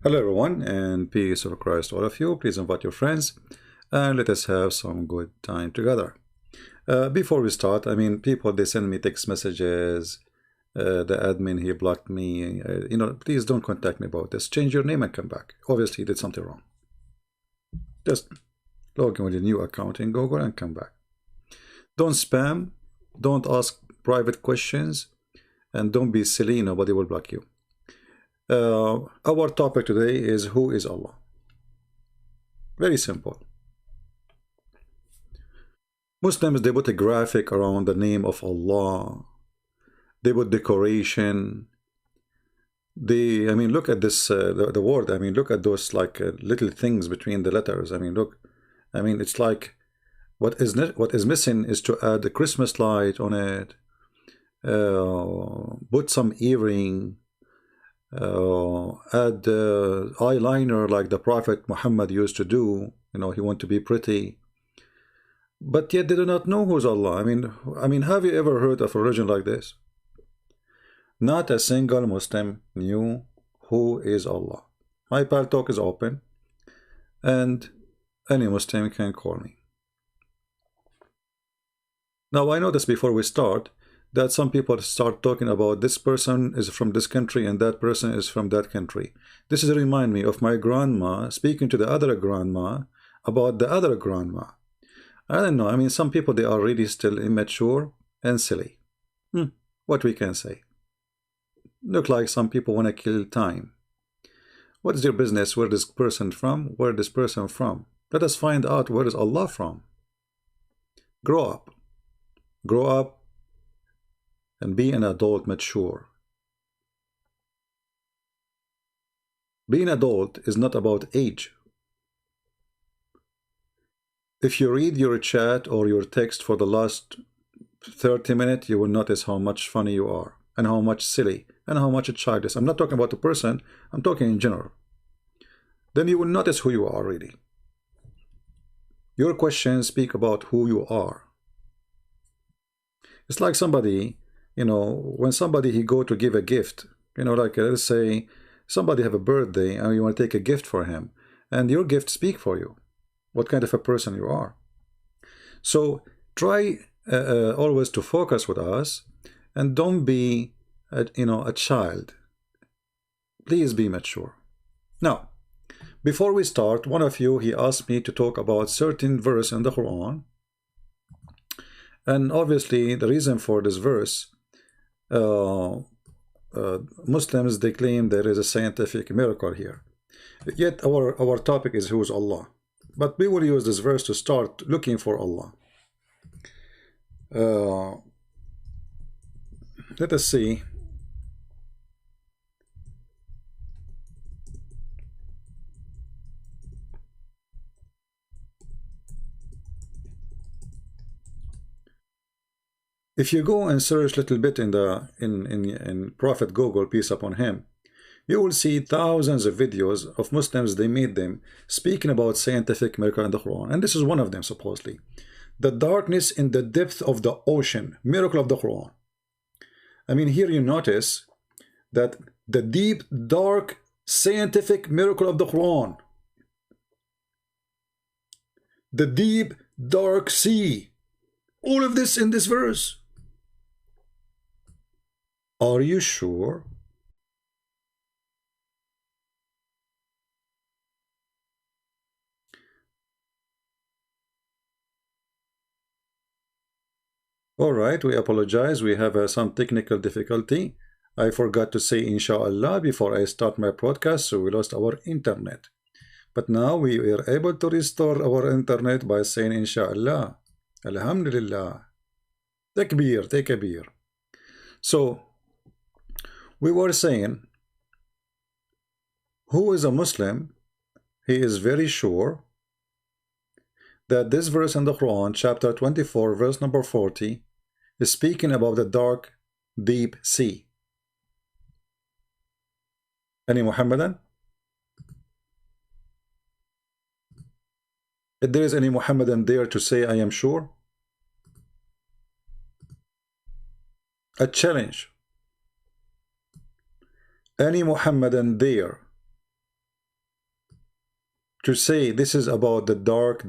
Hello everyone, and peace of Christ to all of you. Please invite your friends and let us have some good time together. Before we start, people, they send me text messages. The admin, he blocked me. Please don't contact me about this. Change your name and come back. Obviously, you did something wrong. Just log in with a new account in Google and come back. Don't spam. Don't ask private questions. And don't be silly. Nobody will block you. Our topic today is who is Allah. Very simple. Muslims, they put a graphic around the name of Allah. They put decoration. Look at this, the word. Look at those little things between the letters. Look. It's like what is missing is to add a Christmas light on it. Put some earring. Add eyeliner like the Prophet Muhammad used to do. He wanted to be pretty. But yet they do not know who's Allah. Have you ever heard of a religion like this? Not a single Muslim knew who is Allah. My Pal Talk is open, and any Muslim can call me. Now, I noticed before we start that some people start talking about this person is from this country and that person is from that country. This is remind me of my grandma speaking to the other grandma about the other grandma. I don't know. Some people, they are really still immature and silly. What we can say. Look like some people want to kill time. What is your business? Where this person from? Where this person from? Let us find out where is Allah from. Grow up. Grow up and be an adult, mature. Being adult is not about age. If you read your chat or your text for the last 30 minutes, you will notice how much funny you are, and how much silly, and how much a child is. I'm not talking about the person, I'm talking in general. Then you will notice who you are really. Your questions speak about who you are. It's like somebody, when somebody he go to give a gift, let's say somebody have a birthday and you want to take a gift for him, and your gift speak for you, what kind of a person you are. So try always to focus with us, and don't be a child. Please be mature. Now, before we start, one of you, he asked me to talk about certain verse in the Quran. And obviously, the reason for this verse, Muslims, they claim there is a scientific miracle here. Yet our topic is who is Allah. But we will use this verse to start looking for Allah. Let us see. If you go and search a little bit in Prophet Google, peace upon him, you will see thousands of videos of Muslims, they made them speaking about scientific miracle in the Quran. And this is one of them, supposedly. The darkness in the depth of the ocean, miracle of the Quran. Here you notice that the deep, dark, scientific miracle of the Quran. The deep, dark sea. All of this in this verse. Are you sure? All right, we apologize. We have some technical difficulty. I forgot to say inshallah before I start my broadcast, so we lost our internet. But now we are able to restore our internet by saying inshallah. Alhamdulillah. Takbir, takbir. So, we were saying, who is a Muslim? He is very sure that this verse in the Quran, chapter 24, verse number 40, is speaking about the dark, deep sea. Any Muhammadan? If there is any Muhammadan there to say, I am sure? A challenge. Any Muhammadan there to say this is about the dark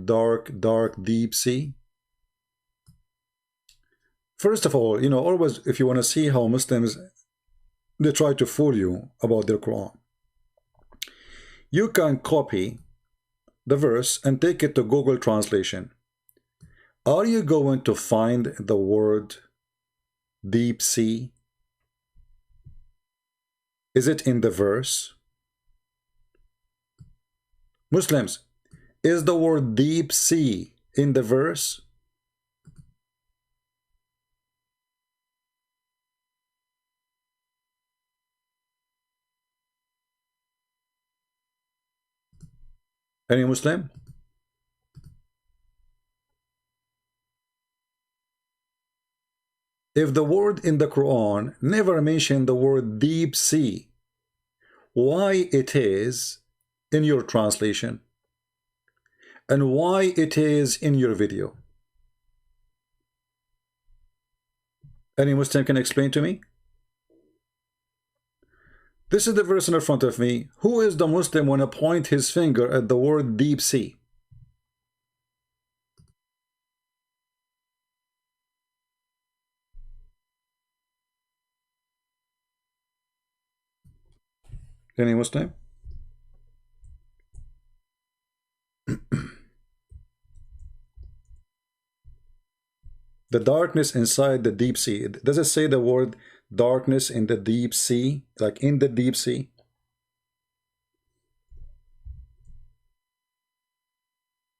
deep sea? First of all, you know, always if you want to see how Muslims, they try to fool you about their Quran, you can copy the verse and take it to Google Translation. Are you going to find the word deep sea? Is it in the verse? Muslims, is the word deep sea in the verse? Any Muslim? If the word in the Quran never mentioned the word deep sea, why it is in your translation and why it is in your video? Any Muslim can explain to me? This is the verse in front of me. Who is the Muslim when I point his finger at the word deep sea? Any Muslim? The darkness inside the deep sea. Does it say the word darkness in the deep sea? Like in the deep sea?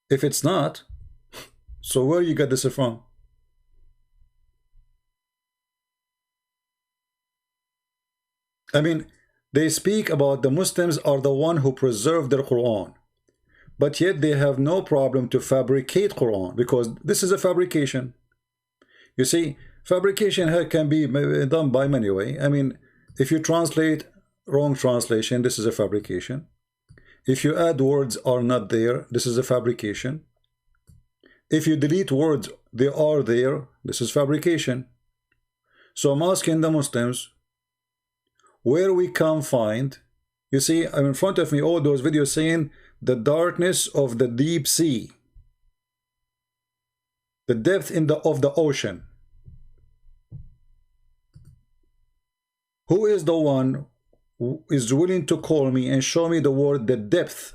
If it's not, so where you got this from? I mean, they speak about the Muslims are the one who preserve their Quran, but yet they have no problem to fabricate Quran, because this is a fabrication. You see, fabrication can be done by many ways. I mean, if you translate wrong translation, this is a fabrication. If you add words are not there, this is a fabrication. If you delete words, they are there, this is fabrication. So I'm asking the Muslims, where we can find, you see, I'm in front of me all those videos saying the darkness of the deep sea, the depth of the ocean. Who is the one who is willing to call me and show me the word the depth?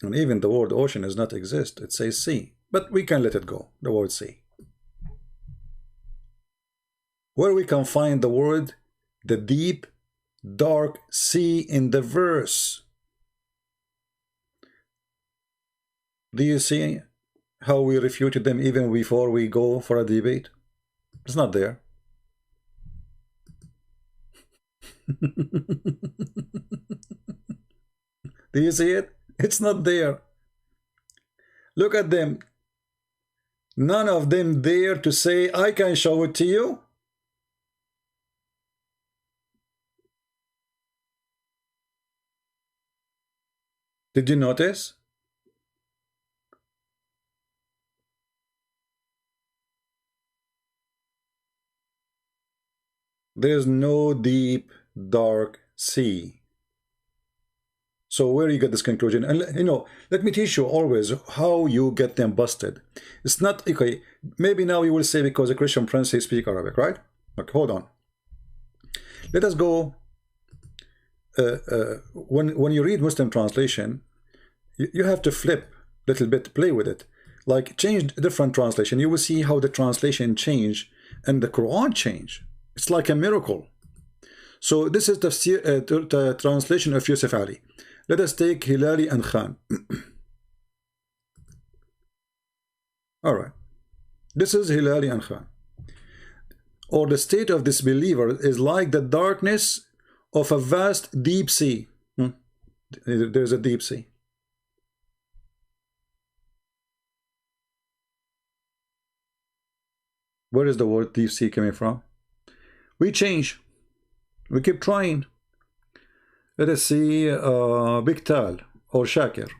And even the word ocean does not exist. It says sea, but we can let it go, the word sea. Where we can find the word the deep dark sea in the verse. Do you see how we refuted them even before we go for a debate? It's not there. Do you see it? It's not there. Look at them. None of them dare to say, I can show it to you. Did you notice? There's no deep, dark sea. So where you get this conclusion? And you know, let me teach you always how you get them busted. It's not, okay, maybe now you will say because a Christian prince, he speak Arabic, right? Okay, hold on. Let us go, when you read Muslim translation, you have to flip a little bit, play with it. Like change different translation. You will see how the translation change and the Quran change. It's like a miracle. So this is the translation of Yusuf Ali. Let us take Hilali and Khan. All right. This is Hilali and Khan. Or the state of disbeliever is like the darkness of a vast deep sea. There's a deep sea. Where is the word deep sea coming from? We change. We keep trying. Let us see Biktal or Shakir.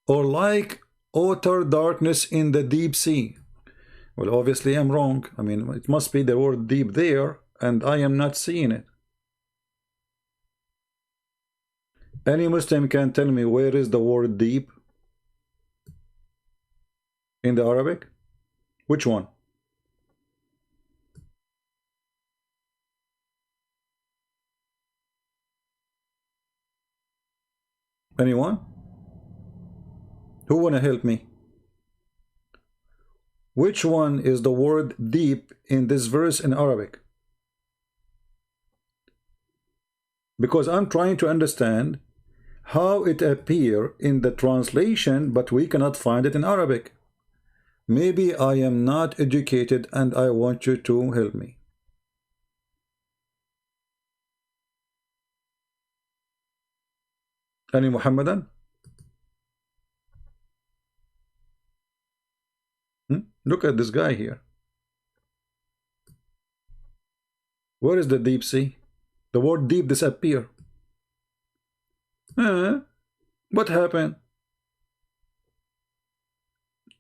Or like Utter darkness in the deep sea. Well, obviously I'm wrong. I mean, it must be the word deep there, and I am not seeing it. Any Muslim can tell me where is the word deep in the Arabic? Which one? Anyone? Who wanna help me? Which one is the word deep in this verse in Arabic? Because I'm trying to understand how it appears in the translation, but we cannot find it in Arabic. Maybe I am not educated and I want you to help me. Any Muhammadan? Look at this guy here. Where is the deep sea? The word deep disappear. What happened?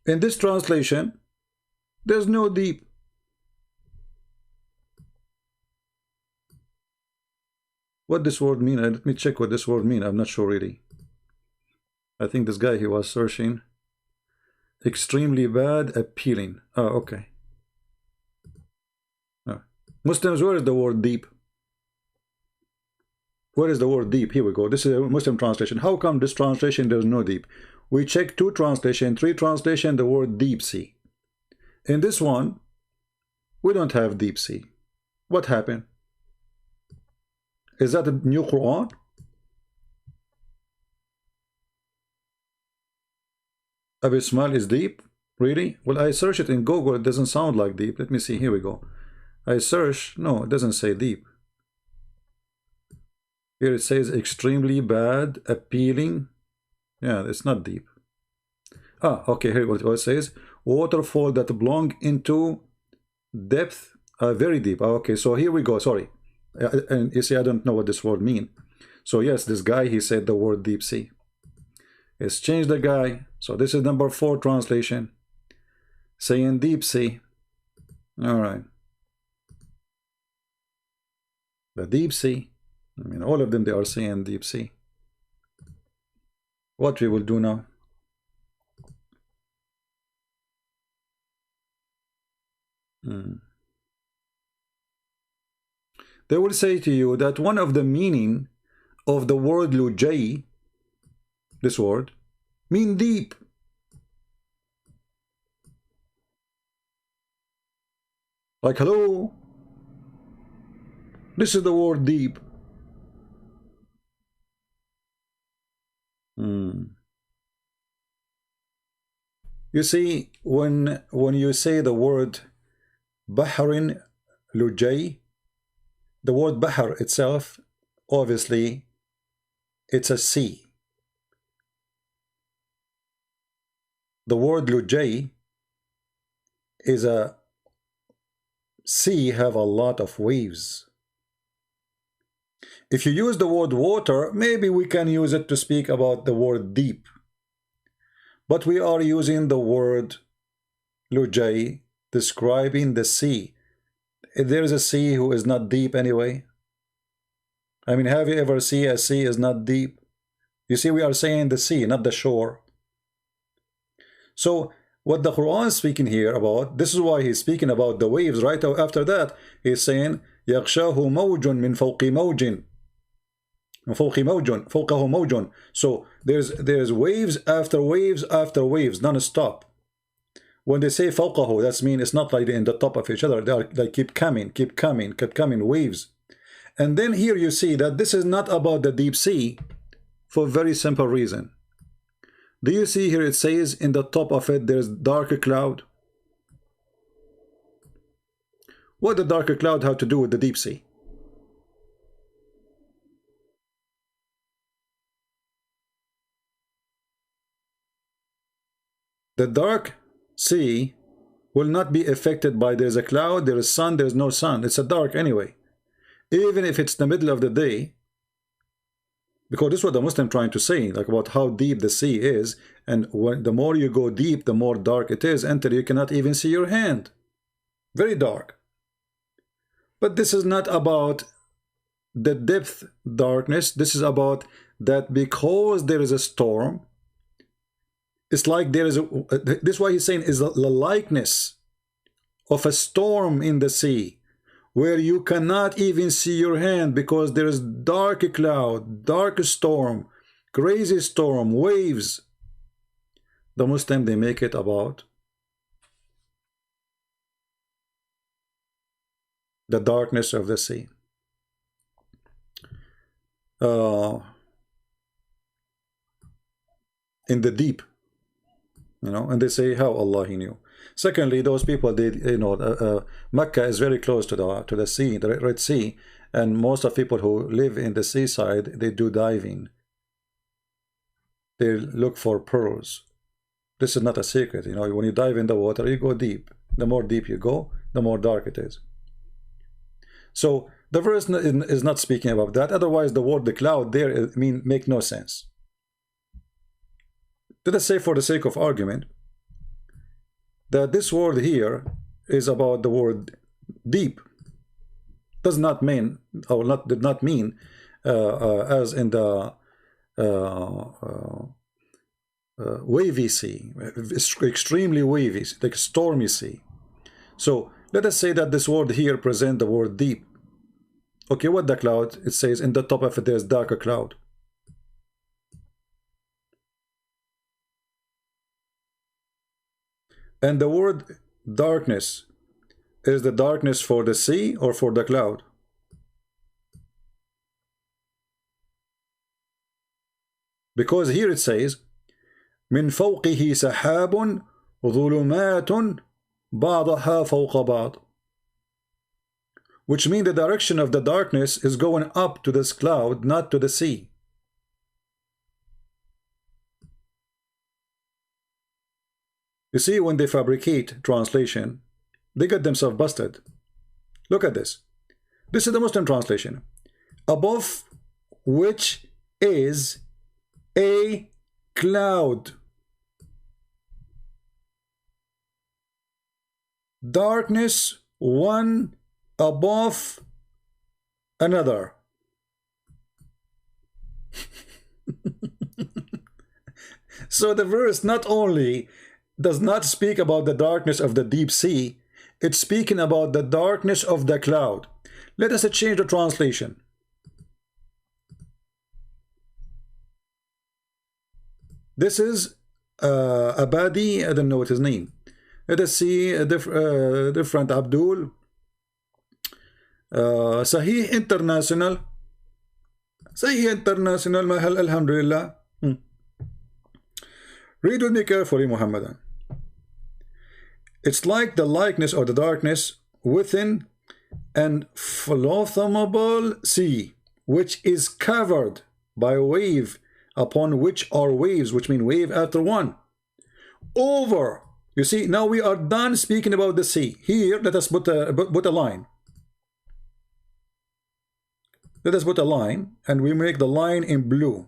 In this translation, there's no deep. What this word mean? Let me check what this word mean. I'm not sure really. I think this guy, he was searching. Extremely bad, appealing. Oh, okay. Oh. Muslims, where is the word deep? Where is the word deep? Here we go. This is a Muslim translation. How come this translation there's no deep? We check 2 translation, 3 translation, the word deep sea. In this one, we don't have deep sea. What happened? Is that a new Quran? Abysmal is deep? Really? Well, I search it in Google. It doesn't sound like deep. Let me see. Here we go. I search. No, it doesn't say deep. Here it says extremely bad, appealing. Yeah, it's not deep. Ah, okay. Here what it says. Waterfall that belong into depth, very deep. Okay, so here we go. Sorry. And you see, I don't know what this word mean. So yes, this guy, he said the word deep sea. It's changed the guy. So this is number 4 translation. Saying deep sea. All right. The deep sea. I mean, all of them, they are saying deep sea. What we will do now? They will say to you that one of the meaning of the word lujay, this word, mean deep. Like, hello, this is the word deep. You see, when you say the word Bahrin Lujay, the word Bahar itself, obviously, it's a sea. The word Lujay is a sea have a lot of waves. If you use the word water, maybe we can use it to speak about the word deep. But we are using the word Lujay describing the sea. There is a sea who is not deep anyway. I mean, have you ever seen a sea is not deep? You see, we are saying the sea, not the shore. So what the Quran is speaking here about, this is why he's speaking about the waves. Right after that, he's saying يَغْشَاهُ مَوْجٌ مِنْ فَوْقِ مَوْجٍ فوقه موج. So there's waves after waves after waves, non-stop. When they say فوقه, that means it's not like they're in the top of each other. They keep coming waves. And then here you see that this is not about the deep sea for a very simple reason. Do you see here it says in the top of it there's dark cloud? What the dark cloud have to do with the deep sea? The dark sea will not be affected by there's a cloud, there is sun, there's no sun. It's a dark anyway. Even if it's the middle of the day, Because this is what the Muslim trying to say, like about how deep the sea is, and when the more you go deep, the more dark it is, until you cannot even see your hand. Very dark. But this is not about the depth darkness. This is about that because there is a storm, it's like there is a, this is why he's saying is the likeness of a storm in the sea, where you cannot even see your hand because there is dark cloud, dark storm, crazy storm, waves. The Muslim, they make it about the darkness of the sea. In the deep, you know, and they say how Allah He knew. Secondly, those people, they, you know, Mecca is very close to the sea, the Red Sea, and most of people who live in the seaside, they do diving. They look for pearls. This is not a secret, you know. When you dive in the water, you go deep. The more deep you go, the more dark it is. So the verse is not speaking about that. Otherwise, the word the cloud there make no sense. Let us say, for the sake of argument, that this word here is about the word deep. Does not mean, or not did not mean, as in the wavy sea, extremely wavy, like stormy sea. So let us say that this word here presents the word deep. Okay, what the cloud? It says in the top of it there's darker cloud. And the word darkness, is the darkness for the sea or for the cloud? Because here it says من فوقه سحاب ظلمات بعضها فوق بعض, which means the direction of the darkness is going up to this cloud, not to the sea. You see, when they fabricate translation, they get themselves busted. Look at this. This is the Muslim translation. Above which is a cloud. Darkness one above another. So the verse not only does not speak about the darkness of the deep sea, it's speaking about the darkness of the cloud. Let us change the translation. This is Abadi, I don't know what his name. Let us see a different Abdul. Sahih International. Sahih International, mahal alhamdulillah. Read with me carefully, Muhammadan. It's like the likeness or the darkness within an fathomable sea, which is covered by a wave, upon which are waves, which mean wave after one. Over. You see, now we are done speaking about the sea. Here, let us put a line. Let us put a line, and we make the line in blue.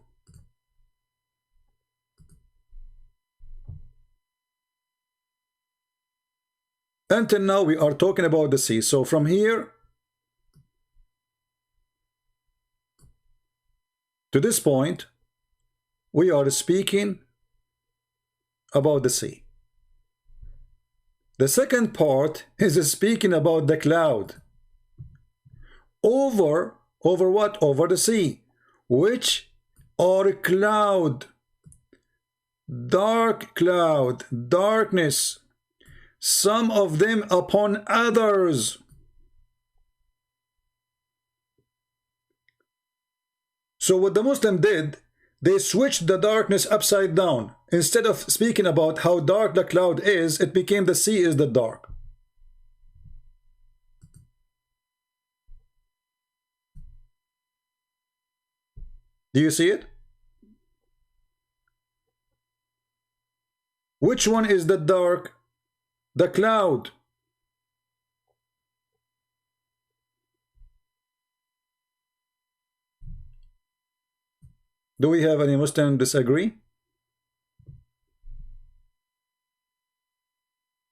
Until now, we are talking about the sea. So from here to this point, we are speaking about the sea. The second part is speaking about the cloud. Over what? Over the sea, which are cloud, dark cloud, darkness, some of them upon others. So what the Muslim did, they switched the darkness upside down. Instead of speaking about how dark the cloud is, it became the sea is the dark. Do you see it? Which one is the dark? The cloud. Do we have any Muslim disagree?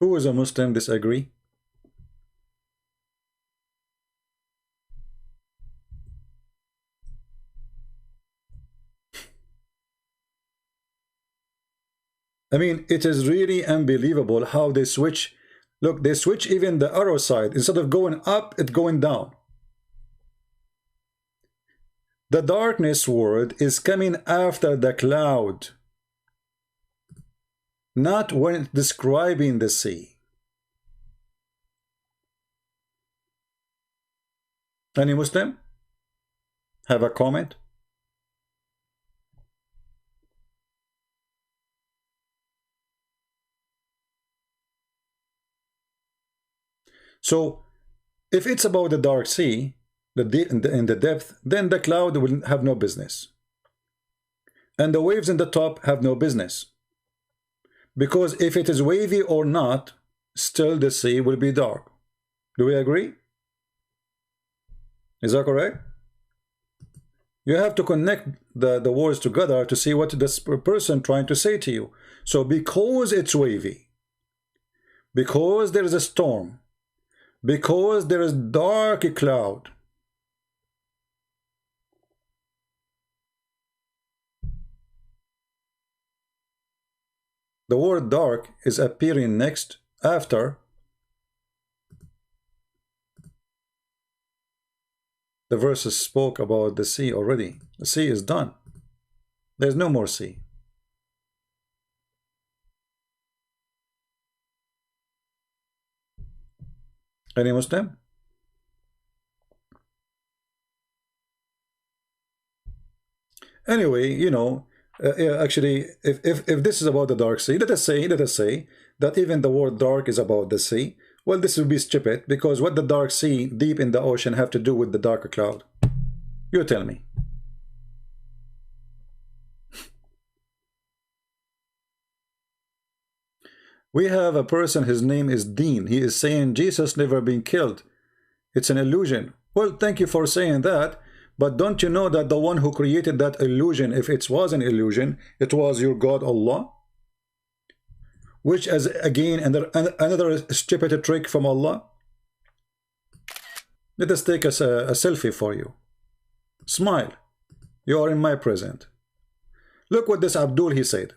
Who is a Muslim disagree? I mean, it is really unbelievable how they switch. Look, they switch even the arrow side. Instead of going up, it's going down. The darkness word is coming after the cloud, not when describing the sea. Any Muslim have a comment? So, if it's about the dark sea, in the depth, then the cloud will have no business. And the waves in the top have no business. Because if it is wavy or not, still the sea will be dark. Do we agree? Is that correct? You have to connect the words together to see what this person trying to say to you. So because it's wavy, because there is a storm, because there is dark cloud, the word dark is appearing next after the verses spoke about the sea already. The sea is done. There's no more sea. Any Muslim? Anyway, you know, actually, if this is about the dark sea, let us say that even the word dark is about the sea. Well, this will be stupid, because what the dark sea deep in the ocean have to do with the darker cloud? You tell me. We have a person, his name is Dean. He is saying Jesus never been killed. It's an illusion. Well, thank you for saying that. But don't you know that the one who created that illusion, if it was an illusion, it was your God Allah? Which is again another stupid trick from Allah. Let us take a selfie for you. Smile. You are in my present. Look what this Abdul he said.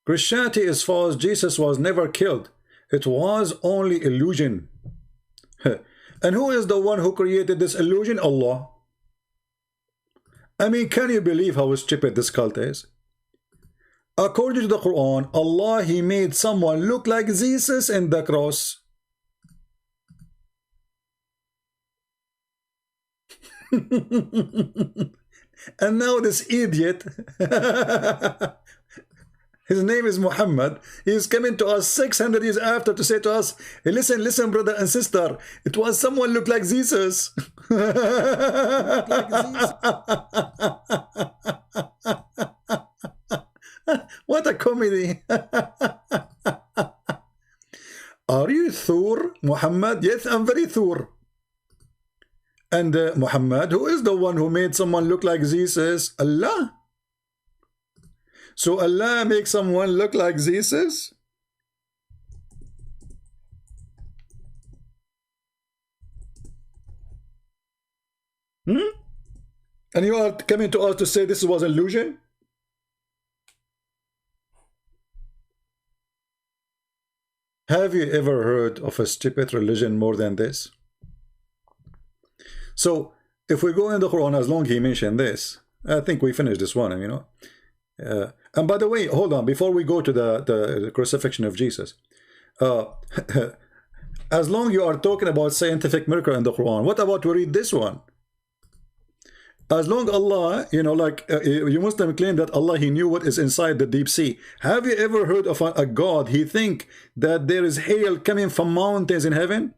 Christianity is false. Jesus was never killed. It was only illusion. And who is the one who created this illusion? Allah. I mean, can you believe how stupid this cult is? According to the Quran, Allah, He made someone look like Jesus in the cross. And now this idiot, his name is Muhammad, he is coming to us 600 years after to say to us, hey, listen, brother and sister, it was someone looked like Jesus. What a comedy. Are you Thur, Muhammad? Yes, I'm very Thur. And Muhammad, who is the one who made someone look like Jesus? Allah. So Allah makes someone look like Jesus? And you are coming to us to say this was illusion? Have you ever heard of a stupid religion more than this? So, if we go in the Quran, as long as he mentioned this, I think we finished this one, you know. And by the way, hold on, before we go to the crucifixion of Jesus, as long you are talking about scientific miracle in the Quran, what about we read this one? As long Allah, you know, like you Muslim claim that Allah, He knew what is inside the deep sea. Have you ever heard of a God, He think that there is hail coming from mountains in heaven?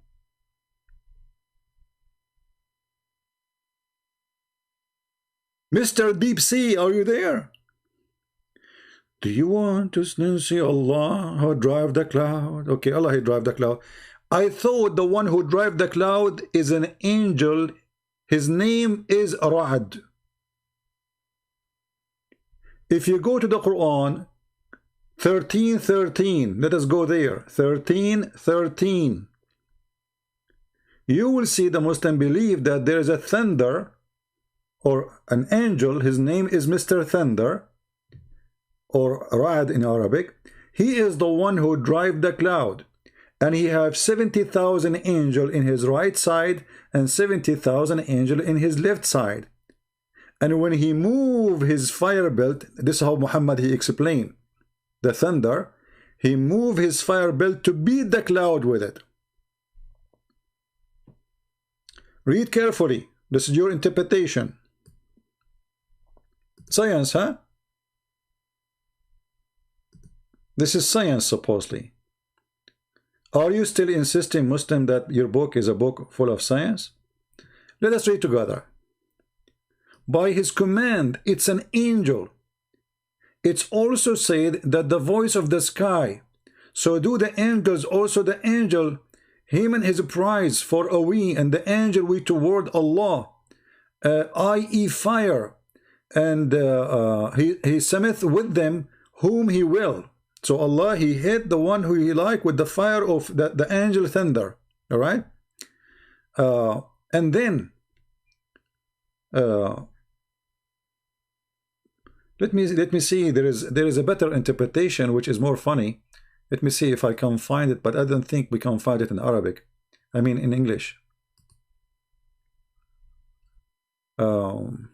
Mr. Deep Sea, are you there? Do you want to see Allah, how drive the cloud? Okay, Allah, He drive the cloud. I thought the one who drive the cloud is an angel. His name is Ra'ad. If you go to the Quran, 13:13, let us go there. 13:13. You will see the Muslim believe that there is a thunder or an angel. His name is Mr. Thunder or Ra'ad in Arabic. He is the one who drive the cloud, and he have 70,000 angel in his right side and 70,000 angel in his left side. And when he move his fire belt, this is how Muhammad he explained the thunder. He move his fire belt to beat the cloud with it. Read carefully. This is your interpretation. Science, huh? This is science, supposedly. Are you still insisting, Muslim, that your book is a book full of science? Let us read together. By his command, it's an angel. It's also said that the voice of the sky. So do the angels also the angel, him and his prize for a we, and the angel we toward Allah, i.e. fire, and he sameth with them whom he will. So Allah, he hit the one who he like with the fire of the angel thunder. All right. And then let me see. There is a better interpretation which is more funny. Let me see if I can find it, but I don't think we can find it in Arabic. I mean in English. And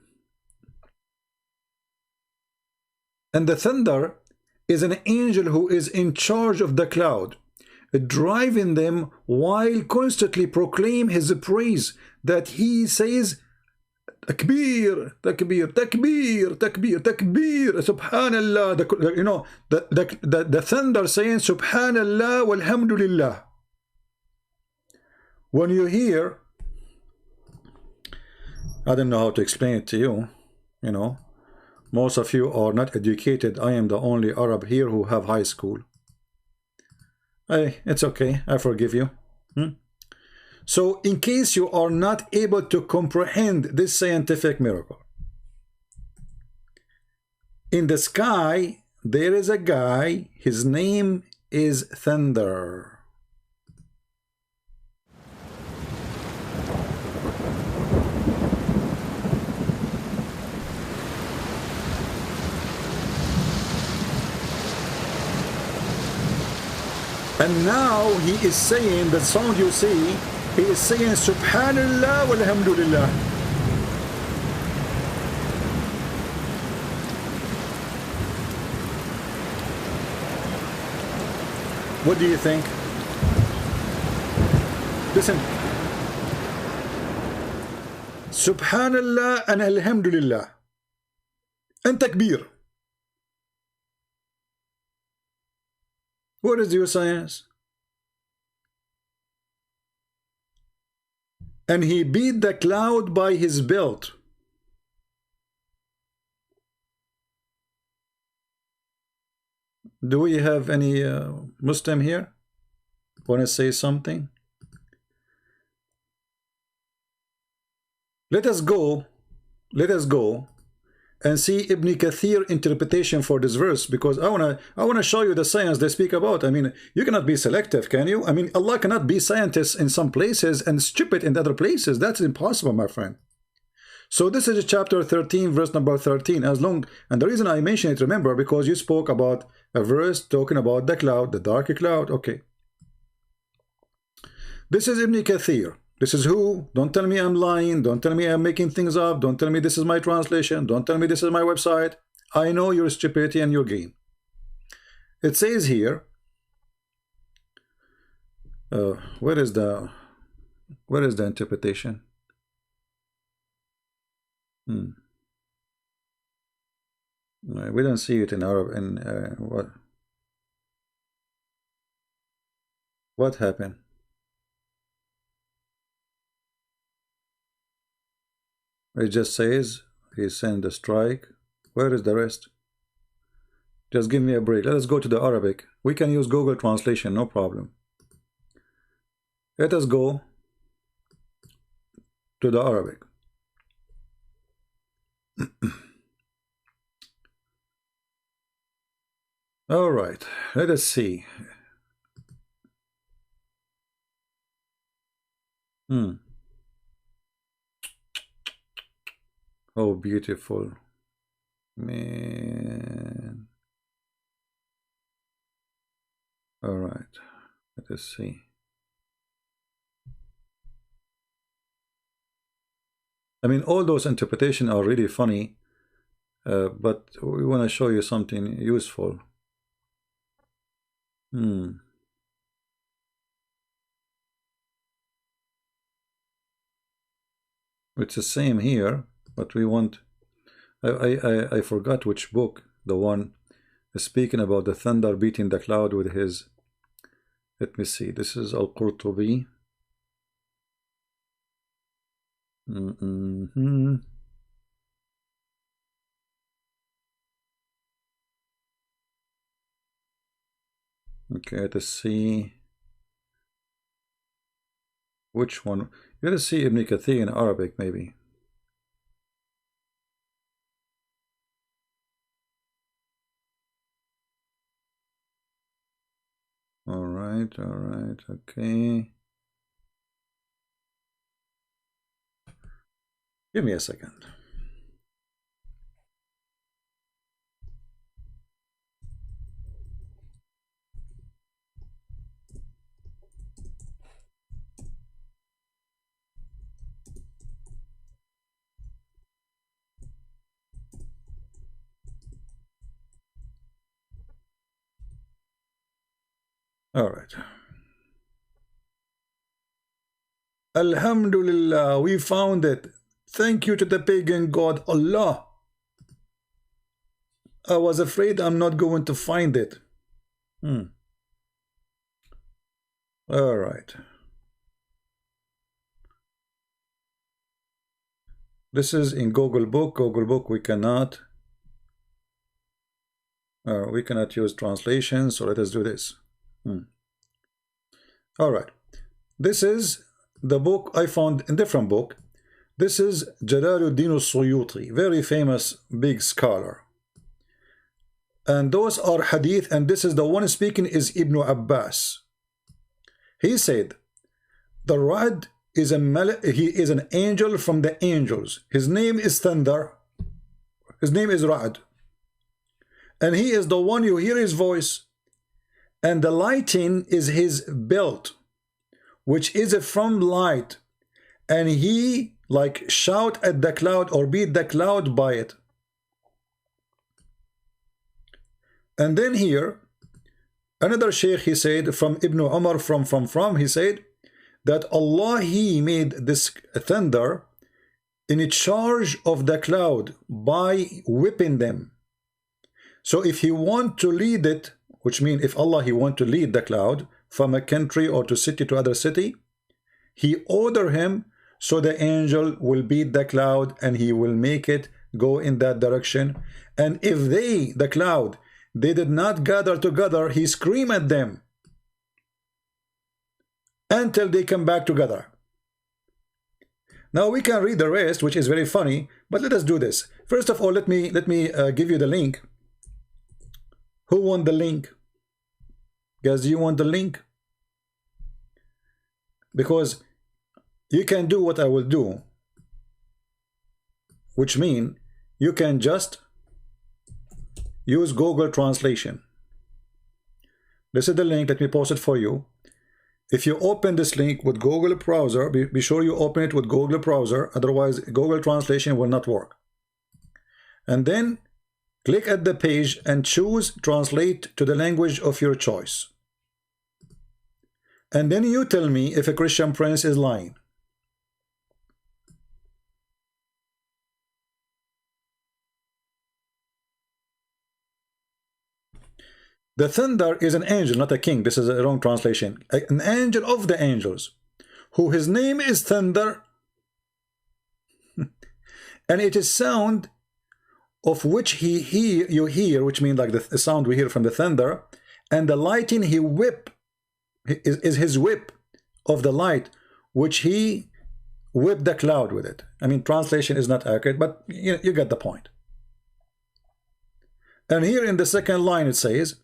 the thunder is an angel who is in charge of the cloud, driving them while constantly proclaim his praise, that he says, Takbir, Takbir, Takbir, Takbir, Takbir, Subhanallah. You know, the thunder saying Subhanallah walhamdulillah. When you hear, I don't know how to explain it to you, you know. Most of you are not educated. I am the only Arab here who have high school. Hey, it's okay. I forgive you. So in case you are not able to comprehend this scientific miracle, in the sky there is a guy. His name is Thunder. And now he is saying, the sound you see, he is saying Subhanallah walhamdulillah. What do you think? Listen. Subhanallah and alhamdulillah. And takbir. What is your science? And he beat the cloud by his belt. Do we have any Muslim here? Want to say something? Let us go and see Ibn Kathir interpretation for this verse, because I wanna show you the science they speak about. I mean, you cannot be selective, can you? I mean, Allah cannot be scientist in some places and stupid in other places. That's impossible, my friend. So this is chapter 13, verse number 13. And the reason I mention it, remember, because you spoke about a verse talking about the cloud, the dark cloud. Okay. This is Ibn Kathir. This is who? Don't tell me I'm lying. Don't tell me I'm making things up. Don't tell me this is my translation. Don't tell me this is my website. I know your stupidity and your game. It says here, where is the interpretation? We don't see it in Arab. What happened? It just says he sent a strike. Where is the rest? Just give me a break. Let us go to the Arabic. We can use Google Translation, no problem. Let us go to the Arabic. All right, let us see. Oh, beautiful. Man. All right, let us see. I mean, all those interpretations are really funny, but we want to show you something useful. It's the same here, but we want. I forgot which book. The one speaking about the thunder beating the cloud with his. Let me see. This is Al-Qurtubi. Okay, let's see. Which one? You gotta see Ibn Kathir in Arabic, maybe. All right, okay. Give me a second. All right. Alhamdulillah, we found it. Thank you to the pagan god Allah. I was afraid I'm not going to find it. All right. This is in Google Book. Google Book we cannot use translation, so let us do this. All right. This is the book I found in different book. This is Jalaluddin al-Suyuti, very famous big scholar. And those are hadith, and this is the one speaking is Ibn Abbas. He said, the Ra'd is he is an angel from the angels. His name is Thunder. His name is Ra'd. And he is the one you hear his voice. And the lighting is his belt, which is from light. And he like shout at the cloud or beat the cloud by it. And then here, another sheikh, he said, from Ibn Umar, he said, that Allah, he made this thunder in charge of the cloud by whipping them. So if he want to lead it, which means if Allah, he want to lead the cloud from a country or to city to other city, he order him, so the angel will beat the cloud and he will make it go in that direction. And if the cloud, they did not gather together, he scream at them until they come back together. Now we can read the rest, which is very funny, but let us do this. First of all, let me give you the link. Who want the link? Guys, do you want the link? Because you can do what I will do, which means you can just use Google Translation. This is the link. Let me post it for you. If you open this link with Google browser, be sure you open it with Google browser, otherwise Google Translation will not work. And then click at the page and choose translate to the language of your choice. And then you tell me if a Christian prince is lying. The thunder is an angel, not a king. This is a wrong translation. An angel of the angels, who his name is Thunder, and it is sound of which you hear, which means like the sound we hear from the thunder, and the lighting he whip is his whip, of the light, which he whipped the cloud with it. I mean, translation is not accurate, but you get the point. And here in the second line it says,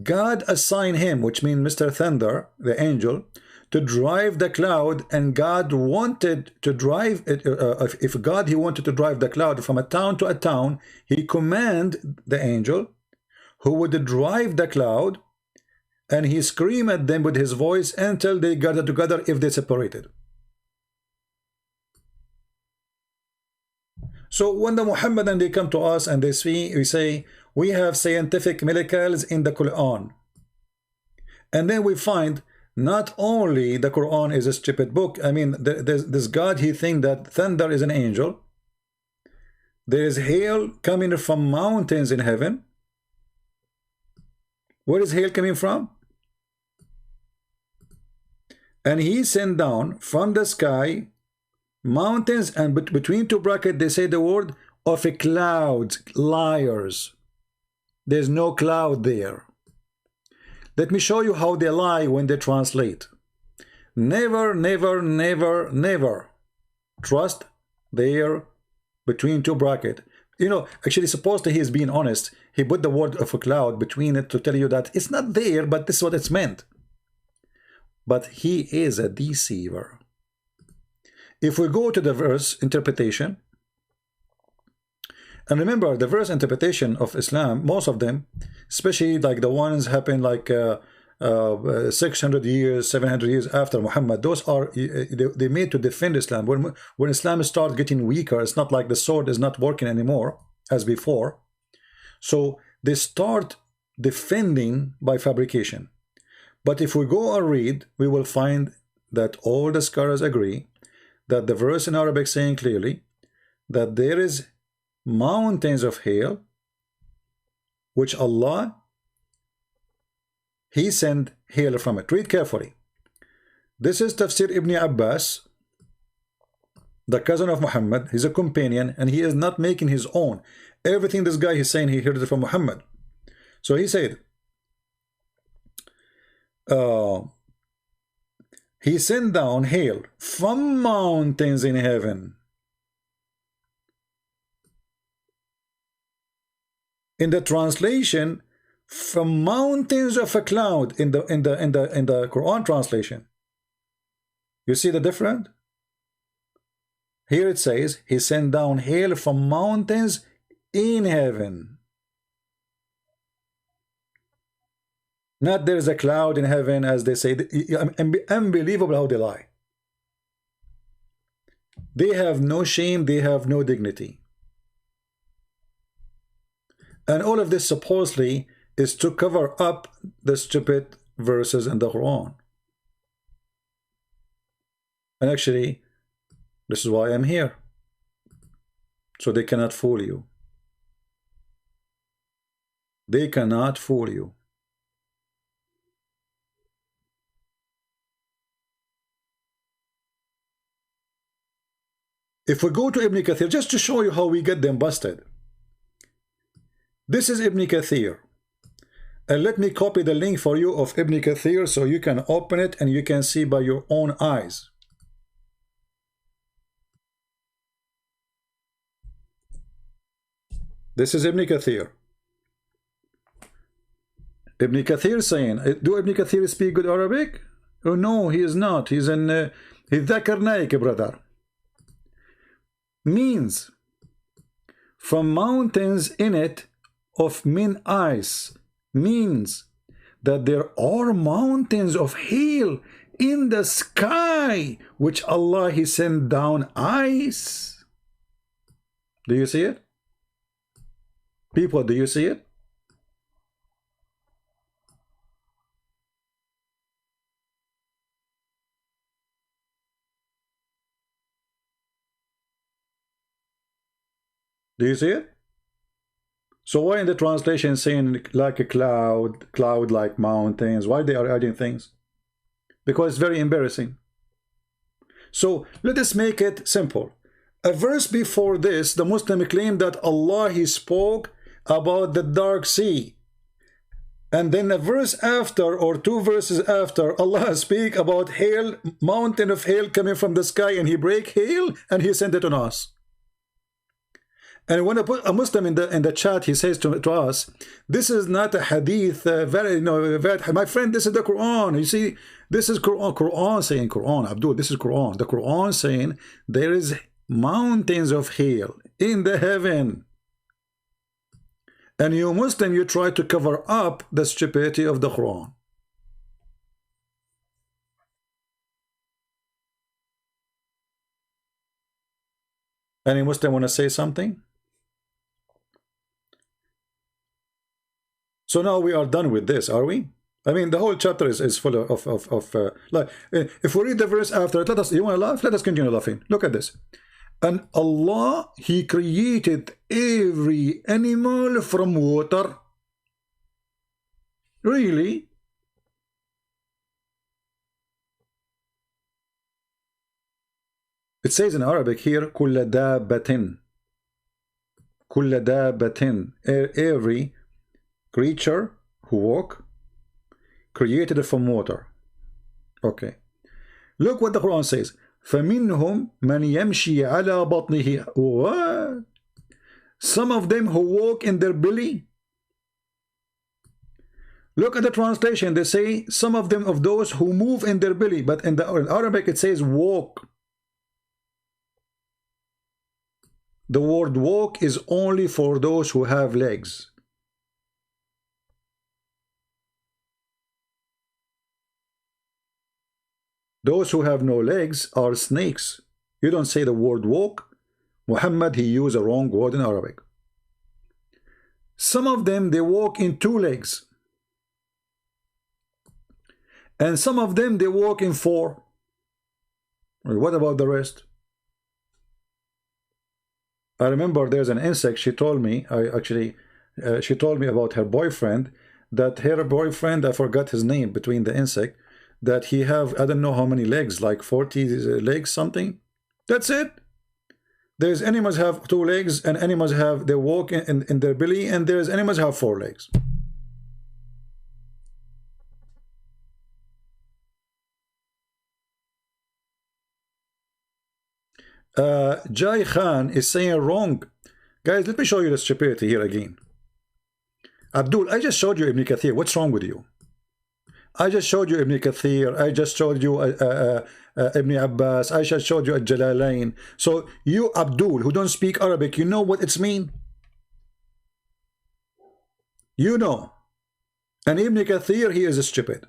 God assigned him, which means Mr. Thunder, the angel, to drive the cloud, and God wanted to drive it. If God, he wanted to drive the cloud from a town to a town, he commanded the angel who would drive the cloud, and he screamed at them with his voice until they gathered together if they separated. So when the Muhammadan, they come to us and they see, we say, we have scientific miracles in the Quran. And then we find not only the Quran is a stupid book. I mean, this God, he thinks that thunder is an angel. There is hail coming from mountains in heaven. Where is hail coming from? And he sent down from the sky mountains, and between two brackets they say the word of a cloud. Liars. There's no cloud there. Let me show you how they lie when they translate. Never, never, never, never trust their between two brackets. You know, actually, supposedly he is being honest. He put the word of a cloud between it to tell you that it's not there, but this is what it's meant. But he is a deceiver. If we go to the verse interpretation, and remember the verse interpretation of Islam, most of them, especially like the ones happen like 600 years, 700 years after Muhammad, those are they made to defend Islam. When Islam starts getting weaker, it's not like the sword is not working anymore as before. So they start defending by fabrication. But if we go and read, we will find that all the scholars agree that the verse in Arabic saying clearly that there is mountains of hail which Allah, he sent hail from it. Read carefully. This is Tafsir Ibn Abbas, the cousin of Muhammad. He's a companion and he is not making his own. Everything this guy is saying, he heard it from Muhammad. So he said, he sent down hail from mountains in heaven. In the translation, from mountains of a cloud in the Quran translation. You see the difference? Here it says he sent down hail from mountains in heaven. Not there is a cloud in heaven, as they say. Unbelievable how they lie. They have no shame, they have no dignity. And all of this supposedly is to cover up the stupid verses in the Quran. And actually, this is why I'm here. So they cannot fool you. They cannot fool you. If we go to Ibn Kathir, just to show you how we get them busted. This is Ibn Kathir. And let me copy the link for you of Ibn Kathir so you can open it and you can see by your own eyes. This is Ibn Kathir. Ibn Kathir saying, do Ibn Kathir speak good Arabic? Oh no, he is not. He's in he's Dhakar Naik, brother. Means from mountains in it of min ice, means that there are mountains of hail in the sky which Allah he sent down ice. Do you see it? People, do you see it? Do you see it? So why in the translation saying like a cloud, cloud like mountains? Why they are adding things? Because it's very embarrassing. So let us make it simple. A verse before this, the Muslim claimed that Allah he spoke about the dark sea. And then a verse after, or two verses after, Allah speak about hail, mountain of hail coming from the sky, and he break hail and he sent it on us. And when a Muslim in the chat, he says to us, this is not a hadith, my friend, this is the Quran. You see, this is Quran saying, Quran, Abdul, this is Quran. The Quran saying there is mountains of hail in the heaven. And you Muslim, you try to cover up the stupidity of the Quran. Any Muslim want to say something? So now we are done with this, are we? I mean, the whole chapter is full of like, if we read the verse after it, you want to laugh? Let us continue laughing. Look at this. And Allah, he created every animal from water. Really? It says in Arabic here, كل دابة. كل دابة. Every creature who walk, created from water. Okay. Look what the Quran says. فَمِنْهُمْ مَنْ يَمْشِي عَلَى بَطْنِهِ. What? Some of them who walk in their belly. Look at the translation. They say some of them of those who move in their belly. But in Arabic it says walk. The word walk is only for those who have legs. Those who have no legs are snakes. You don't say the word walk. Muhammad, he used a wrong word in Arabic. Some of them, they walk in two legs. And some of them, they walk in four. What about the rest? I remember there's an insect, she told me, she told me about her boyfriend, that her boyfriend, I forgot his name between the insect, that he have, I don't know how many legs, like 40 legs something. That's it. There's animals have two legs, and animals have, they walk in their belly, and there's animals have four legs. Jai Khan is saying wrong. Guys, let me show you the stupidity here again. Abdul, I just showed you Ibn Kathir. What's wrong with you? I just showed you Ibn Kathir. I just showed you Ibn Abbas. I just showed you Al-Jalalain. So you, Abdul, who don't speak Arabic, you know what it's mean? You know. And Ibn Kathir, he is stupid.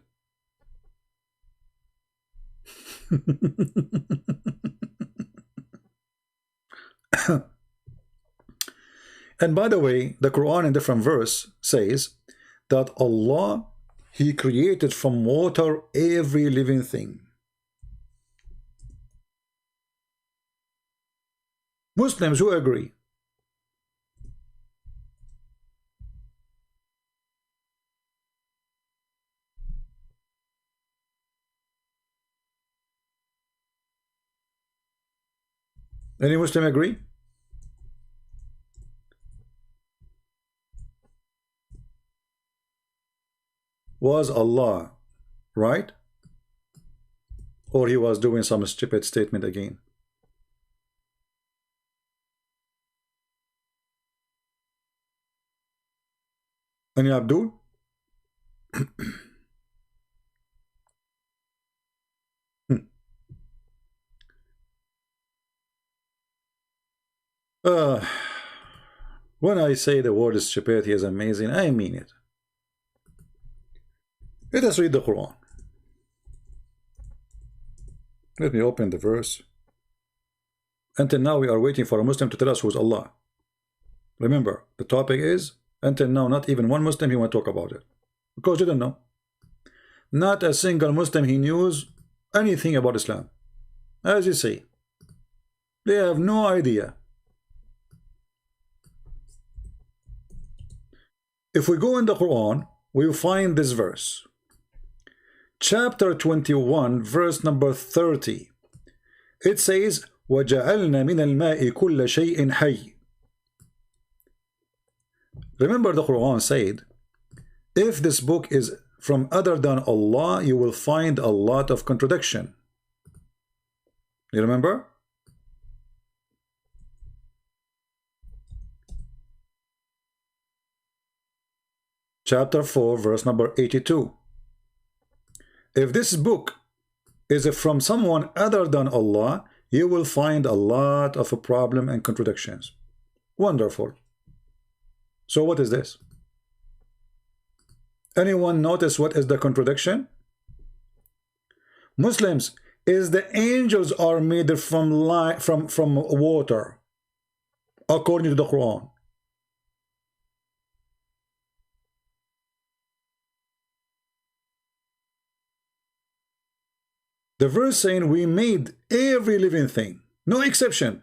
And by the way, the Quran in different verse says that Allah, he created from water every living thing. Muslims who agree? Any Muslim agree? Was Allah right? Or he was doing some stupid statement again? Any Abdul? When I say the word stupidity is amazing, I mean it. Let us read the Quran. Let me open the verse. Until now we are waiting for a Muslim to tell us who's Allah. Remember, the topic is, until now not even one Muslim he want to talk about it. Because you don't know. Not a single Muslim he knows anything about Islam. As you see, they have no idea. If we go in the Quran, we will find this verse. Chapter 21, verse number 30. It says, وَجَعَلْنَا مِنَ الْمَاءِ كُلَّ شَيْءٍ حَيٍّ. Remember the Quran said, If this book is from other than Allah, you will find a lot of contradiction. You remember? Chapter 4, verse number 82. If this book is from someone other than Allah, you will find a lot of a problem and contradictions. Wonderful. So what is this? Anyone notice what is the contradiction? Muslims, is the angels are made from water, according to the Quran. The verse saying we made every living thing, no exception.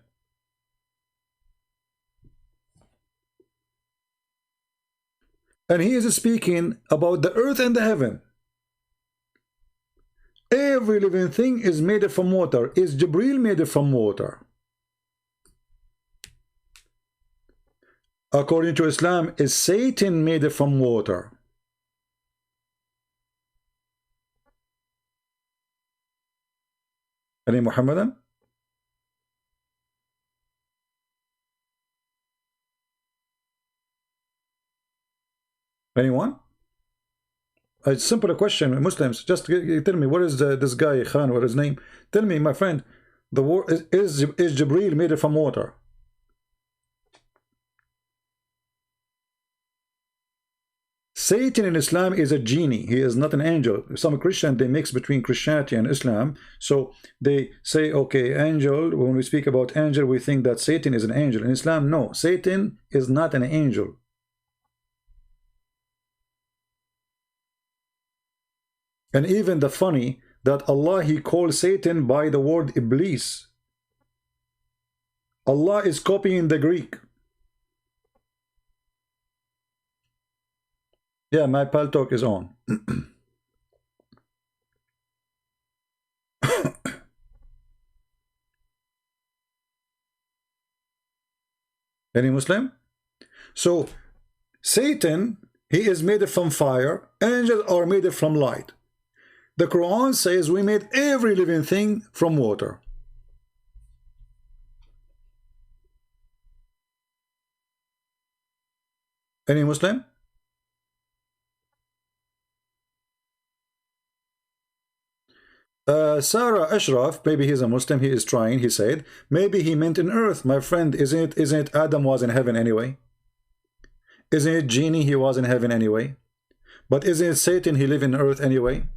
And he is speaking about the earth and the heaven. Every living thing is made from water. Is Jibreel made from water? According to Islam, is Satan made from water? Any Muhammadan? Anyone? A simple question, Muslims. Just tell me, what is this guy Khan? What is his name? Tell me, my friend. The war is Jibreel made from water? Satan in Islam is a genie. He is not an angel. Some Christian, they mix between Christianity and Islam. So they say, okay, angel, when we speak about angel, we think that Satan is an angel. In Islam, no. Satan is not an angel. And even the funny that Allah, he calls Satan by the word Iblis. Allah is copying the Greek. Yeah, my pal talk is on. Any Muslim? So Satan, he is made from fire. Angels are made from light. The Quran says we made every living thing from water. Any Muslim? Sarah Ashraf, maybe he's a Muslim, he is trying, he said, maybe he meant in earth. My friend, isn't it Adam was in heaven anyway? Isn't it Genie, he was in heaven anyway? But isn't it Satan, he lived in earth anyway?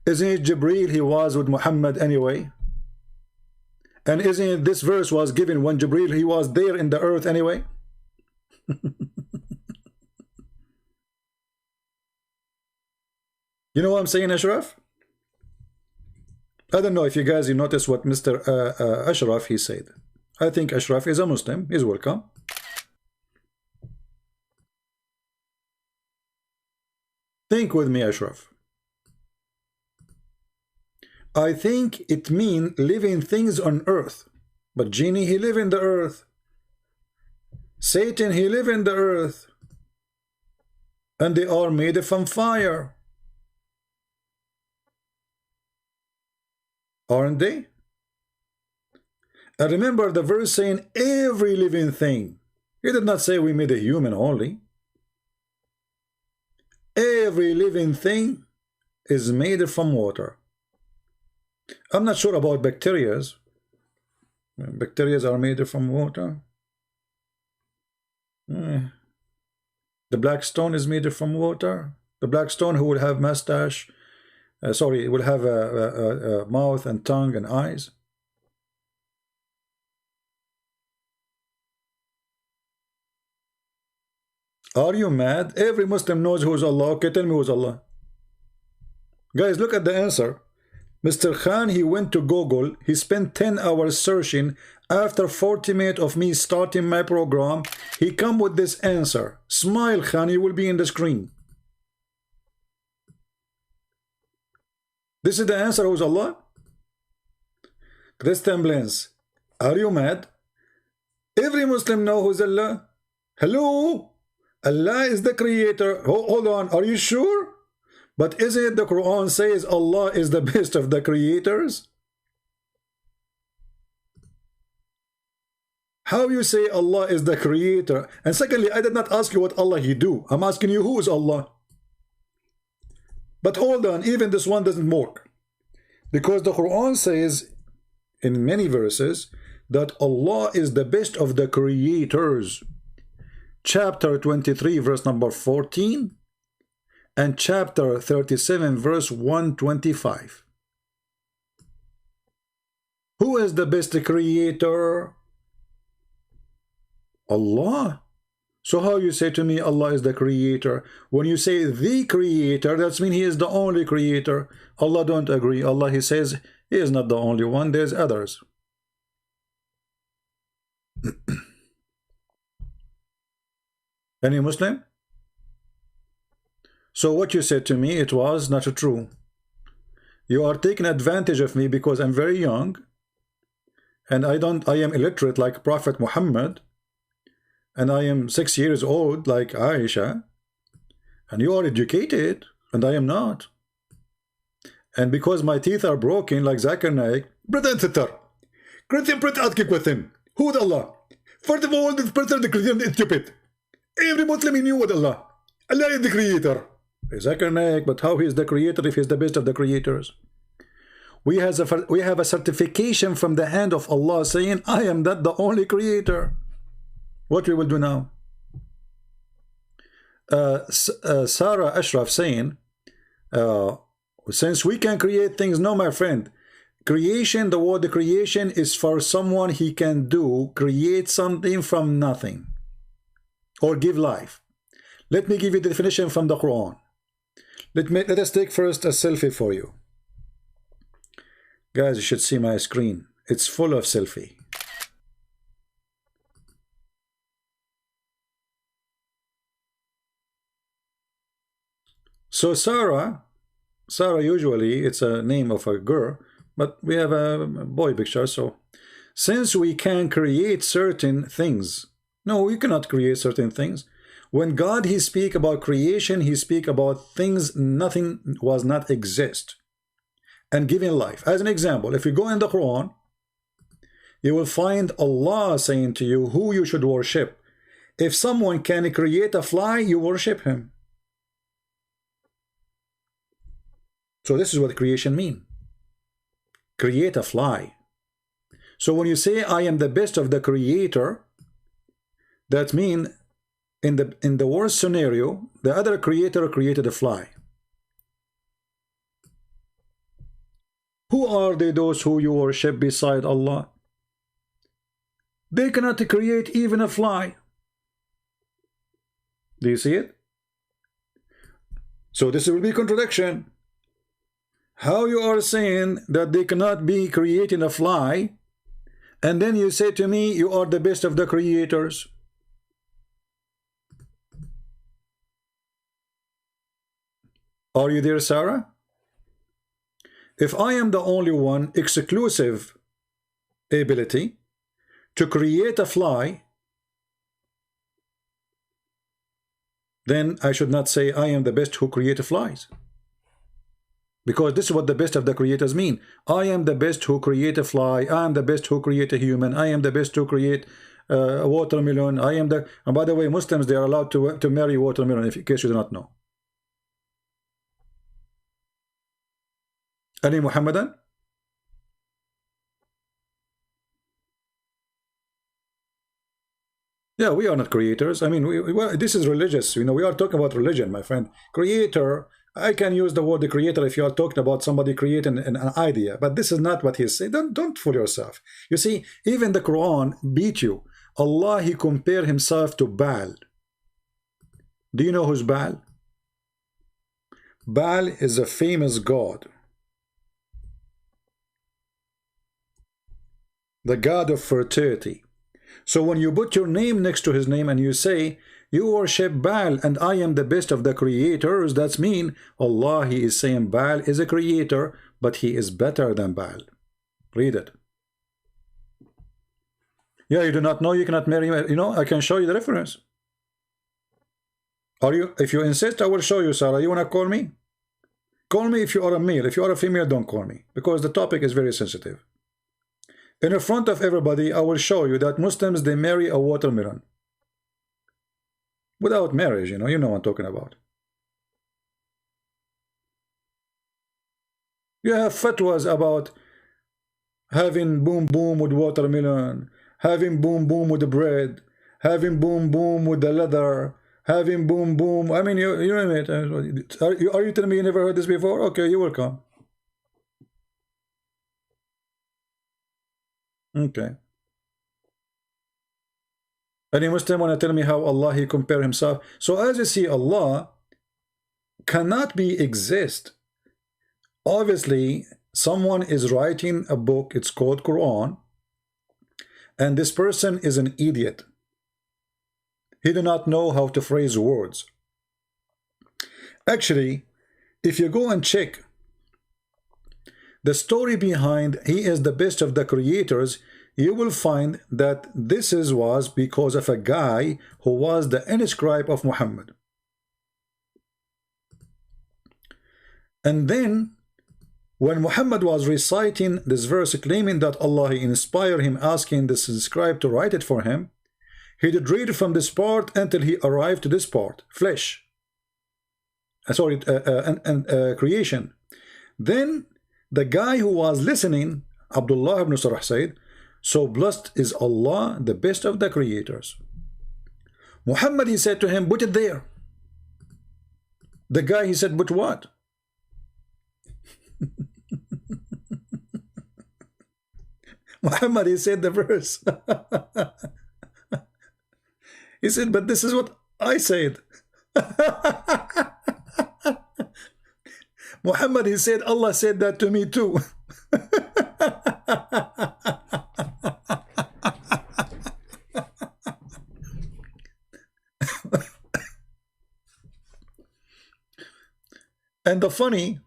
Isn't it Jibreel, he was with Muhammad anyway? And isn't it this verse was given when Jibreel, he was there in the earth anyway? You know what I'm saying, Ashraf? I don't know if you guys, you notice what Mr. Ashraf, he said. I think Ashraf is a Muslim. He's welcome. Think with me, Ashraf. I think it means living things on earth. But Genie, he live in the earth. Satan, he live in the earth. And they are made from fire. Aren't they? And remember the verse saying every living thing. He did not say we made a human only. Every living thing is made from water. I'm not sure about bacterias. Bacterias are made from water. The black stone is made from water. The black stone who will have mustache, will have a mouth and tongue and eyes. Are you mad? Every Muslim knows who is Allah. Okay, tell me who is Allah. Guys, look at the answer. Mr. Khan, he went to Google. He spent 10 hours searching. After 40 minutes of me starting my program, he come with this answer. Smile, Khan, you will be in the screen. This is the answer, who's Allah? Christian Blends, are you mad? Every Muslim know who's Allah. Hello? Allah is the creator. Hold on, are you sure? But isn't it the Quran says Allah is the best of the creators? How you say Allah is the creator? And secondly, I did not ask you what Allah he do. I'm asking you who is Allah. But hold on, even this one doesn't work. Because the Quran says in many verses that Allah is the best of the creators. Chapter 23 verse number 14 and chapter 37 verse 125. Who is the best creator? Allah. So how you say to me Allah is the creator? When you say the creator, that means he is the only creator. Allah don't agree. Allah, he says he is not the only one, there's others. Any Muslim? So what you said to me, it was not true. You are taking advantage of me because I'm very young and I am illiterate like Prophet Muhammad, and I am 6 years old like Aisha, and you are educated and I am not. And because my teeth are broken like Zakir Naik, brother and sister, Christian Prince asking question, who is Allah? First of all, this person, the Christian, is stupid. Every Muslim knew what Allah. Allah is the creator. Zakir Naik, but how he is the creator if he is the best of the creators? We have a certification from the hand of Allah saying, I am not the only creator. What we will do now? Sarah Ashraf saying, since we can create things, no, my friend, creation, the word creation is for someone he can do, create something from nothing or give life. Let me give you the definition from the Quran. Let us take first a selfie for you. Guys, you should see my screen. It's full of selfie. So Sarah usually it's a name of a girl, but we have a boy picture. So since we can create certain things, no, we cannot create certain things. When God he speak about creation, he speak about things nothing was not exist and giving life. As an example, if you go in the Quran, you will find Allah saying to you who you should worship. If someone can create a fly, you worship him. So this is what creation means. Create a fly. So when you say I am the best of the creator, that means in the worst scenario, the other creator created a fly. Who are they, those who you worship beside Allah? They cannot create even a fly. Do you see it? So this will be contradiction. How you are saying that they cannot be creating a fly, and then you say to me you are the best of the creators. Are you there, Sarah? If I am the only one exclusive ability to create a fly, then I should not say I am the best who create flies. Because this is what the best of the creators mean. I am the best who create a fly. I am the best who create a human. I am the best who create a watermelon. I am the... And by the way, Muslims, they are allowed to marry watermelon, in case you do not know. Any Muhammadan? Yeah, we are not creators. I mean, this is religious. You know, we are talking about religion, my friend. Creator... I can use the word creator if you are talking about somebody creating an idea, but this is not what he's saying. Don't fool yourself. You see, even the Quran beat you. Allah, he compared himself to Baal. Do you know who's Baal? Baal is a famous god. The god of fertility. So when you put your name next to his name and you say, you worship Baal and I am the best of the creators, that's mean Allah, he is saying Baal is a creator, but he is better than Baal. Read it. Yeah, you do not know, you cannot marry, you know, I can show you the reference. Are you? If you insist, I will show you, Sarah. You wanna call me? Call me if you are a male. If you are a female, don't call me, because the topic is very sensitive. In front of everybody, I will show you that Muslims, they marry a watermelon. Without marriage, you know what I'm talking about. You have fatwas about having boom boom with watermelon, having boom boom with the bread, having boom boom with the leather, having boom boom. I mean, you know it. Are you telling me you never heard this before? Okay, you're welcome. Okay. Any Muslim want to tell me how Allah he compare himself? So as you see, Allah cannot be exist. Obviously, someone is writing a book, it's called Quran, and this person is an idiot. He do not know how to phrase words. Actually, if you go and check the story behind he is the best of the creators, you will find that this was because of a guy who was the inscribe of Muhammad. And then when Muhammad was reciting this verse claiming that Allah inspired him, asking this scribe to write it for him, he did read from this part until he arrived to this part, flesh. Creation. Then the guy who was listening, Abdullah ibn Sarah, said, so blessed is Allah, the best of the creators. Muhammad, he said to him, put it there. The guy, he said, but what? Muhammad, he said the verse. He said, but this is what I said. Muhammad, he said, Allah said that to me too. And the funny,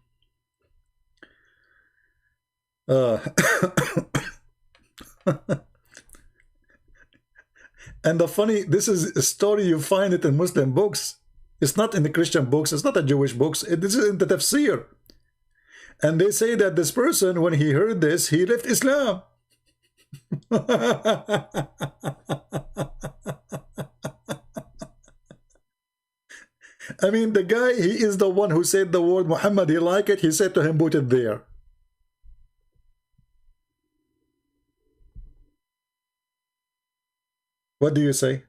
this is a story, you find it in Muslim books. It's not in the Christian books. It's not a Jewish books. This is in the tafsir. And they say that this person, when he heard this, he left Islam. I mean, the guy, he is the one who said the word Muhammad. He liked it. He said to him, put it there. What do you say?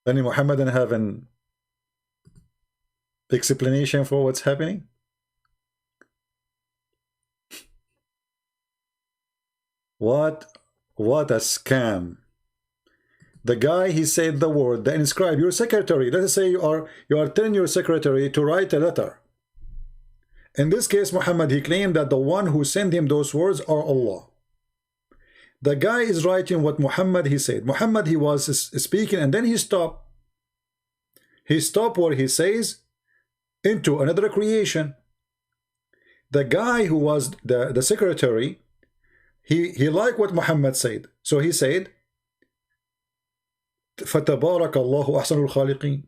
Any Muhammadan have an explanation for what's happening? What a scam. The guy, he said the word, the inscribe, your secretary. Let us say you are telling your secretary to write a letter. In this case, Muhammad, he claimed that the one who sent him those words are Allah. The guy is writing what Muhammad, he said. Muhammad, he was speaking, and then he stopped. He stopped where he says, into another creation. The guy who was the secretary, he liked what Muhammad said. So he said, فَتَبَارَكَ اللَّهُ أَحْسَنُ الْخَالِقِينَ.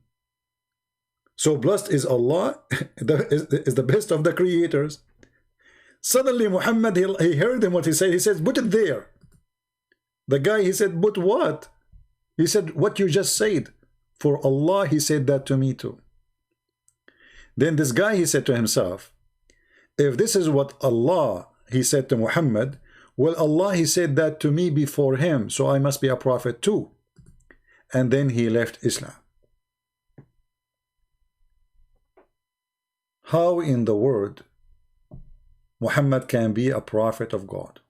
So blessed is Allah, is the best of the creators. Suddenly Muhammad, he heard him what he said. He says, put it there. The guy, he said, but what? He said, what you just said. For Allah, he said that to me too. Then this guy, he said to himself, if this is what Allah, he said to Muhammad, well, Allah, he said that to me before him, so I must be a prophet too. And then he left Islam. How in the world Muhammad can be a prophet of God?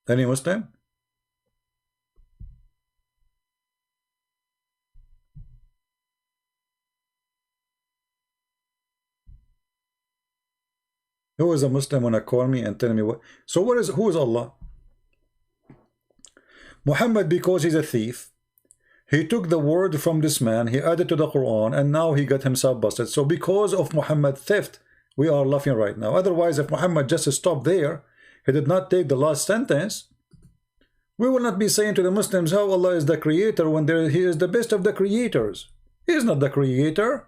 Any Muslim? Who is a Muslim when I call me and tell me what? So who is Allah? Muhammad, because he's a thief, He took the word from this man, he added to the Quran, and now he got himself busted. So because of Muhammad theft, we are laughing right now. Otherwise, if Muhammad just stopped there, he did not take the last sentence, we will not be saying to the Muslims how Allah is the creator when he is the best of the creators. He is not the creator.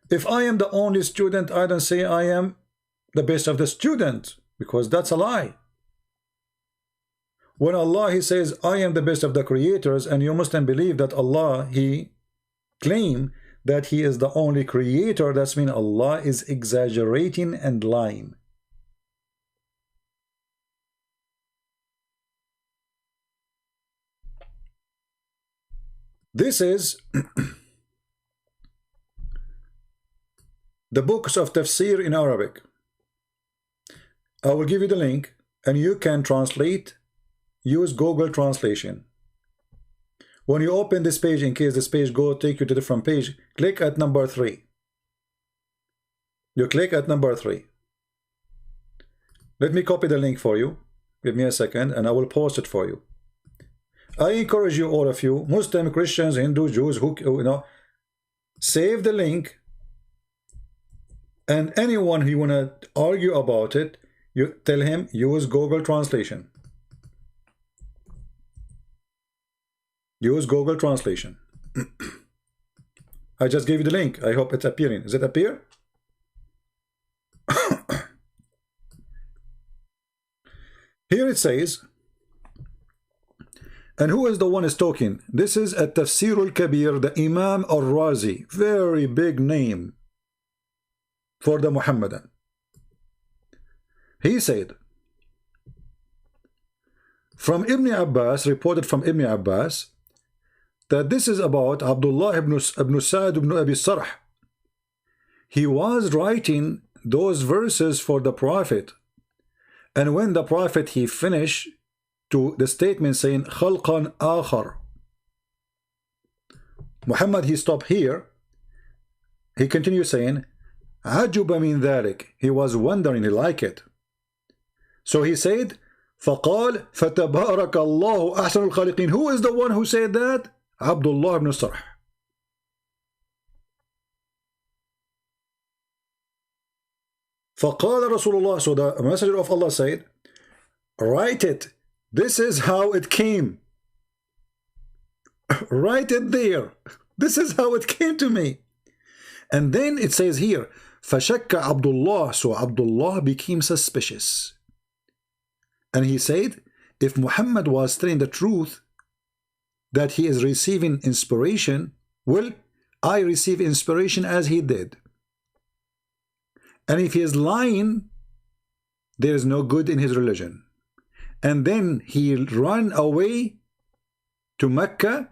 If I am the only student, I don't say I am the best of the students, because that's a lie. When Allah, he says, I am the best of the creators, and you Muslim believe that Allah, he claim that he is the only creator, that's mean Allah is exaggerating and lying. This is the books of tafsir in Arabic. I will give you the link, and you can translate. Use Google Translation. When you open this page, in case this page take you to a different page, click at number 3. You click at number 3. Let me copy the link for you. Give me a second, and I will post it for you. I encourage you, all of you, Muslim, Christians, Hindu, Jews, who save the link, and anyone who wanna argue about it, you tell him use Google Translation. Use Google Translation. I just gave you the link. I hope it's appearing. Does it appear? Here it says, and who is the one is talking? This is at Tafsir al-Kabir, the Imam al-Razi. Very big name for the Muhammadan. He said, from Ibn Abbas, reported from Ibn Abbas, that this is about Abdullah ibn Sa'd ibn Abi Sarh. He was writing those verses for the Prophet, and when the Prophet he finished to the statement saying khalqan akhar, Muhammad he stopped here. He continued saying ajuba min dhalik. He was wondering, he liked it. So he said فقال فتبارك الله أحسن الخالقين. Who is the one who said that? Abdullah ibn Sarh. فقال رسول الله. So the messenger of Allah said, write it. This is how it came. Write it there. This is how it came to me. And then it says here, فشك Abdullah. So Abdullah became suspicious. And he said, if Muhammad was telling the truth, that he is receiving inspiration, well, I receive inspiration as he did. And if he is lying, there is no good in his religion. And then he ran away to Mecca,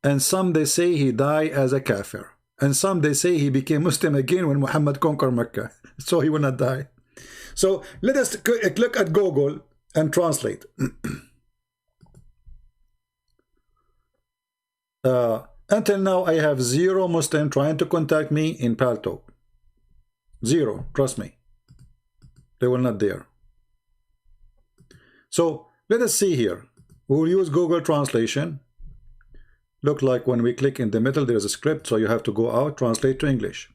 and some they say he died as a kafir, and some they say he became Muslim again when Muhammad conquered Mecca, so he will not die. So let us look at Google and translate. Until now, I have 0 Muslim trying to contact me in Paltalk. 0, trust me. They will not dare. So let us see here. We will use Google Translation. Look like when we click in the middle, there's a script, so you have to go out, translate to English.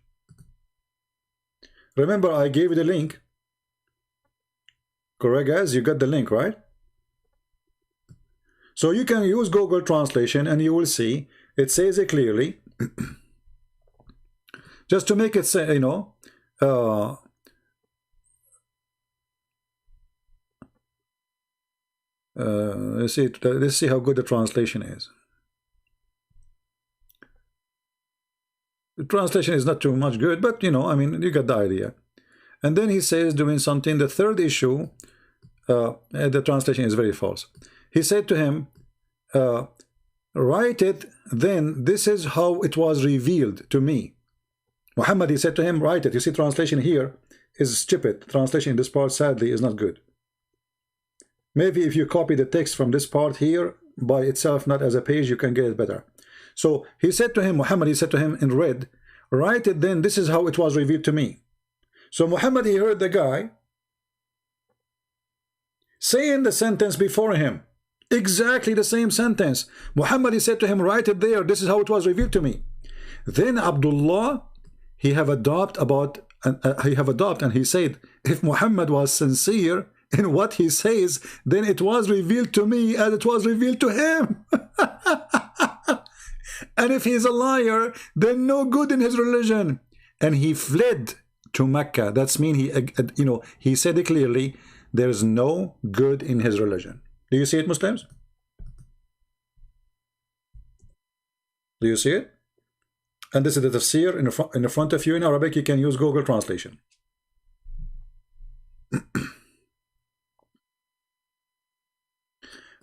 Remember, I gave you the link. Correct, guys? You got the link, right? So you can use Google Translation and you will see it says it clearly. Just to make it say, you know, let's see how good the translation is. The translation is not too much good, but you know, I mean, you got the idea. And then he says doing something. The third issue, the translation is very false. He said to him, write it, then this is how it was revealed to me. Muhammad, he said to him, write it. You see, translation here is stupid. Translation in this part, sadly, is not good. Maybe if you copy the text from this part here by itself, not as a page, you can get it better. So he said to him, Muhammad, he said to him in red, write it, then this is how it was revealed to me. So Muhammad, he heard the guy saying the sentence before him. Exactly the same sentence. Muhammad, he said to him, write it there. This is how it was revealed to me. Then Abdullah, he have adopt and he said, if Muhammad was sincere in what he says, then it was revealed to me as it was revealed to him. And if he's a liar, then no good in his religion. And he fled to Mecca. That's mean he said it clearly, there's no good in his religion. Do you see it, Muslims? Do you see it? And this is the tafsir in the front of you in Arabic. You can use Google translation.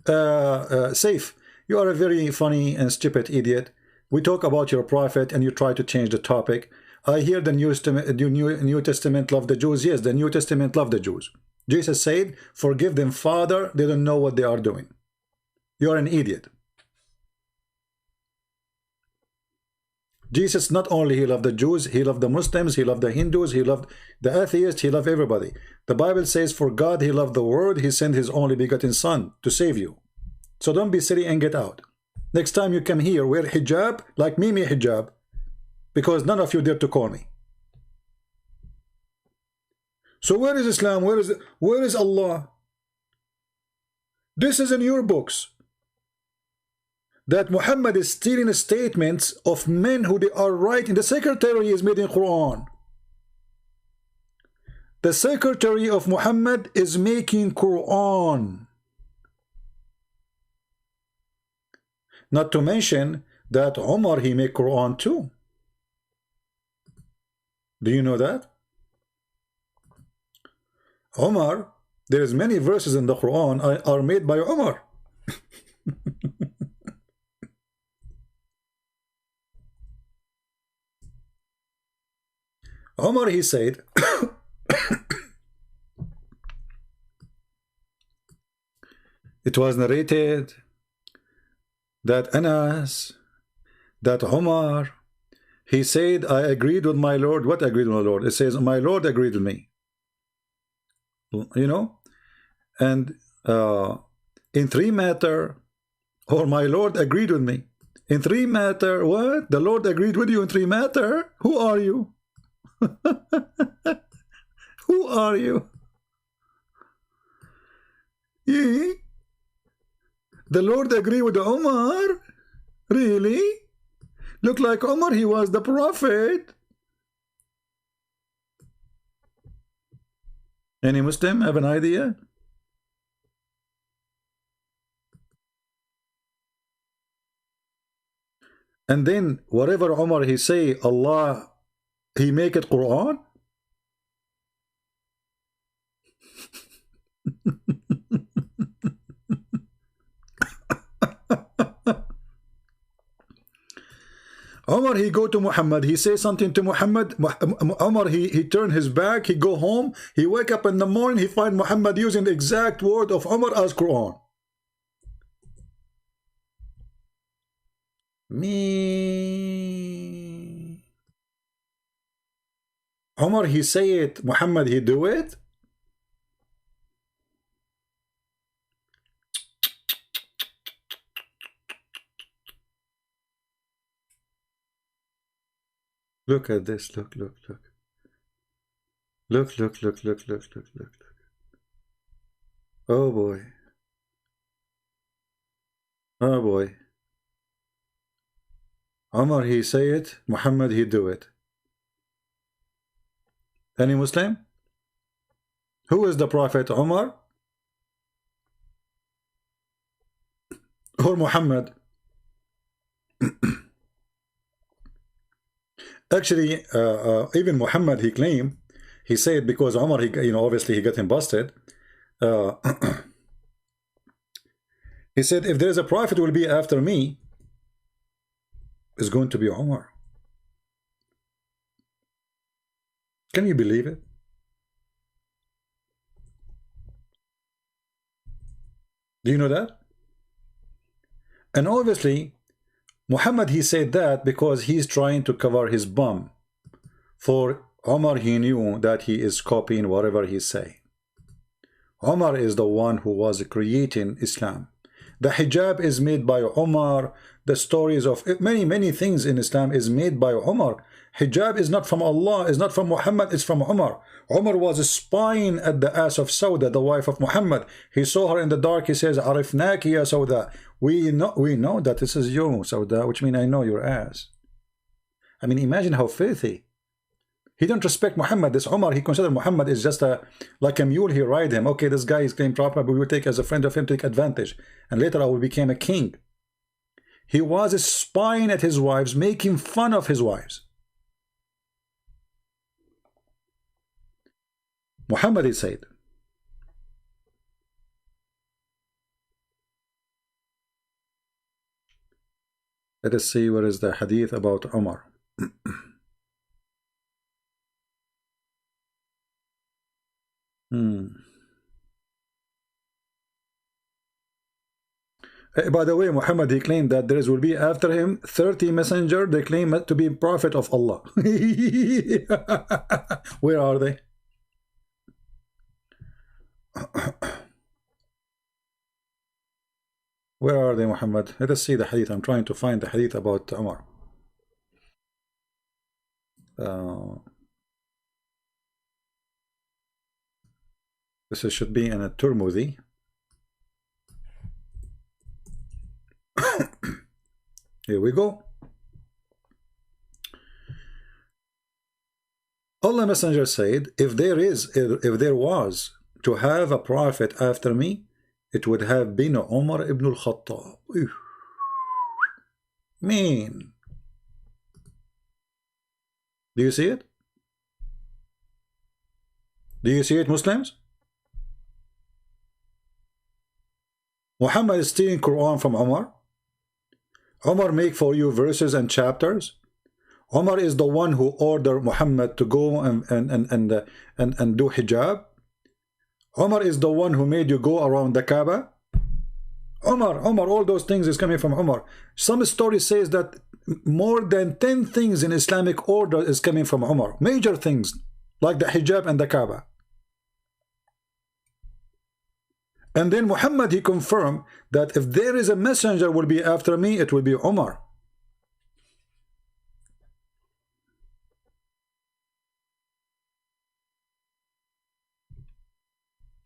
Safe, you are a very funny and stupid idiot. We talk about your prophet and you try to change the topic. I hear the New Testament love the Jews. Yes, the New Testament love the Jews. Jesus said, forgive them, Father, they don't know what they are doing. You're an idiot. Jesus, not only he loved the Jews, he loved the Muslims, he loved the Hindus, he loved the atheists, he loved everybody. The Bible says, for God he loved the world, he sent his only begotten son to save you. So don't be silly and get out. Next time you come here, wear hijab like Mimi hijab, because none of you dare to call me. So where is Islam? Where is Allah? This is in your books. That Muhammad is stealing statements of men who they are writing. The secretary is made in Quran. The secretary of Muhammad is making Quran. Not to mention that Umar, he made Quran too. Do you know that? Umar, there is many verses in the Quran are made by Umar. Umar, he said, it was narrated that Anas, that Umar, he said, I agreed with my Lord. What agreed with my Lord? It says, my Lord agreed with me. You know? And in three matter, or my Lord agreed with me. In three matter, what? The Lord agreed with you in three matter? Who are you? Who are you? Yeah. The Lord agreed with Omar? Really? Look like Omar, he was the prophet. Any Muslim have an idea? And then whatever Omar he say, Allah, he make it Quran? Omar, he go to Muhammad, he say something to Muhammad. Omar, he turn his back, he go home, he wake up in the morning, he find Muhammad using the exact word of Omar as Quran. Me. Omar, he say it, Muhammad, he do it. Look at this, look. Look. Oh boy. Oh boy. Omar, he say it, Muhammad, he do it. Any Muslim? Who is the Prophet, Omar or Muhammad? Actually, even Muhammad, he claimed, he said, because Omar, he, obviously he got him busted. He said, if there is a prophet will be after me, it's going to be Omar. Can you believe it? Do you know that? And obviously, Muhammad, he said that because he's trying to cover his bum. For Omar, he knew that he is copying whatever he say. Omar is the one who was creating Islam. The hijab is made by Umar. The stories of many things in Islam is made by Umar. Hijab is not from Allah, is not from Muhammad, it's from Umar. Umar was spying at the ass of Sauda, the wife of Muhammad. He saw her in the dark. He says, Arifnaki ya Sauda. We know that this is you, Sauda, which means I know your ass. I mean, imagine how filthy. He don't respect Muhammad. This Umar, he considered Muhammad is just like a mule. He ride him. Okay, this guy is claimed proper, but we will take as a friend of him, take advantage. And later I will become a king. He was spying at his wives, making fun of his wives. Muhammad, he said. Let us see what is the hadith about Umar. By the way, Muhammad, he claimed that there will be after him 30 messengers. They claim to be prophet of Allah. Where are they? Where are they, Muhammad? Let us see the hadith. I'm trying to find the hadith about Umar. This should be in a Tirmidhi. Here we go. Allah Messenger said, if there was to have a prophet after me, it would have been Umar ibn al-Khattab. Mean. Do you see it? Do you see it, Muslims? Muhammad is stealing Quran from Umar. Umar make for you verses and chapters. Umar is the one who ordered Muhammad to go and do hijab. Umar is the one who made you go around the Kaaba. Umar, all those things is coming from Umar. Some story says that more than 10 things in Islamic order is coming from Umar. Major things like the hijab and the Kaaba. And then Muhammad, he confirmed that if there is a messenger will be after me, it will be Umar.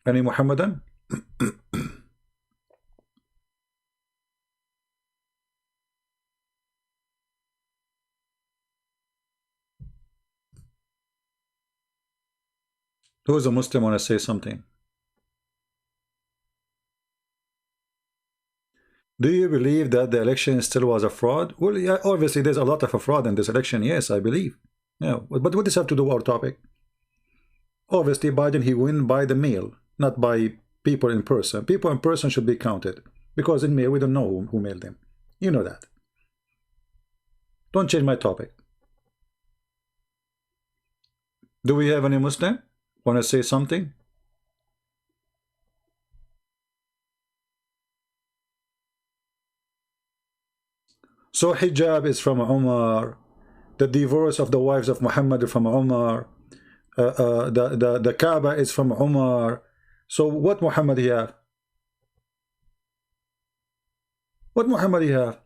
Any Muhammadan? Who is a Muslim want to say something? Do you believe that the election still was a fraud? Well, yeah, obviously there's a lot of a fraud in this election. Yes, I believe. Yeah, but what does this have to do with our topic? Obviously, Biden, he win by the mail, not by people in person. People in person should be counted, because in mail we don't know who mailed them. You know that. Don't change my topic. Do we have any Muslim want to say something? So hijab is from Umar. The divorce of the wives of Muhammad from Umar. The Kaaba is from Umar. So what Muhammad he have? What Muhammad he have?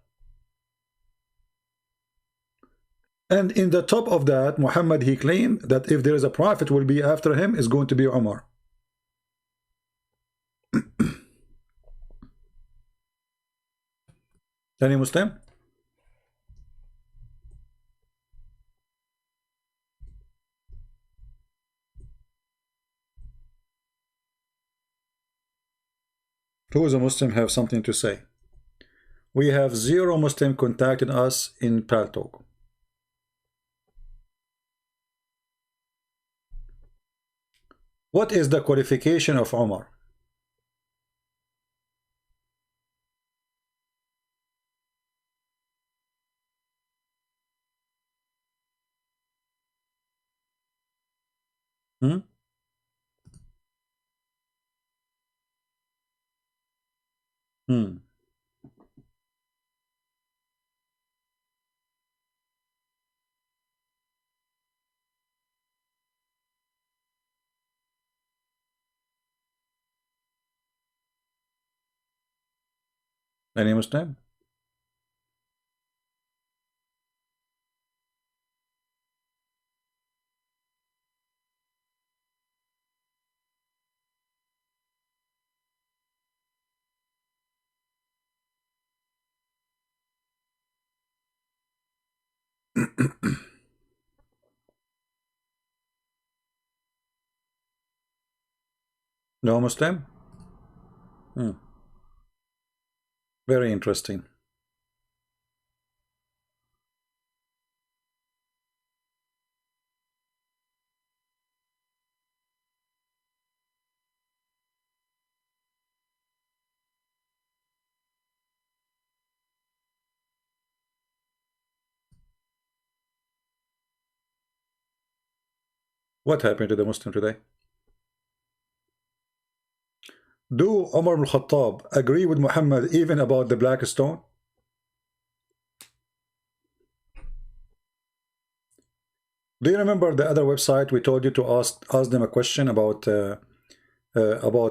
And in the top of that, Muhammad he claimed that if there is a prophet will be after him, is going to be Umar. Any Muslim? Who is a Muslim have something to say? We have 0 Muslim contacted us in Paltalk. What is the qualification of Umar? Hmm? Hmm. Any Muslim? No Muslim? Hmm. Very interesting. What happened to the Muslim today? Do Umar ibn Khattab agree with Muhammad even about the black stone? Do you remember the other website we told you to ask them a question about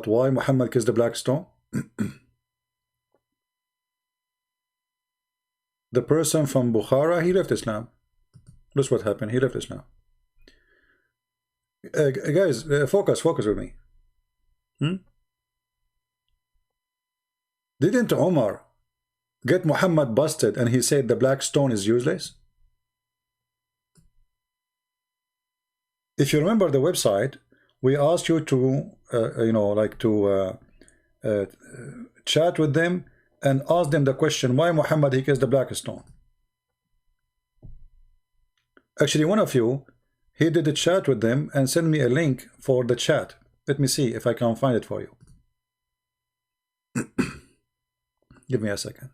why Muhammad kissed the black stone? The person from Bukhara, he left Islam. That's what happened. He left Islam. Guys, focus with me. Didn't Omar get Muhammad busted and he said the black stone is useless? If you remember the website, we asked you to, chat with them and ask them the question, why Muhammad he kissed the black stone? Actually, one of you, he did a chat with them and sent me a link for the chat. Let me see if I can find it for you. Give me a second.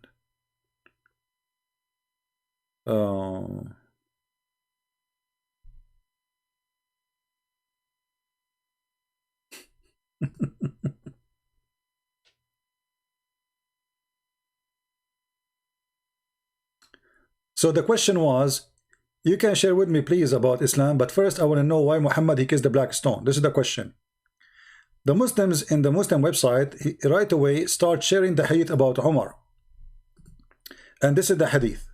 So the question was, you can share with me please about Islam, but first I want to know why Muhammad he kissed the black stone. This is the question. The Muslims in the Muslim website right away start sharing the hadith about Umar. And this is the hadith.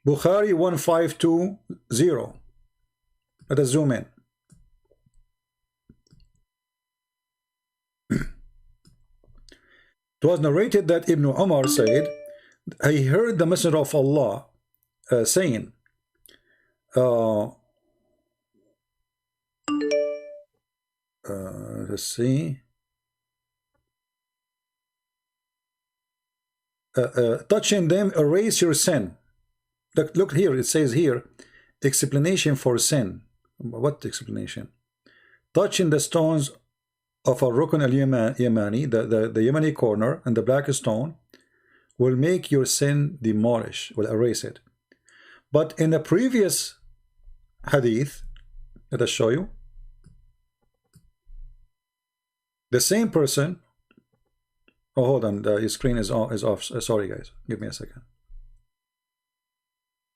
Bukhari 1520. Let us zoom in. It was narrated that Ibn Umar said, he heard the Messenger of Allah saying, let's see, touching them, erase your sin. Look here, it says here, explanation for sin. What explanation? Touching the stones of a Rukn al-Yamani, the Yemeni corner, and the black stone, will make your sin demolish, will erase it. But in the previous hadith, let us show you, the same person, oh hold on, the screen is off. Sorry guys, give me a second.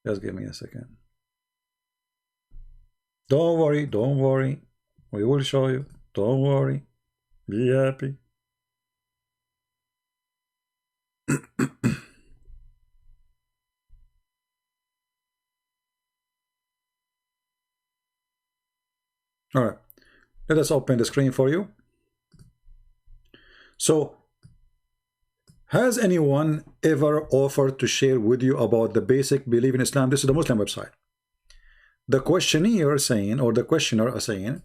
Just give me a second. Don't worry, we will show you. Don't worry, be happy. All right, let us open the screen for you. So, has anyone ever offered to share with you about the basic belief in Islam? This is the Muslim website. The questionnaire saying, or the questioner is saying,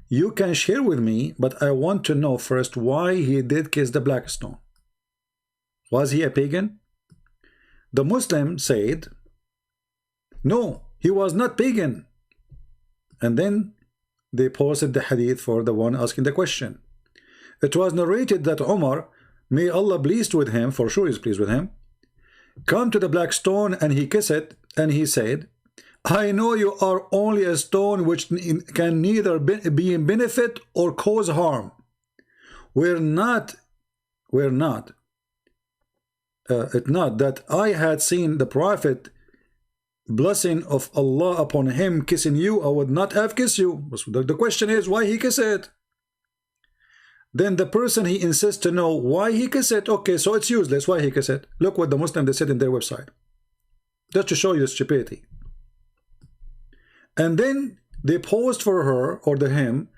you can share with me, but I want to know first why he did kiss the black stone. Was he a pagan? The Muslim said, no, he was not pagan. And then they posted the hadith for the one asking the question. It was narrated that Umar, may Allah pleased with him, for sure is pleased with him, come to the black stone and he kissed it, and he said, I know you are only a stone which can neither be in benefit or cause harm. We're not that I had seen the Prophet, blessing of Allah upon him, kissing you, I would not have kissed you. The question is why he kissed it. Then the person, he insists to know why he kiss it. Okay, so it's useless. Why he kiss it? Look what the Muslim, they said in their website. Just to show you the stupidity. And then they posed for her or the him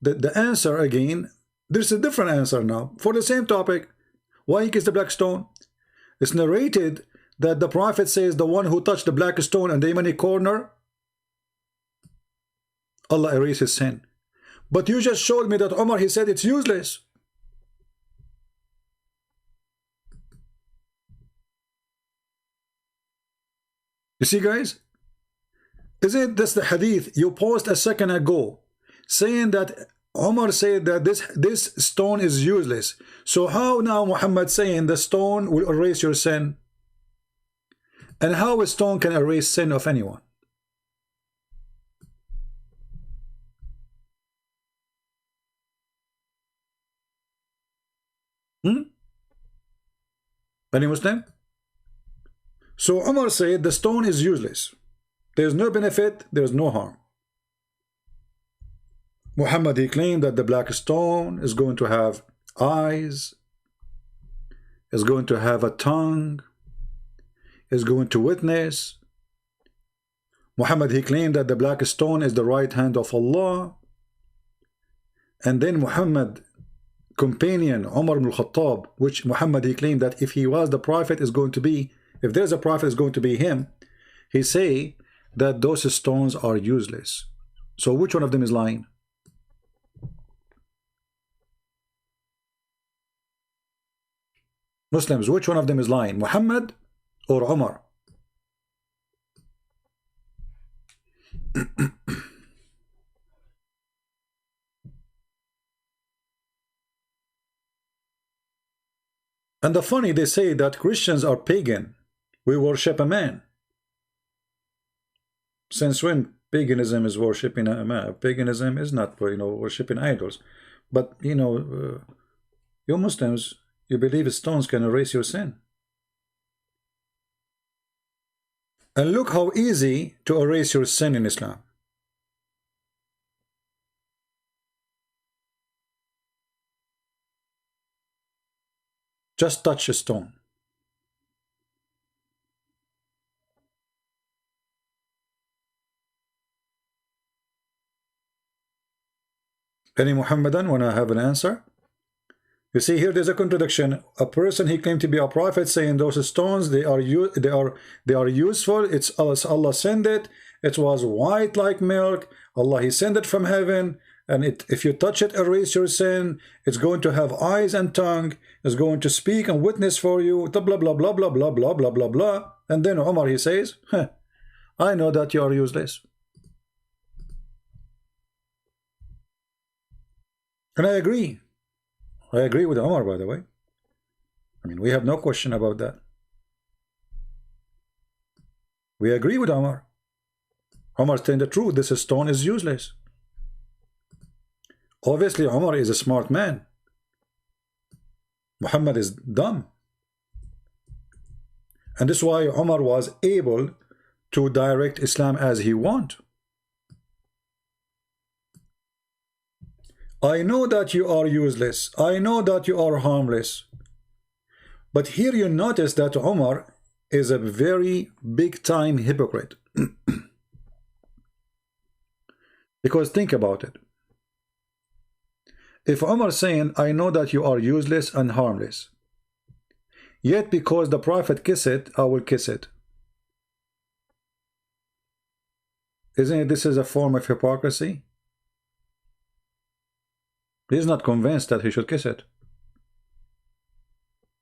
the answer again. There's a different answer now for the same topic. Why he kissed the black stone? It's narrated that the Prophet says the one who touched the black stone in the Yemeni corner, Allah erases sin. But you just showed me that Umar, he said it's useless. You see, guys? Isn't this the hadith you posted a second ago, saying that Umar said that this stone is useless? So how now Muhammad saying the stone will erase your sin? And how a stone can erase sin of anyone? Any Muslim? So Umar said the stone is useless. There's no benefit, there's no harm. Muhammad, he claimed that the black stone is going to have eyes, is going to have a tongue, is going to witness. Muhammad, he claimed that the black stone is the right hand of Allah. And then Muhammad, companion Umar ibn al-Khattab, which Muhammad, he claimed that if he was the prophet, is going to be, if there's a prophet, is going to be him. He say that those stones are useless. So which one of them is lying? Muslims, which one of them is lying? Muhammad or Umar? And the funny, they say that Christians are pagan. We worship a man. Since when paganism is worshipping a man? Paganism is not, worshipping idols. But, you Muslims, you believe stones can erase your sin. And look how easy to erase your sin in Islam. Just touch a stone. Any Muhammadan want to have an answer? You see here, there's a contradiction. A person, he claimed to be a prophet, saying those stones, they are useful. It's Allah sent it. It was white like milk. Allah, he sent it from heaven. And if you touch it, erase your sin. It's going to have eyes and tongue. It's going to speak and witness for you. Blah blah blah blah blah blah blah blah blah blah. And then Umar, he says, I know that you are useless. And I agree. I agree with Umar, by the way. I mean, we have no question about that. We agree with Umar. Umar telling the truth. This stone is useless. Obviously, Umar is a smart man. Muhammad is dumb. And this is why Umar was able to direct Islam as he want. I know that you are useless. I know that you are harmless. But here you notice that Umar is a very big time hypocrite. Because think about it. If Umar saying, I know that you are useless and harmless, yet because the Prophet kiss it, I will kiss it. Isn't it this is a form of hypocrisy? He's not convinced that he should kiss it.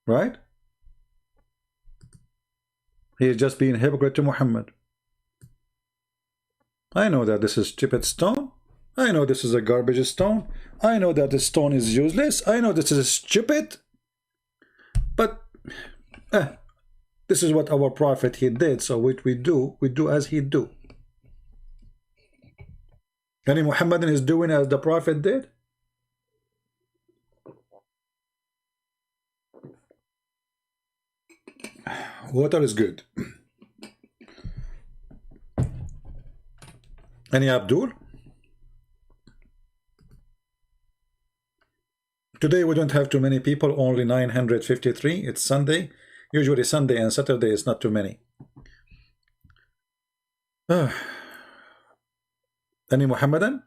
Right? He is just being a hypocrite to Muhammad. I know that this is stupid stone. I know this is a garbage stone. I know that this stone is useless. I know this is stupid. But this is what our Prophet he did. So what we do as he do. Any Muhammadan is doing as the Prophet did? Water is good. Any Abdul? Today we don't have too many people, only 953. It's Sunday. Usually Sunday and Saturday is not too many. Any Muhammadan?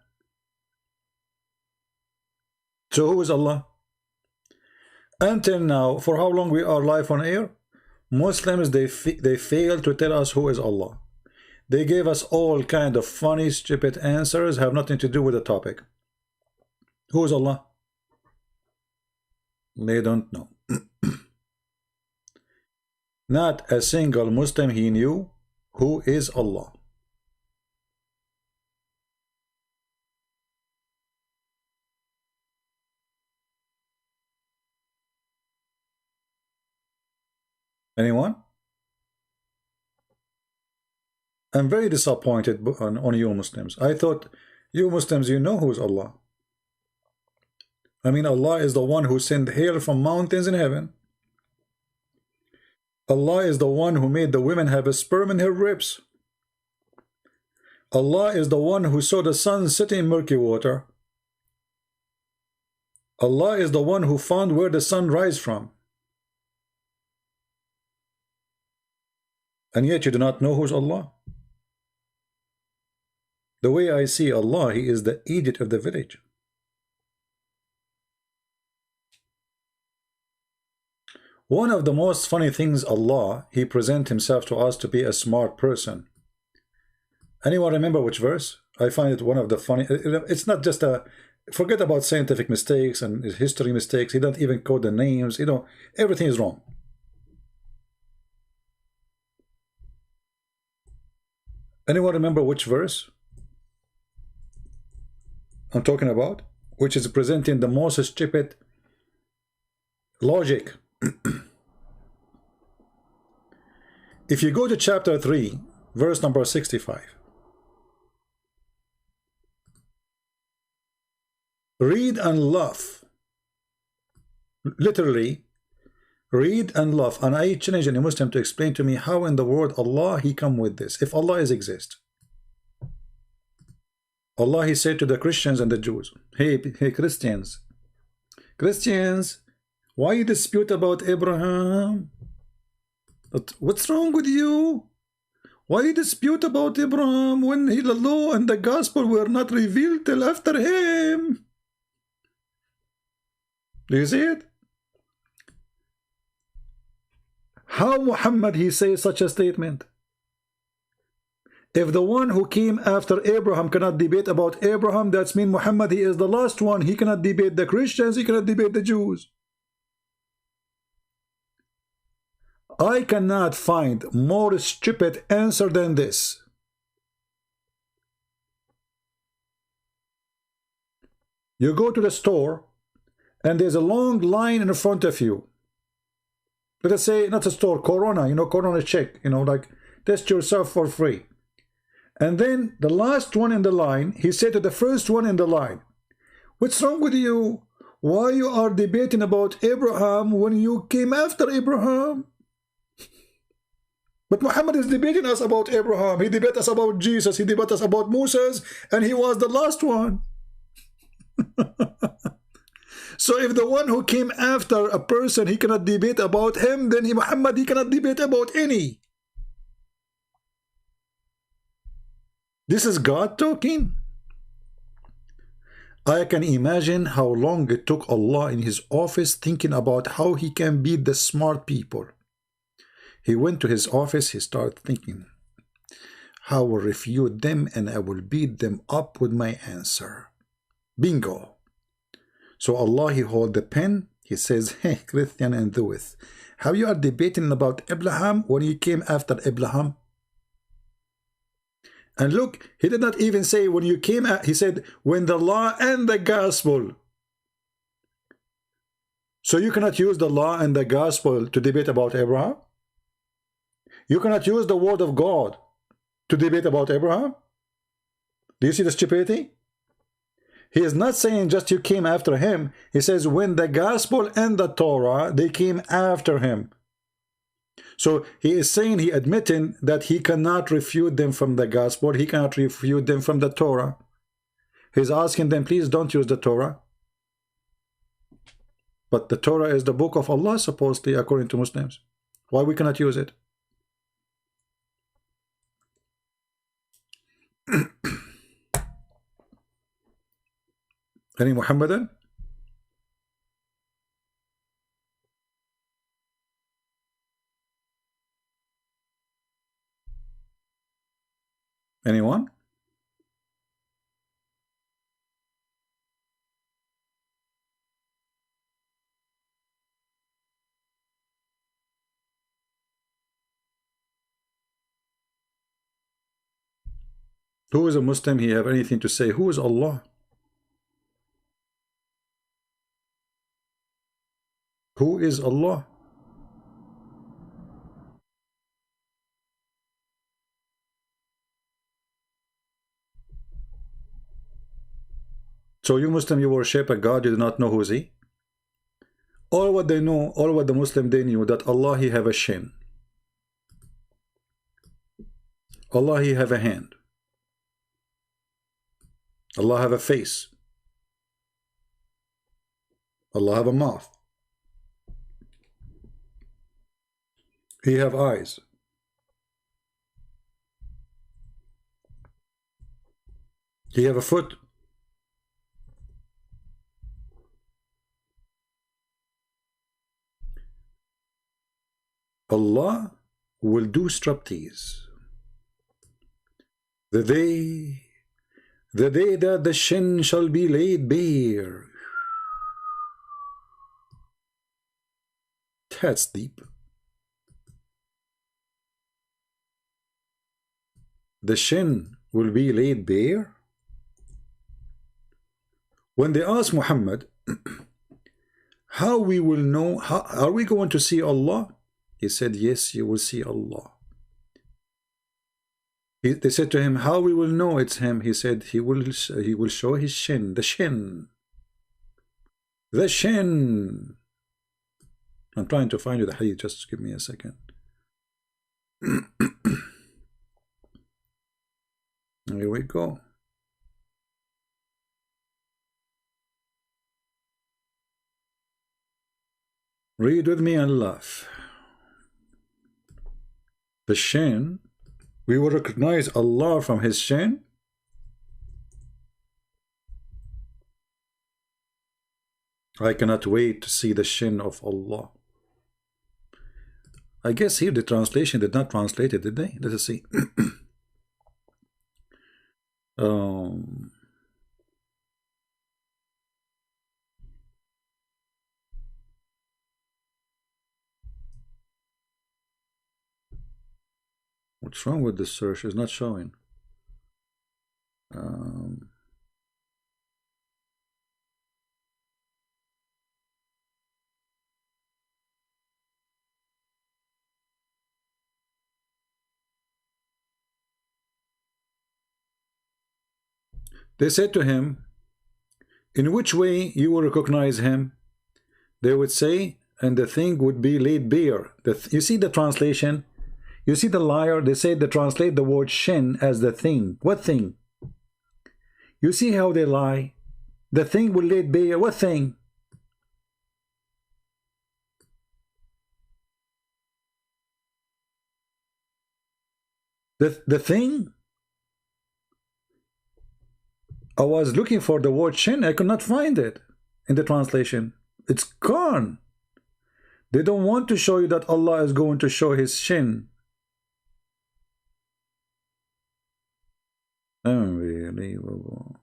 So who is Allah? Until now, for how long we are live on air, Muslims, they fail to tell us who is Allah. They gave us all kind of funny, stupid answers, have nothing to do with the topic. Who is Allah? They don't know. Not a single Muslim he knew who is Allah. Anyone? I'm very disappointed on you Muslims. I thought you Muslims, you know who is Allah. I mean, Allah is the one who sent hail from mountains in heaven. Allah is the one who made the women have a sperm in her ribs. Allah is the one who saw the sun setting in murky water. Allah is the one who found where the sun rises from. And yet you do not know who's Allah. The way I see Allah, He is the idiot of the village. One of the most funny things, Allah, He presents Himself to us to be a smart person. Anyone remember which verse? I find it one of the funny. It's not just a. Forget about scientific mistakes and history mistakes. He don't even quote the names. You know, everything is wrong. Anyone remember which verse I'm talking about? Which is presenting the most stupid logic. If you go to chapter 3, verse number 65. Read and laugh. Literally, read and laugh. And I challenge any Muslim to explain to me how in the word Allah He come with this. If Allah is exist. Allah He said to the Christians and the Jews, hey Christians, why you dispute about Abraham? What's wrong with you? Why you dispute about Abraham when the law and the gospel were not revealed till after him? Do you see it? How Muhammad he says such a statement? If the one who came after Abraham cannot debate about Abraham, that's mean Muhammad he is the last one. He cannot debate the Christians, he cannot debate the Jews. I cannot find more stupid answer than this. You go to the store and there's a long line in front of you. Let us say, not a store, Corona, you know, Corona check, you know, like test yourself for free. And then the last one in the line, he said to the first one in the line, what's wrong with you? Why you are debating about Abraham when you came after Abraham? But Muhammad is debating us about Abraham. He debated us about Jesus. He debated us about Moses. And he was the last one. So if the one who came after a person, he cannot debate about him, then Muhammad, he cannot debate about any. This is God talking. I can imagine how long it took Allah in his office thinking about how he can beat the smart people. He went to his office, he started thinking, I will refute them and I will beat them up with my answer. Bingo. So Allah, he hold the pen, he says, hey, Christian and Jews, how you are debating about Abraham when you came after Abraham? And look, he did not even say when you came out, he said, when the law and the gospel. So you cannot use the law and the gospel to debate about Abraham? You cannot use the word of God to debate about Abraham? Do you see the stupidity? He is not saying just you came after him. He says when the gospel and the Torah, they came after him. So he is saying, he admitting that he cannot refute them from the gospel. He cannot refute them from the Torah. He's asking them, please don't use the Torah. But the Torah is the book of Allah, supposedly, according to Muslims. Why we cannot use it? Any Muhammadan? Anyone? Who is a Muslim? He have anything to say? Who is Allah? Who is Allah? So you Muslim, you worship a God, you do not know who is he? All what they know, all what the Muslim they knew, that Allah he have a shin. Allah he have a hand. Allah have a face. Allah have a mouth. He have eyes. He have a foot. Allah will do striptease. The day that the shin shall be laid bare. That's deep. The shin will be laid bare. When they asked Muhammad, how we will know, how are we going to see Allah? He said, yes, you will see Allah. They said to him, how we will know it's him? He said, he will show his shin, the shin. The shin. I'm trying to find you the hadith, just give me a second. Here we go. Read with me and laugh. The shin, we will recognize Allah from his shin. I cannot wait to see the shin of Allah. I guess here the translation did not translate it, did they? Let us see. What's wrong with this search? It's not showing. They said to him, in which way you will recognize him? They would say, and the thing would be laid bare. You see the translation? You see the liar? They say they translate the word shin as the thing. What thing? You see how they lie? The thing will laid bare. What thing? The thing? I was looking for the word shin. I could not find it in the translation. It's gone. They don't want to show you that Allah is going to show his shin. Unbelievable.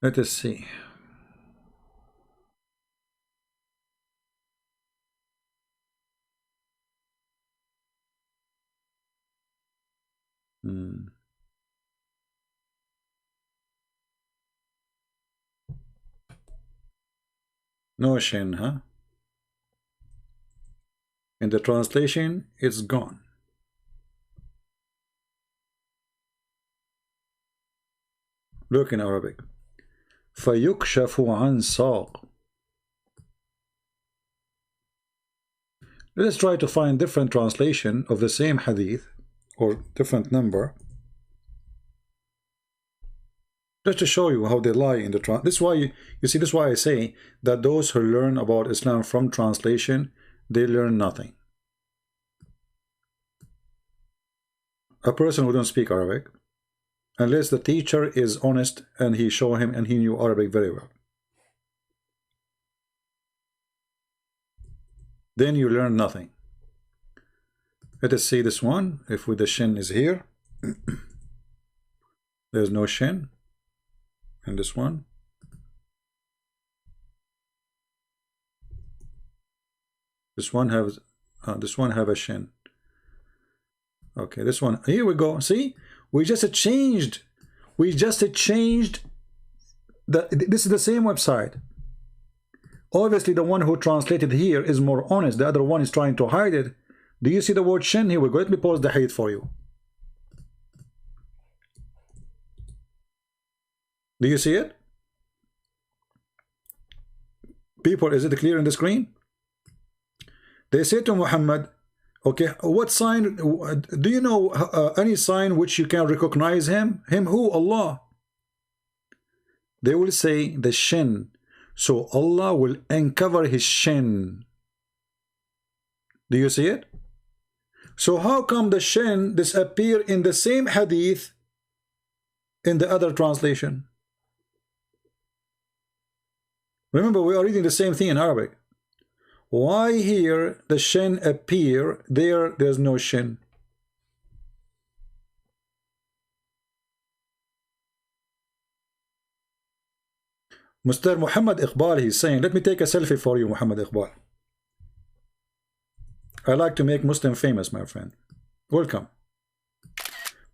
Let us see. No shin, huh? In the translation, it's gone. Look in Arabic. فَيُكْشَفُ عَنْ سَاقٍ. Let's try to find different translation of the same hadith or different number, just to show you how they lie in the this is why you see, this is why I say that those who learn about Islam from translation, they learn nothing. A person who don't speak Arabic, unless the teacher is honest and he show him and he knew Arabic very well, then you learn nothing. Let us see this one. If with the shin is here, there's no shin. And this one, this one have a shin. Okay, this one, here we go. See, we just changed this is the same website. Obviously the one who translated here is more honest, the other one is trying to hide it. Do you see the word shin? Here we go. Let me pause the hadith for you. Do you see it? People, is it clear in the screen? They say to Muhammad, okay, what sign, do you know any sign which you can recognize him? Him who? Allah. They will say the shin. So Allah will uncover his shin. Do you see it? So how come the shin disappear in the same hadith in the other translation? Remember, we are reading the same thing in Arabic. Why here the shin appear, there's no shin? Mr. Muhammad Iqbal, he's saying, let me take a selfie for you, Muhammad Iqbal. I like to make Muslim famous, my friend. Welcome.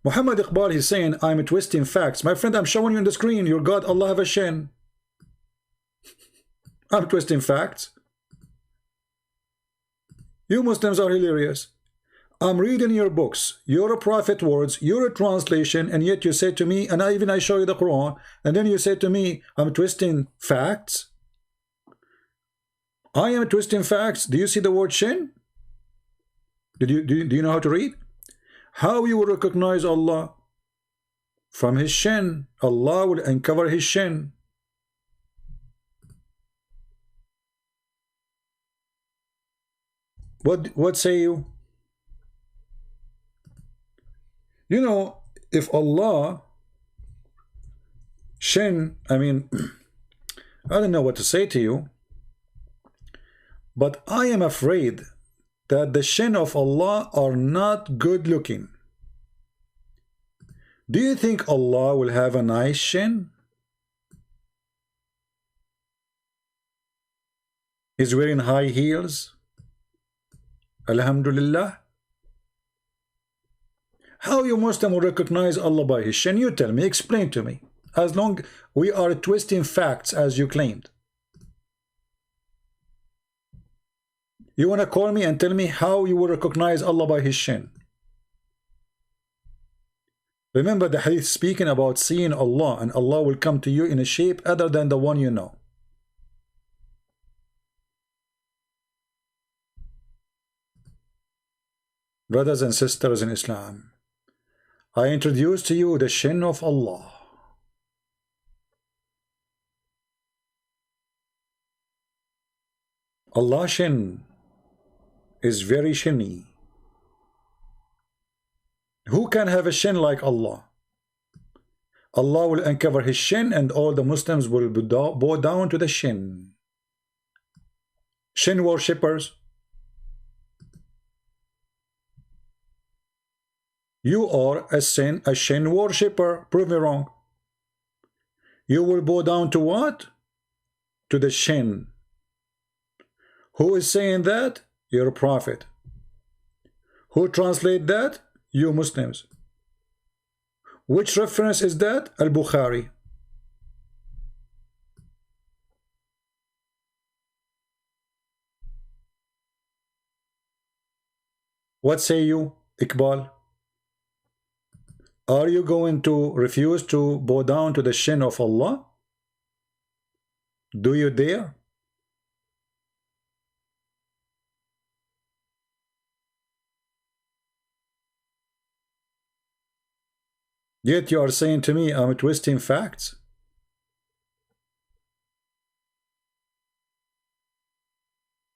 Muhammad Iqbal, he's saying, I'm twisting facts. My friend, I'm showing you on the screen, your God, Allah have a shin. I'm twisting facts. You Muslims are hilarious. I'm reading your books, your prophet words, your translation, and yet you say to me, and I show you the Quran, and then you say to me, I'm twisting facts. I am twisting facts. Do you see the word shin? Do you know how to read? How you will recognize Allah? From his shin. Allah will uncover his shin. What say you? You know, if Allah shin, I mean, I don't know what to say to you, but I am afraid that the shin of Allah are not good looking. Do you think Allah will have a nice shin? He's wearing high heels. Alhamdulillah. How you Muslim will recognize Allah by his shin? You tell me, explain to me. As long we are twisting facts as you claimed. You want to call me and tell me how you will recognize Allah by his shin? Remember the hadith speaking about seeing Allah, and Allah will come to you in a shape other than the one you know. Brothers and sisters in Islam, I introduce to you the shin of Allah. Allah's shin is very shinny. Who can have a shin like Allah? Allah will uncover his shin and all the Muslims will bow down to the shin. Shin worshippers. You are a shin worshipper. Prove me wrong. You will bow down to what? To the shin. Who is saying that? Your prophet. Who translate that? You Muslims. Which reference is that? Al-Bukhari. What say you, Iqbal? Are you going to refuse to bow down to the shin of Allah? Do you dare? Yet you are saying to me I'm twisting facts.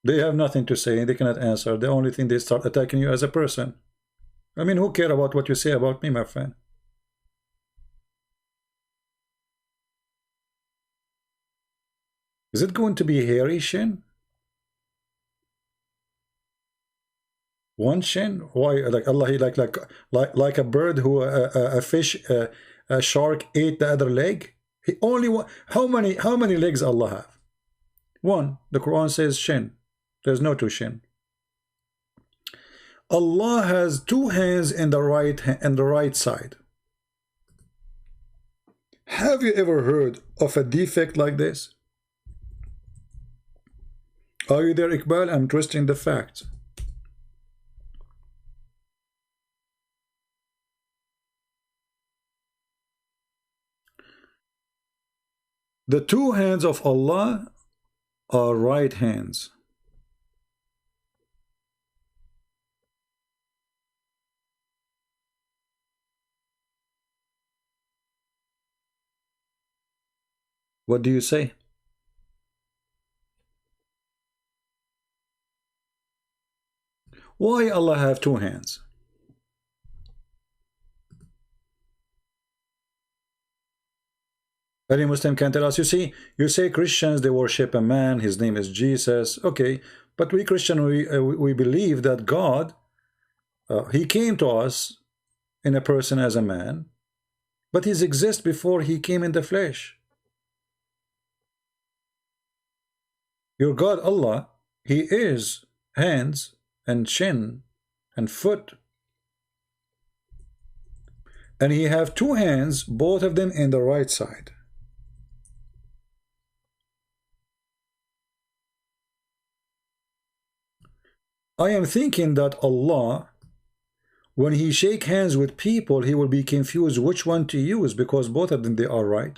They have nothing to say. They cannot answer. The only thing, they start attacking you as a person. I mean, who care about what you say about me, my friend? Is it going to be hairy shin? One shin? Why? Like Allah, like a bird who a fish, a shark ate the other leg. He only one. How many legs Allah have? One. The Quran says shin. There's no two shin. Allah has two hands in the right side. Have you ever heard of a defect like this? Are you there, Iqbal? I'm twisting the facts. The two hands of Allah are right hands. What do you say? Why Allah have two hands? Any Muslim can tell us. You say Christians, they worship a man, his name is Jesus. Okay, but we Christian, we believe that God, he came to us in a person as a man, but he exists before he came in the flesh. Your God Allah, he is hands and chin and foot, and he have two hands, both of them in the right side. I am thinking that Allah, when he shake hands with people, he will be confused which one to use, because both of them, they are right.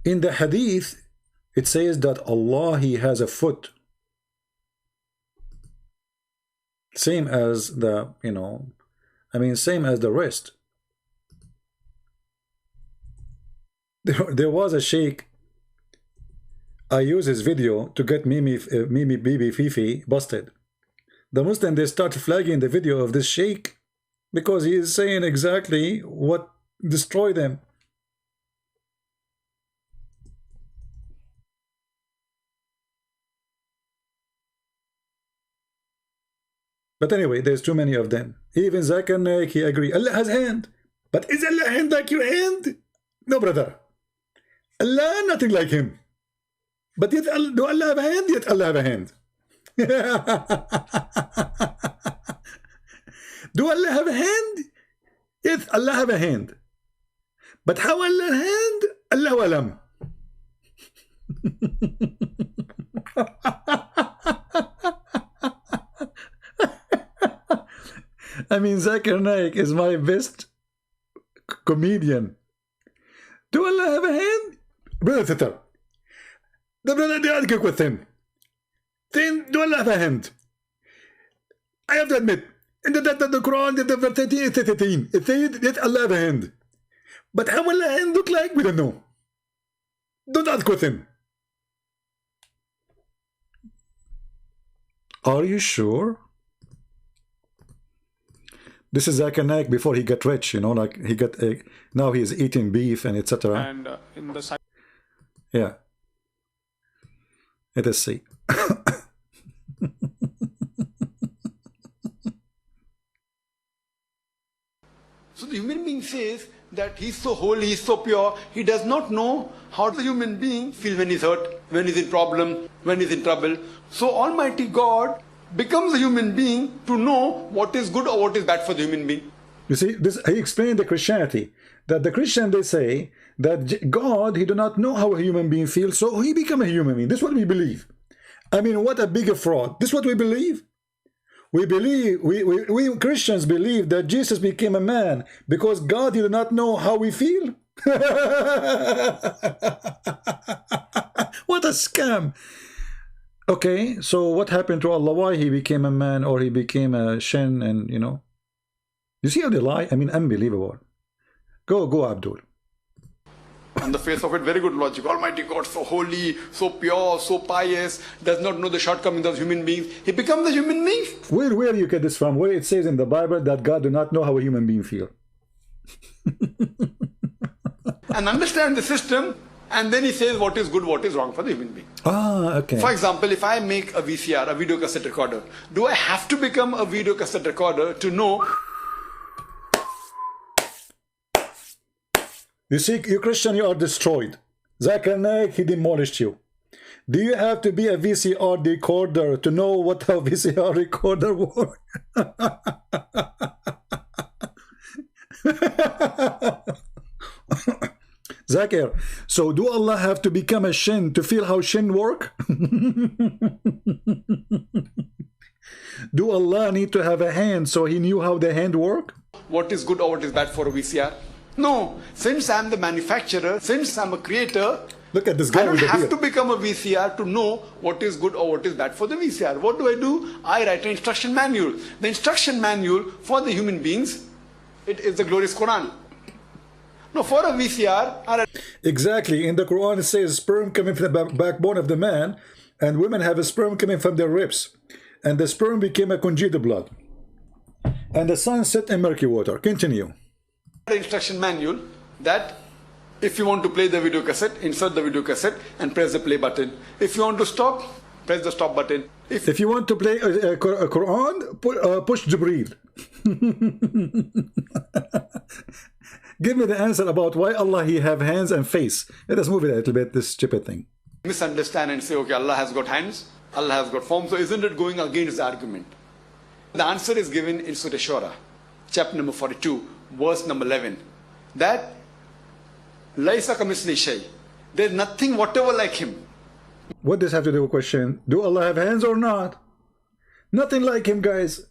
In the hadith, it says that Allah, he has a foot. Same as the, same as the wrist. There was a sheikh. I use his video to get Mimi Bibi Fifi busted. The Muslim, they start flagging the video of this sheikh because he is saying exactly what destroy them. But anyway, there's too many of them. Even Zakir Naik, he agree. Allah has hand. But is Allah hand like your hand? No, brother. Allah, nothing like him. But yet, do Allah have a hand? Yet Allah have a hand. Do Allah have a hand? Yes, Allah have a hand. But how Allah hand? Allahu alam. I mean, Zakir Naik is my best comedian. Do Allah have a hand? Brother Sitter, the brother, they argue with him. Then do Allah have a hand? I have to admit, in the Quran, the verse 13, it says that Allah have a hand. But how will a hand look like? We don't know. Don't ask with him. Are you sure? This is Zakir Naik before he got rich, like he got now he's eating beef and etc. And in the side, yeah, it is C. So the human being says that he's so holy, he's so pure, he does not know how the human being feels when he's hurt, when he's in problem, when he's in trouble. So Almighty God becomes a human being to know what is good or what is bad for the human being. You see, this he explained the Christianity, that the Christian, they say that God, he do not know how a human being feels, so he become a human being. This is what we believe. I mean, what a bigger fraud. This is what we believe. We believe, we Christians believe that Jesus became a man because God, he did not know how we feel. What a scam. Okay, so what happened to Allah? Why he became a man or he became a shin? And you know, you see how they lie? I mean, unbelievable. Go Abdul. On the face of it, very good logic. Almighty God, so holy, so pure, so pious, does not know the shortcomings of human beings. He becomes a human being. Where you get this from? Where it says in the Bible that God do not know how a human being feel? And understand the system, and then he says what is good, what is wrong for the human being. Ah, okay. For example, if I make a VCR, a video cassette recorder, do I have to become a video cassette recorder to know? You see, you Christian, you are destroyed. Zakir Naik, he demolished you. Do you have to be a VCR recorder to know what a VCR recorder works? Zakir, so do Allah have to become a shin to feel how shin work? Do Allah need to have a hand so he knew how the hand work? What is good or what is bad for a VCR? No, since I'm the manufacturer, since I'm a creator, look at this guy. I don't have to become a VCR to know what is good or what is bad for the VCR. What do? I write an instruction manual. The instruction manual for the human beings, it is the glorious Quran. No, for a VCR... Exactly. In the Quran it says sperm coming from the backbone of the man, and women have a sperm coming from their ribs. And the sperm became a congealed blood. And the sun set in murky water. Continue. Instruction manual that if you want to play the video cassette, insert the video cassette and press the play button. If you want to stop, press the stop button. If you want to play a Quran, push Jibreel. Give me the answer about why Allah he have hands and face. Let us move it a little bit, this stupid thing. Misunderstand and say, okay, Allah has got hands, Allah has got form, so isn't it going against the argument? The answer is given in Surah Shura, chapter number 42, verse number 11. That Laisa kamisli shay. There's nothing whatever like him. What does have to do with question? Do Allah have hands or not? Nothing like him, guys.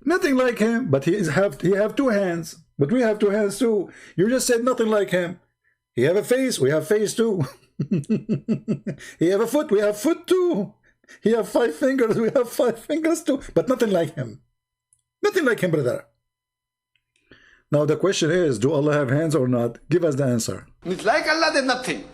Nothing like him. But he have two hands. But we have two hands too. You just said nothing like him. He have a face. We have face too. He have a foot. We have foot too. He have 5 fingers. We have 5 fingers too. But nothing like him. Nothing like him, brother. Now the question is, do Allah have hands or not? Give us the answer. It's like Allah, there's nothing.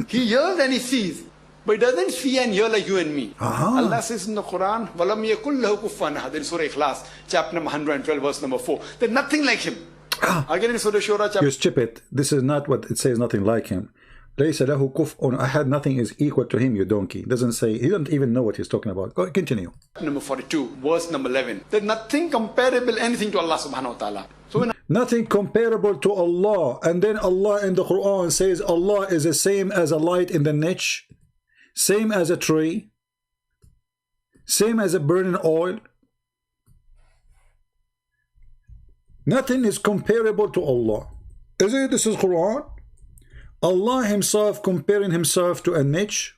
He hears and he sees. But he doesn't see and hear like you and me. Allah says in the Quran, وَلَمْ يَكُلْ لَهُ كُفُوًا أَحَدٌ, in Surah Ikhlas, chapter number 112, verse number 4. There's nothing like him. Again in Surah Shura, chapter... You stupid. This is not what it says, nothing like him. لَيْسَ لَهُ كُفْءٌ أَحَدٌ, nothing is equal to him, you donkey. Doesn't say, he doesn't even know what he's talking about. Go, continue. Number 42, verse number 11. There's nothing comparable, anything to Allah subhanahu wa ta'ala. So when nothing comparable to Allah. And then Allah in the Quran says Allah is the same as a light in the niche, same as a tree, same as a burning oil. Nothing is comparable to Allah. Is it? This is Quran. Allah himself comparing himself to a niche.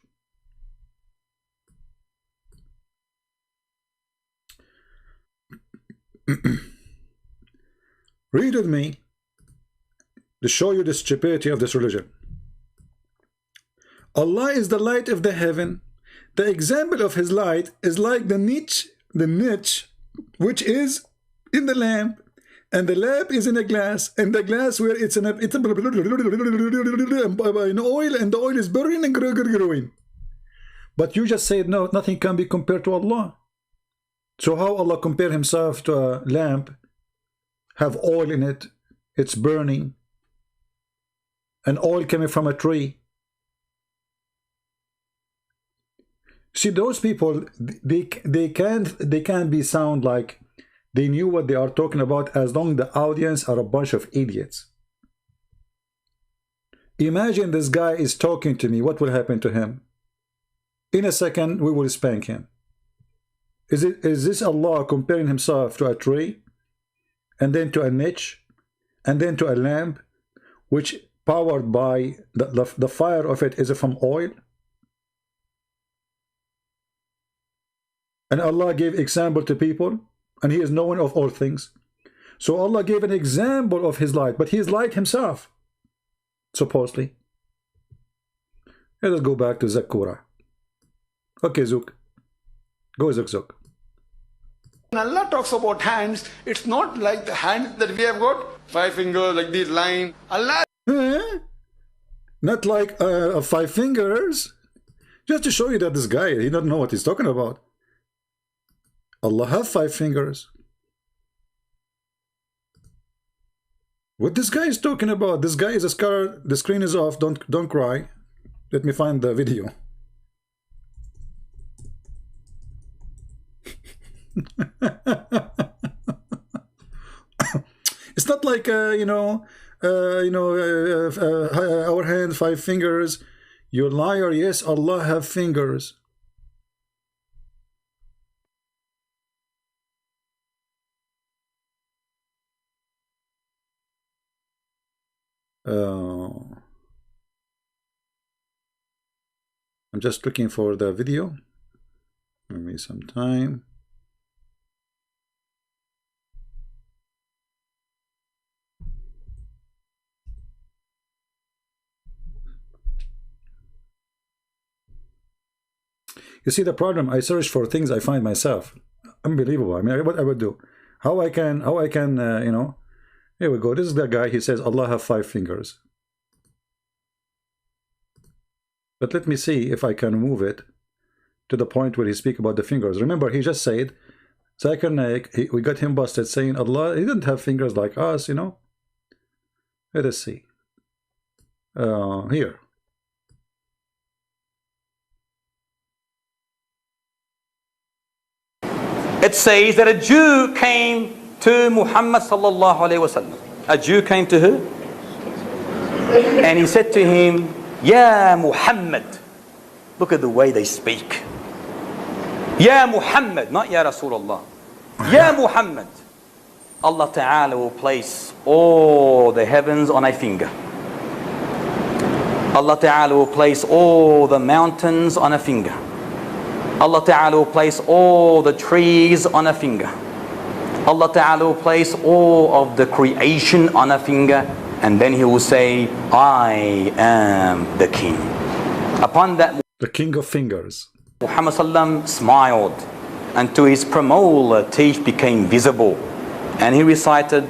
Read with me to show you the stupidity of this religion. Allah is the light of the heaven. The example of his light is like the niche which is in the lamp, and the lamp is in a glass, and the glass where it's in oil, and the oil is burning and growing. But you just said no, nothing can be compared to Allah. So how Allah compare himself to a lamp? Have oil in it, it's burning, and oil coming from a tree. See, those people, they can't be sound like they knew what they are talking about, as long as the audience are a bunch of idiots. Imagine this guy is talking to me, what will happen to him? In a second, we will spank him. Is this Allah comparing himself to a tree? And then to a niche, and then to a lamp, which powered by the fire of it is from oil. And Allah gave example to people, and he is known of all things. So Allah gave an example of his light, but he is light himself. supposedly. Let us go back to Zakura. Okay, Zook. Go, Zook, Zook. When Allah talks about hands, it's not like the hands that we have got, 5 fingers, like this line. Allah. Not like 5 fingers. Just to show you that this guy, he doesn't know what he's talking about. Allah have 5 fingers. What this guy is talking about? This guy is a scholar. The screen is off. Don't cry. Let me find the video. It's not like our hand 5 fingers. You liar. Yes, Allah have fingers. I'm just looking for the video. Give me some time. You see the problem? I search for things I find myself. Unbelievable. I mean, what I would do? How I can, here we go. This is the guy. He says Allah have 5 fingers. But let me see if I can move it to the point where he speak about the fingers. Remember, he just said, Zakir Naik, we got him busted saying Allah, he didn't have fingers like us, Let us see. Here. It says that a Jew came to Muhammad sallallahu alayhi wasallam. A Jew came to her and he said to him, Ya Muhammad. Look at the way they speak. Ya Muhammad, not Ya Rasulullah. Ya Muhammad. Allah Ta'ala will place all the heavens on a finger. Allah Ta'ala will place all the mountains on a finger. Allah Ta'ala will place all the trees on a finger. Allah Ta'ala will place all of the creation on a finger, and then He will say, I am the king. Upon that, the king of fingers, Muhammad Sallam smiled, and to his premolar teeth became visible, and he recited,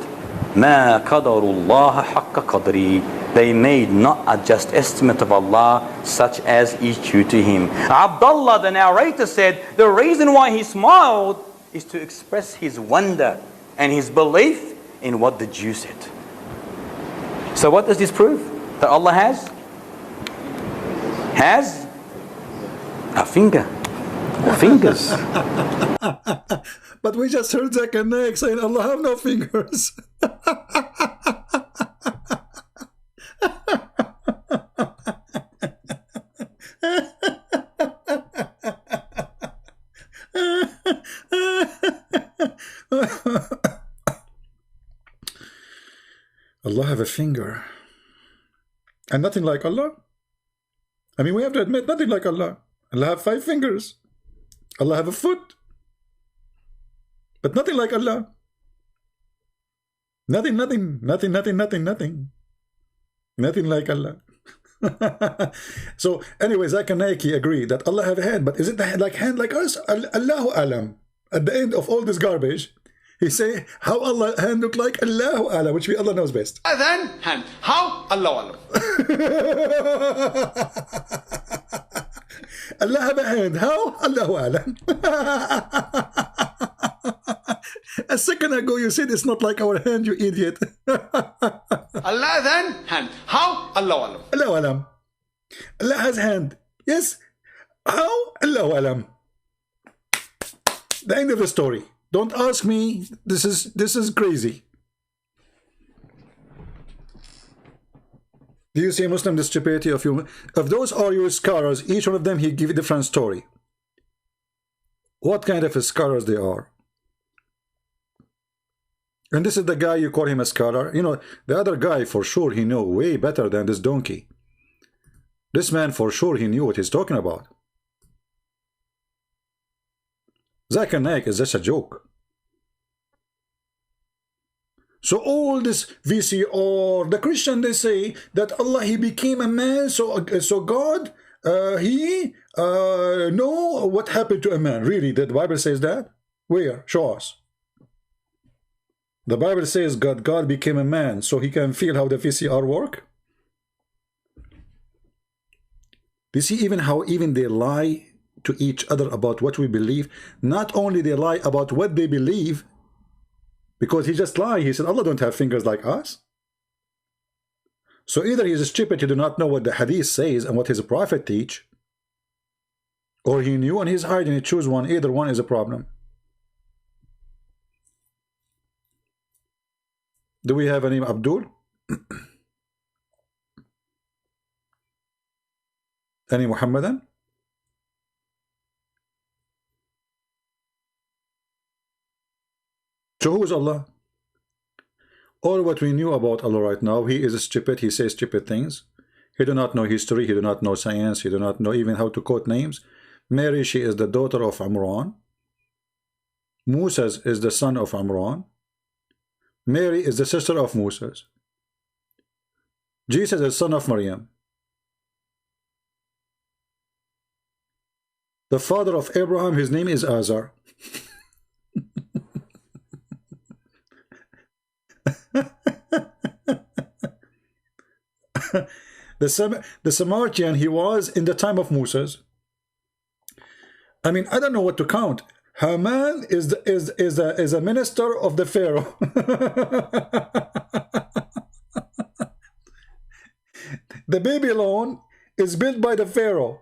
Ma qadarullah haqqa qadri. They made not a just estimate of Allah, such as is due to Him. Abdullah, the narrator, said the reason why he smiled is to express his wonder and his belief in what the Jew said. So what does this prove? That Allah has a finger or fingers. But we just heard Zakir Naik saying Allah have no fingers. Allah have a finger and nothing like Allah. I mean, we have to admit, nothing like Allah. Allah have 5 fingers. Allah have a foot, but nothing like Allah. Nothing like Allah. So anyway, Zakir Naik agreed that Allah have a hand, but is it the hand like us? Allahu alam. At the end of all this garbage, he say how Allah hand look like. Allahu alam, which Allah knows best. Then hand. How? Allahu alam. Allah have a hand. How? Allahu alam. A second ago you said it's not like our hand, you idiot. Allah then hand. How? Allahu alam. Allahu alam. Allah has hand. Yes. How? Allahu alam. The end of the story. Don't ask me. This is crazy. Do you see, Muslim, the stupidity of you? If those are your scholars, each one of them he give a different story. What kind of scholars they are? And this is the guy you call him a scholar. The other guy for sure he knew way better than this donkey. This man for sure he knew what he's talking about. Zakir Naik is just a joke. So all this VCR, the Christian, they say that Allah, he became a man, so God, he know what happened to a man. Really, the Bible says that? Where? Show us. The Bible says God became a man so he can feel how the VCR work. You see even how even they lie to each other about what we believe. Not only they lie about what they believe, because he just lied. He said Allah don't have fingers like us. So either he is stupid, he do not know what the hadith says and what his prophet teach, or he knew and he's hiding, he choose one. Either one is a problem. Do we have any Abdul? Any Muhammadan? So who is Allah? All what we knew about Allah right now, he is stupid, he says stupid things. He do not know history, he do not know science, he do not know even how to quote names. Mary, she is the daughter of Imran. Moses is the son of Imran. Mary is the sister of Moses. Jesus is son of Maryam. The father of Abraham, his name is Azar. The Samaritan, he was in the time of Moses. I mean, I don't know what to count. Haman is a minister of the Pharaoh. The Babylon is built by the Pharaoh.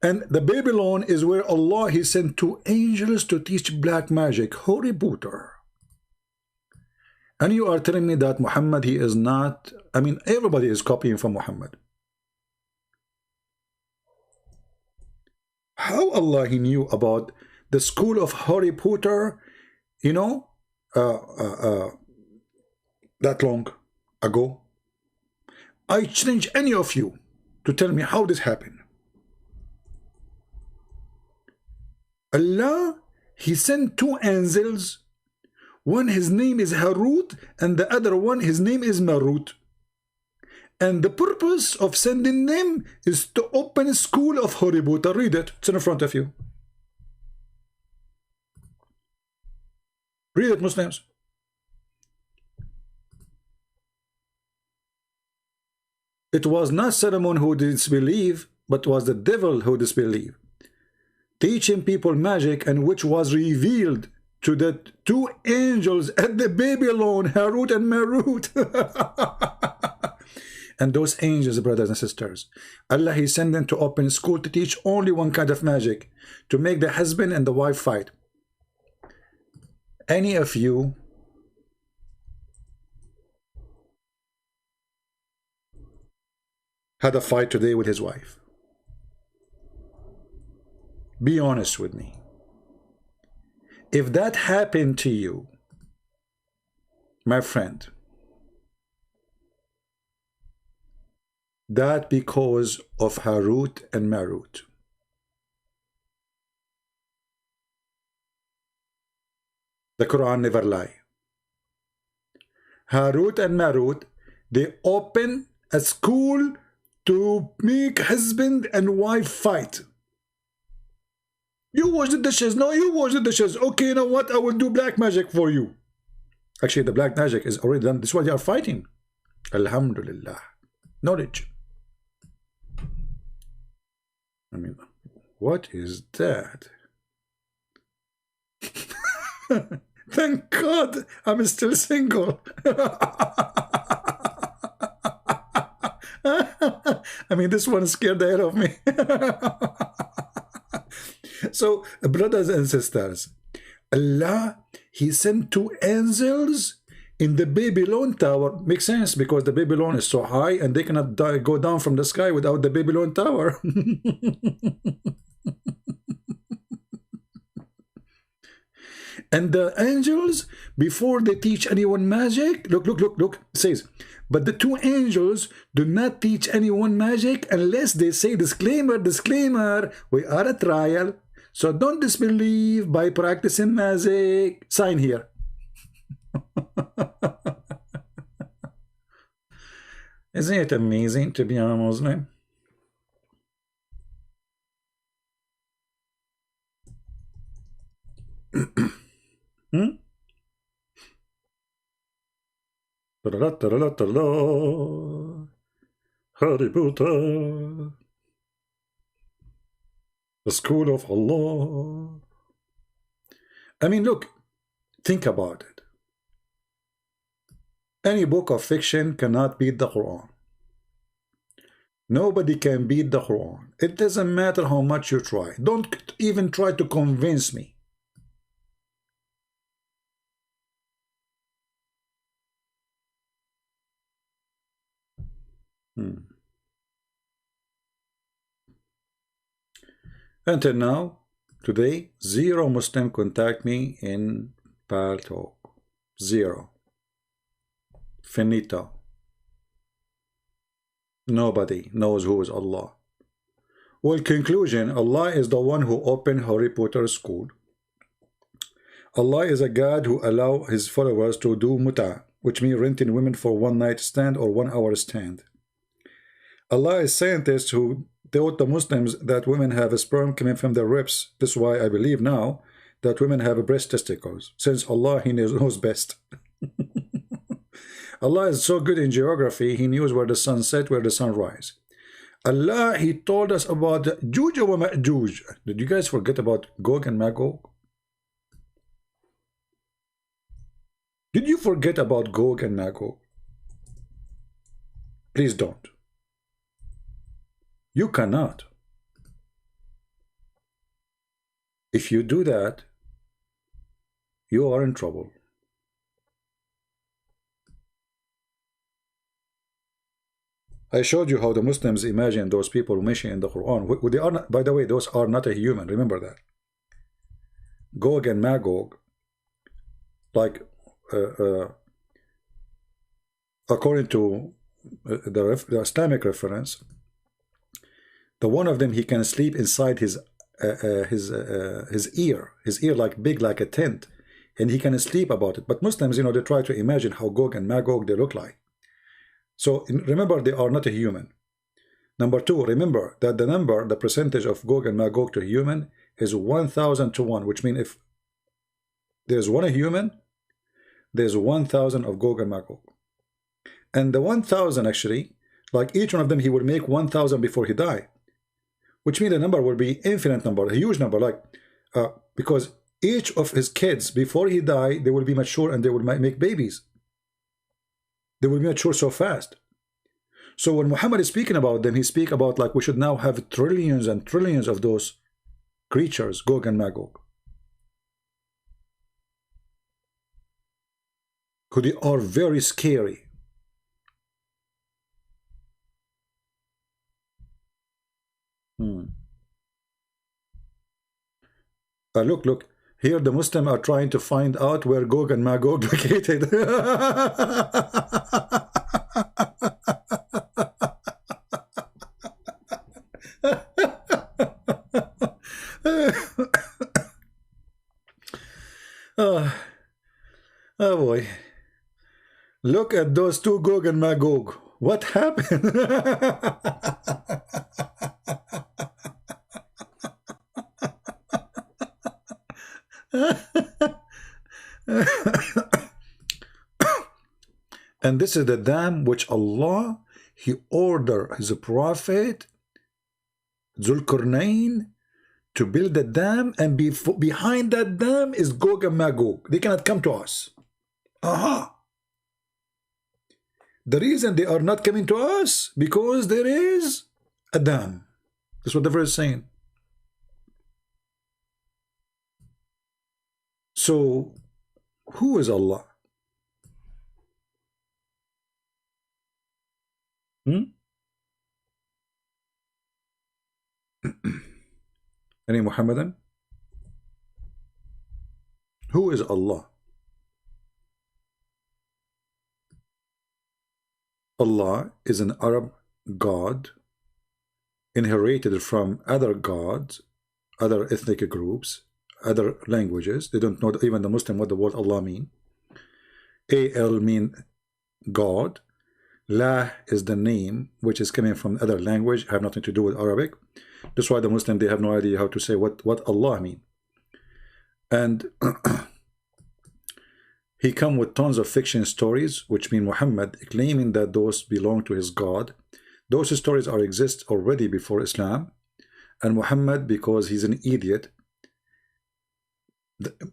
And the Babylon is where Allah, he sent 2 angels to teach black magic, Harry Potter. And you are telling me that Muhammad, he is not, I mean, everybody is copying from Muhammad. How Allah, he knew about the school of Harry Potter, you know, that long ago? I challenge any of you to tell me how this happened. Allah, he sent 2 angels. One, his name is Harut, and the other one, his name is Marut. And the purpose of sending them is to open a school of Harry Potter. Read it. It's in front of you. Read it, Muslims. It was not Solomon who disbelieved, but was the devil who disbelieved, teaching people magic, and which was revealed to the 2 angels at the Babylon, Harut and Marut. And those angels, brothers and sisters, Allah, he sent them to open school to teach only one kind of magic, to make the husband and the wife fight. Any of you had a fight today with his wife? Be honest with me. If that happened to you, my friend, that because of Harut and Marut. The Quran never lie. Harut and Marut, they open a school to make husband and wife fight. You wash the dishes. No, you wash the dishes. Okay, you know what? I will do black magic for you. Actually, the black magic is already done. This is why they are fighting. Alhamdulillah. Knowledge. I mean, what is that? Thank God I'm still single. I mean, this one scared the hell of me. So, brothers and sisters, Allah, he sent 2 angels in the Babylon tower. Makes sense, because the Babylon is so high and they cannot go down from the sky without the Babylon tower. And the angels, before they teach anyone magic, look, it says, but the 2 angels do not teach anyone magic unless they say, disclaimer, disclaimer, we are a trial, so don't disbelieve by practicing magic. Sign here. Isn't it amazing to be a Muslim? Hmm? Harry Potter, the school of Allah. I mean, look, think about it. Any book of fiction cannot beat the Quran. Nobody can beat the Quran. It doesn't matter how much you try. Don't even try to convince me. Until now, today, 0 Muslim contact me in Pal Talk. 0. Finito. Nobody knows who is Allah. Well, conclusion, Allah is the one who opened Harry Potter school. Allah is a God who allow his followers to do muta, which means renting women for one night stand or 1 hour stand. Allah is scientist who taught the Muslims that women have a sperm coming from their ribs. This is why I believe now that women have breast testicles, since Allah, he knows best. Allah is so good in geography, he knows where the sun set, where the sun rise. Allah, he told us about Juj wa Ma'juj. Did you guys forget about Gog and Magog? Did you forget about Gog and Magog? Please don't. You cannot. If you do that, you are in trouble. I showed you how the Muslims imagine those people mentioned in the Quran. They are not, by the way, those are not a human. Remember that. Gog and Magog, like according to the Islamic reference, the one of them, he can sleep inside his ear like big like a tent, and he can sleep about it. But Muslims, they try to imagine how Gog and Magog they look like. So remember, they are not a human. Number two, remember that the percentage of Gog and Magog to human is 1,000 to 1, which means if there's one a human, there's 1,000 of Gog and Magog. And the 1,000 actually, like each one of them, he will make 1,000 before he die, which means the number will be infinite number, a huge number, like because each of his kids before he die, they will be mature and they will make babies. They will be mature so fast. So when Muhammad is speaking about them, he speaks about like we should now have trillions and trillions of those creatures, Gog and Magog, who they are very scary. Look, here the Muslims are trying to find out where Gog and Magog located. Oh boy. Look at those two Gog and Magog. What happened? And this is the dam which Allah, he ordered his prophet Zulkarnain to build the dam, and behind that dam is Gog and Magog. They cannot come to us. The reason they are not coming to us, because there is a dam. That's what the verse is saying. So, who is Allah? Any Muhammadan? Who is Allah? Allah is an Arab god inherited from other gods, other ethnic groups, other languages. They don't know even the Muslim what the word Allah mean. A-L mean God. La is the name, which is coming from other language, have nothing to do with Arabic. That's why the Muslim, they have no idea how to say what Allah mean. And he come with tons of fiction stories, which mean Muhammad claiming that those belong to his God. Those stories exist already before Islam. And Muhammad, because he's an idiot,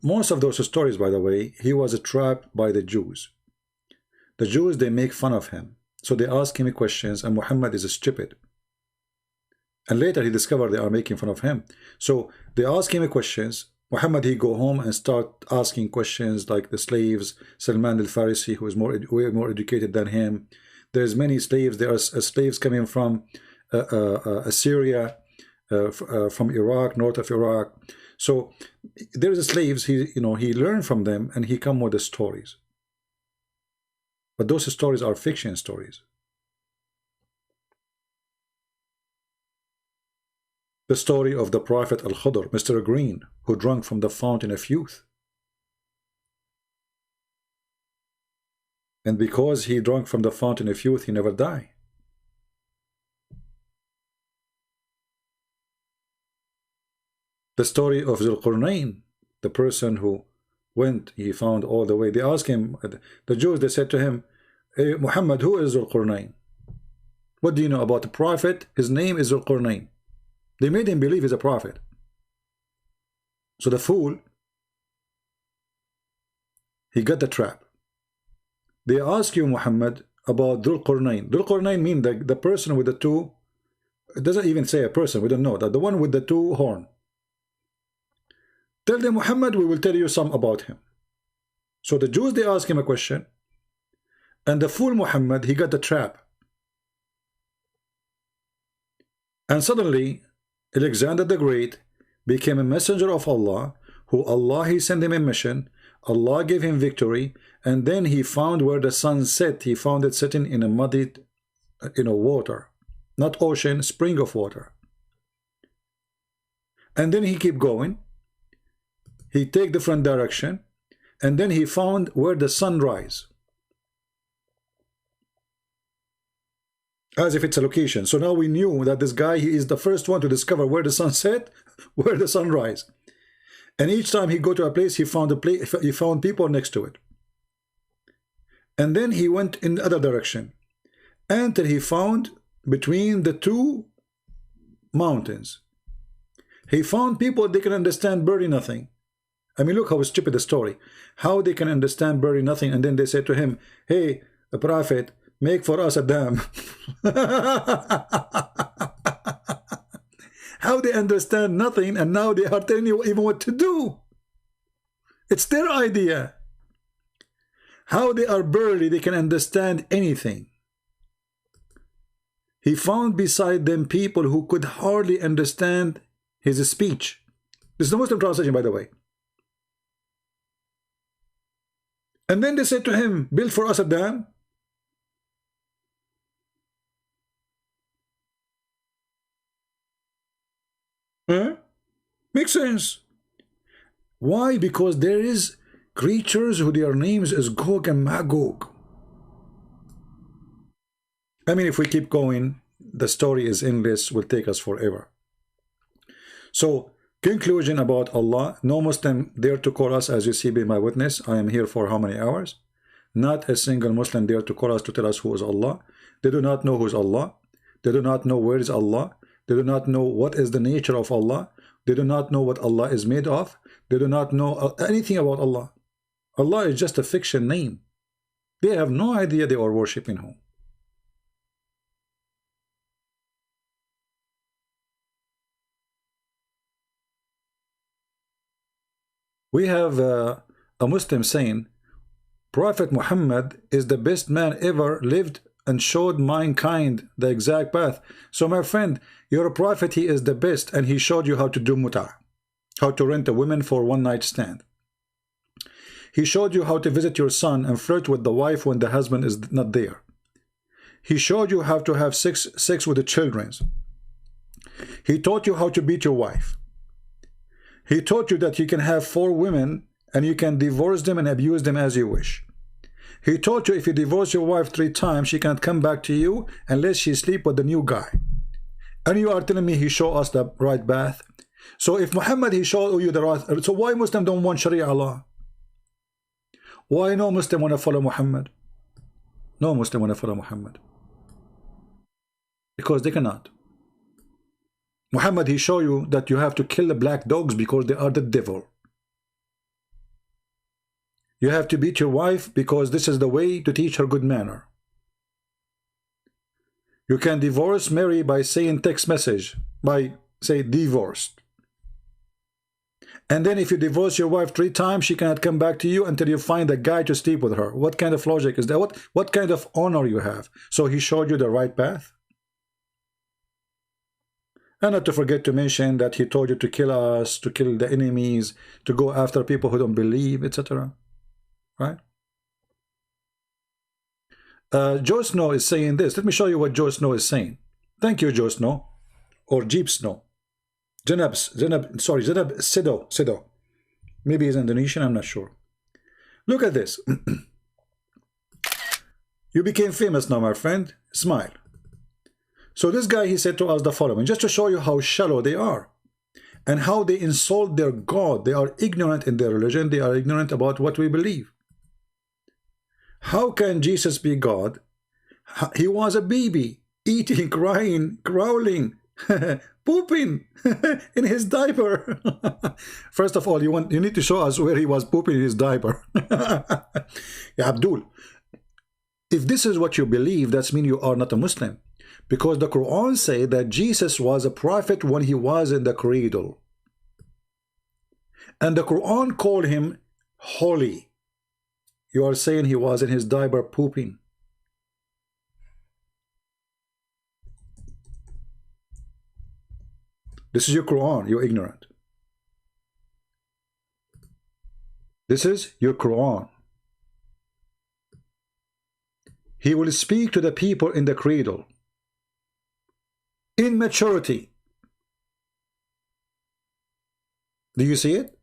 most of those stories, by the way, he was trapped by the Jews. The Jews, they make fun of him. So they ask him questions, and Muhammad is stupid. And later he discovered they are making fun of him. So they ask him questions. Muhammad, he go home and start asking questions like the slaves, Salman al-Farisi, who is way more educated than him. There's many slaves. There are slaves coming from Syria, from Iraq, north of Iraq. So there's slaves. He learned from them, and he come with the stories. But those stories are fiction stories. The story of the Prophet Al-Khudr, Mr. Green, who drank from the fountain of youth. And because he drank from the fountain of youth, he never died. The story of Zulqarnain, the person who went, he found all the way. They asked him, the Jews, they said to him, hey, Muhammad, who is Zulqarnain? What do you know about the Prophet? His name is Zulqarnain. They made him believe he's a prophet. So the fool, he got the trap. They ask you, Muhammad, about Dhul Qarnayn. Dhul Qarnayn means the person with the two, it doesn't even say a person, we don't know, that the one with the two horn. Tell them, Muhammad, we will tell you some about him. So the Jews, they ask him a question, and the fool Muhammad, he got the trap. And suddenly, Alexander the Great became a messenger of Allah, who Allah, he sent him a mission, Allah gave him victory, and then he found where the sun set. He found it sitting in a muddy, water, not ocean, spring of water. And then he keep going. He take different direction, and then he found where the sun rise, as if it's a location. So now we knew that this guy, he is the first one to discover where the sun set, where the sun rise. And each time he go to a place, he found he found people next to it. And then he went in the other direction until he found between the two mountains. He found people, they can understand barely nothing. I mean, look how stupid the story. How they can understand barely nothing. And then they said to him, hey, the prophet, make for us a dam. How they understand nothing, and now they are telling you even what to do. It's their idea. How they are barely, they can understand anything. He found beside them people who could hardly understand his speech. This is the Muslim translation, by the way. And then they said to him, build for us a dam. Huh? Makes sense. Why? Because there is creatures who their names is Gog and Magog. I mean, if we keep going, the story is endless, will take us forever. So, conclusion about Allah, no Muslim dare to call us, as you see, be my witness. I am here for how many hours? Not a single Muslim dare to call us to tell us who is Allah. They do not know who is Allah. They do not know where is Allah. They do not know what is the nature of Allah. They do not know what Allah is made of. They do not know anything about Allah. Allah is just a fiction name. They have no idea they are worshipping whom. We have a Muslim saying, Prophet Muhammad is the best man ever lived and showed mankind the exact path. So my friend, your prophet, he is the best, and he showed you how to do muta, how to rent a woman for one night stand. He showed you how to visit your son and flirt with the wife when the husband is not there. He showed you how to have sex with the children. He taught you how to beat your wife. He taught you that you can have 4 women and you can divorce them and abuse them as you wish. He told you if you divorce your wife 3 times, she can't come back to you unless she sleep with the new guy. And you are telling me he showed us the right path. So if Muhammad, he showed you the right, so why Muslim don't want Sharia law? Why no Muslim want to follow Muhammad? No Muslim want to follow Muhammad. Because they cannot. Muhammad, he show you that you have to kill the black dogs because they are the devil. You have to beat your wife because this is the way to teach her good manner. You can divorce Mary by saying text message, by say divorced. And then if you divorce your wife 3 times, she cannot come back to you until you find a guy to sleep with her. What kind of logic is that? What kind of honor you have? So he showed you the right path? And not to forget to mention that he told you to kill us, to kill the enemies, to go after people who don't believe, etc. Right? Joe Snow is saying this. Let me show you what Joe Snow is saying. Thank you, Joe Snow. Or Jeep Snow. Zenab Sido. Maybe he's Indonesian, I'm not sure. Look at this. You became famous now, my friend. Smile. So this guy, he said to us the following, just to show you how shallow they are and how they insult their God. They are ignorant in their religion. They are ignorant about what we believe. How can Jesus be God? He was a baby, eating, crying, growling, pooping in his diaper. First of all, you need to show us where he was pooping in his diaper. Yeah, Abdul, if this is what you believe, that means you are not a Muslim. Because the Quran says that Jesus was a prophet when he was in the cradle. And the Quran called him holy. You are saying he was in his diaper pooping. This is your Quran, you're ignorant. This is your Quran. He will speak to the people in the cradle. In maturity. Do you see it?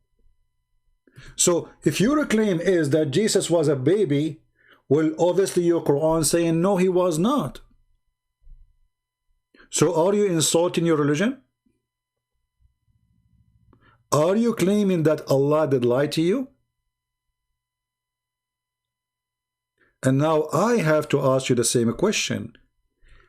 So if your claim is that Jesus was a baby, well, obviously your Quran saying no, he was not. So are you insulting your religion? Are you claiming that Allah did lie to you? And now I have to ask you the same question.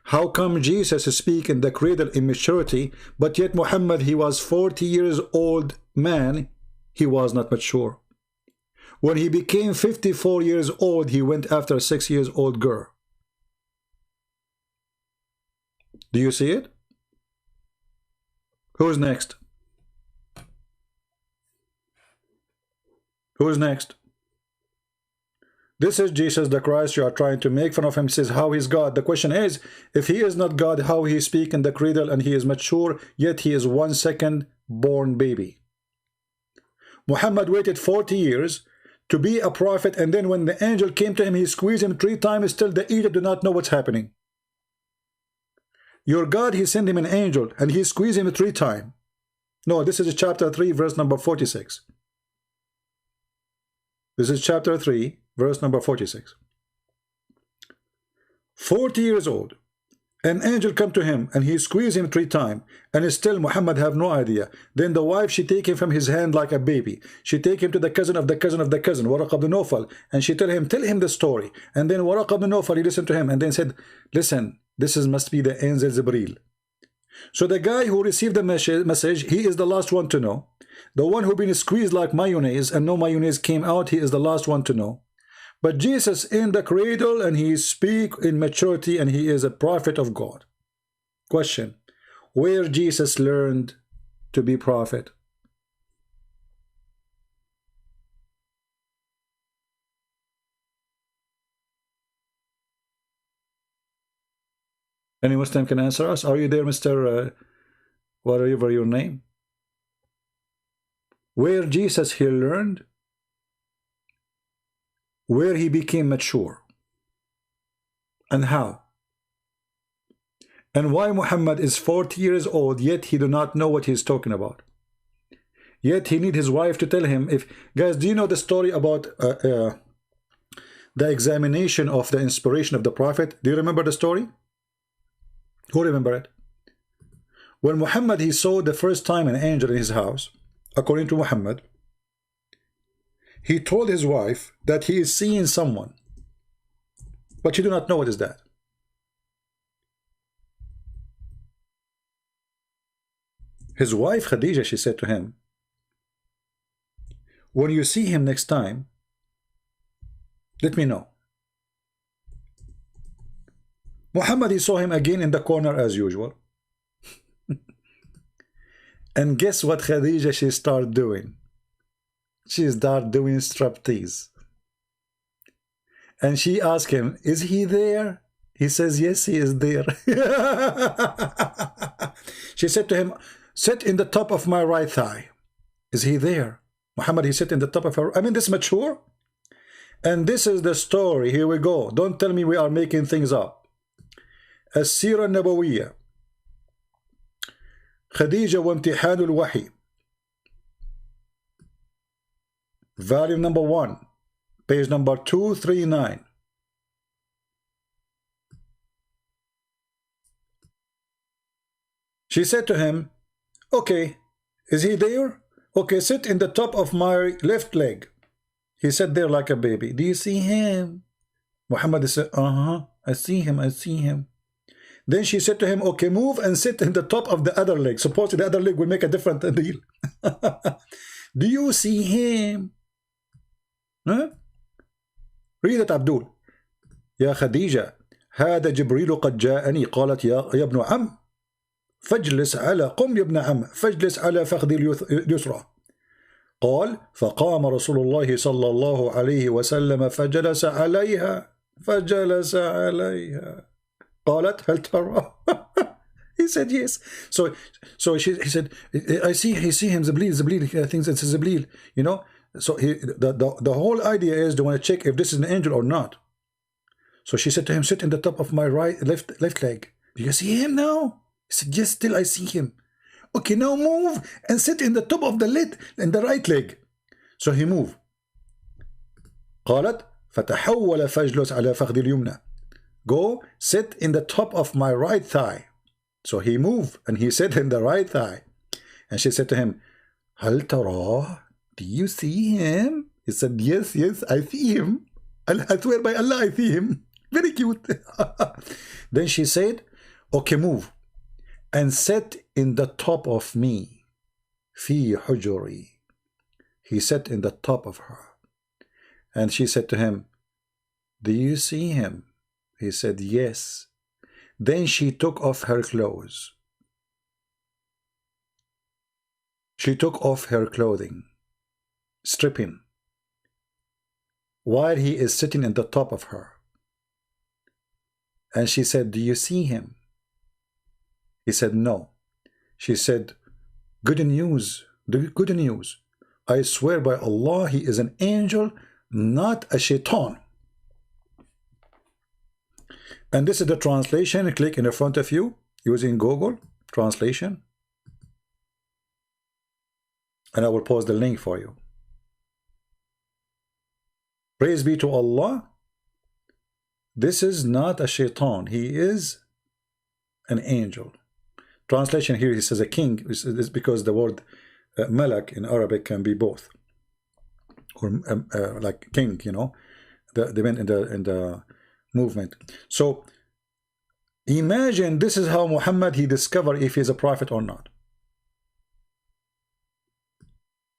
How come Jesus speak in the cradle in maturity, but yet Muhammad, he was 40 years old man, he was not mature. When he became 54 years old, he went after a 6 years old girl. Do you see it? Who's next? Who's next? This is Jesus the Christ. You are trying to make fun of him. Says how he's God. The question is, if he is not God, how he speak in the cradle and he is mature, yet he is 1 second born baby. Muhammad waited 40 years to be a prophet, and then when the angel came to him, he squeezed him 3 times. Still the Egypt do not know what's happening. Your God, he sent him an angel and he squeezed him 3 times. No, this is chapter 3, verse number 46. This is chapter 3, verse number 46. 40 years old. An angel come to him and he squeezed him 3 times, and still Muhammad have no idea. Then the wife, she take him from his hand like a baby. She take him to the cousin of the cousin of the cousin, Waraq ibn Nawfal, and she tell him the story. And then Waraq ibn Nawfal, he listened to him and then said, listen, this must be the angel Jibreel. So the guy who received the message, he is the last one to know. The one who been squeezed like mayonnaise and no mayonnaise came out, he is the last one to know. But Jesus in the cradle and he speak in maturity and he is a prophet of God. Question, where Jesus learned to be prophet? Any Muslim can answer us? Are you there, Mr. Whatever your name? Where Jesus he learned, where he became mature, and how, and why Muhammad is 40 years old, yet he do not know what he's talking about. Yet he need his wife to tell him. If guys, do you know the story about the examination of the inspiration of the Prophet. Do you remember the story? Who remember it? When Muhammad, he saw the first time an angel in his house, according to Muhammad, he told his wife that he is seeing someone, but she do not know what is that. His wife Khadija, she said to him, when you see him next time, let me know. Muhammad, he saw him again in the corner as usual. And guess what Khadija, she started doing? She started doing striptease. And she asked him, is he there? He says, yes, he is there. She said to him, sit in the top of my right thigh. Is he there? Muhammad, he sit in the top of her. I mean, this mature. And this is the story. Here we go. Don't tell me we are making things up. السيرة النبوية. خديجة وامتحان الوحي. Volume number 1, page number 239. She said to him, okay, is he there? Okay, sit in the top of my left leg. He sat there like a baby. Do you see him? Muhammad said, I see him, I see him. Then she said to him, okay, move and sit in the top of the other leg. Suppose the other leg will make a different deal. Do you see him? Huh? Read it, Abdul. يا خديجة هذا جبريل قد جاءني. قالت يا ابن عم فاجلس على قم يا ابن عم فاجلس على فخذي اليسرى. قال فقام رسول الله صلى الله عليه وسلم فجلس عليها قالت هل ترى? He said yes. So he said, I see him, Zablil, I think it's Zablil, you know. So the whole idea is they want to check if this is an angel or not. So she said to him, sit in the top of my left leg. Do you see him now? He said, yes, still I see him. Okay, now move and sit in the top of the lid and the right leg. So he moved. قالت فتحول فاجلس على فخذ اليمنى. Go sit in the top of my right thigh. So he moved and he sat in the right thigh. And she said to him, هل تراه? Do you see him? He said, yes, I see him. I swear by Allah, I see him. Very cute. Then she said, okay, move and sit in the top of me. في حجري. He sat in the top of her. And she said to him, do you see him? He said, yes. Then she took off her clothes. She took off her clothing, stripping, while he is sitting in the top of her. And she said, do you see him? He said, no. She said, good news, good news. I swear by Allah, he is an angel, not a shaitan. And this is the translation. Click in the front of you using Google translation. And I will post the link for you. Praise be to Allah. This is not a shaitan. He is an angel. Translation here, he says a king. Is because the word malak in Arabic can be both. Or like king, you know. They went in the movement. So imagine this is how Muhammad, he discovered if he's a prophet or not.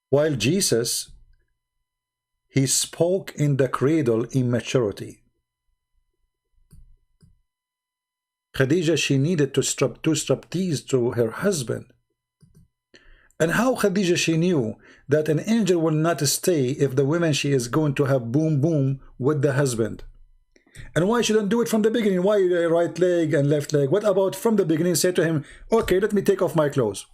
While Jesus, he spoke in the cradle in maturity. Khadija, she needed to striptease to her husband. And how Khadija, she knew that an angel will not stay if the woman she is going to have boom boom with the husband. And why shouldn't do it from the beginning? Why right leg and left leg? What about from the beginning? Say to him, okay, let me take off my clothes.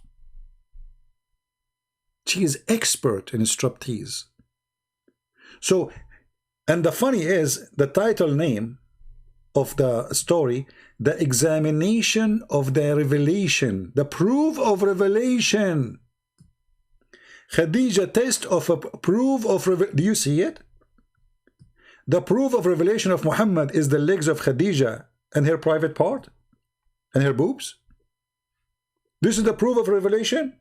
She is expert in striptease. So, and the funny is, the title name of the story, the examination of the revelation, the proof of revelation. Khadija, test of a proof of revelation. Do you see it? The proof of revelation of Muhammad is the legs of Khadija and her private part and her boobs. This is the proof of revelation.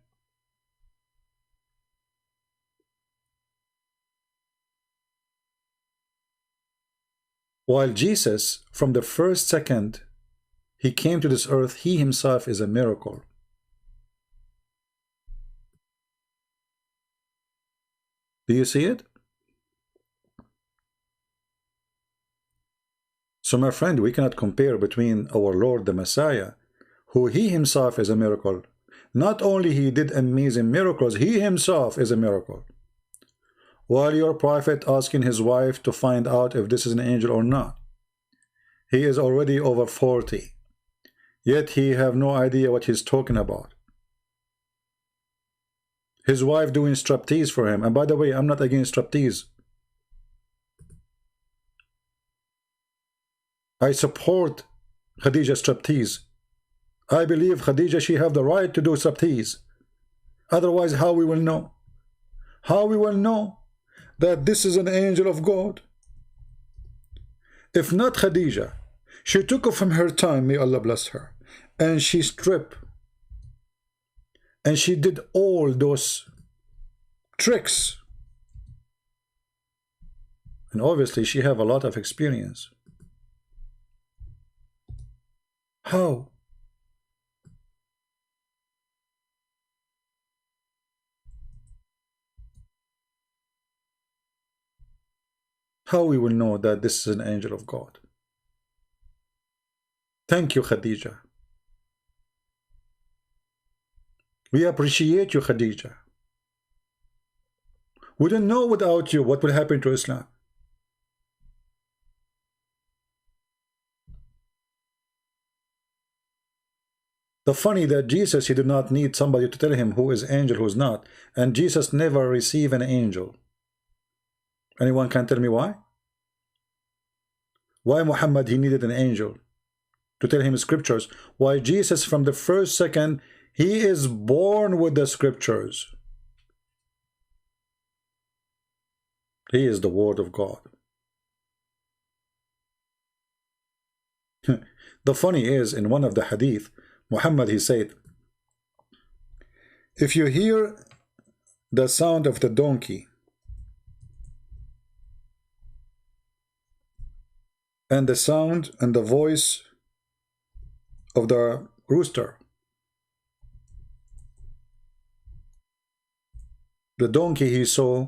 While Jesus, from the first second he came to this earth, he himself is a miracle. Do you see it? So my friend, we cannot compare between our Lord the Messiah, who he himself is a miracle. Not only he did amazing miracles, he himself is a miracle. While your prophet asking his wife to find out if this is an angel or not. He is already over 40. Yet he have no idea what he's talking about. His wife doing striptease for him. And by the way, I'm not against striptease. I support Khadija striptease. I believe Khadija, she have the right to do striptease. Otherwise, how we will know? How we will know that this is an angel of God? If not Khadija, she took it from her time, may Allah bless her, and she stripped. And she did all those tricks. And obviously she have a lot of experience. How? How we will know that this is an angel of God? Thank you, Khadija. We appreciate you, Khadija. We don't know without you what will happen to Islam. The funny that Jesus, he did not need somebody to tell him who is angel, who is not. And Jesus never received an angel. Anyone can tell me why? Why Muhammad, he needed an angel to tell him scriptures? Why Jesus, from the first second, he is born with the scriptures. He is the word of God. The funny is, in one of the hadith, Muhammad, he said, if you hear the sound of the donkey and the sound and the voice of the rooster, the donkey he saw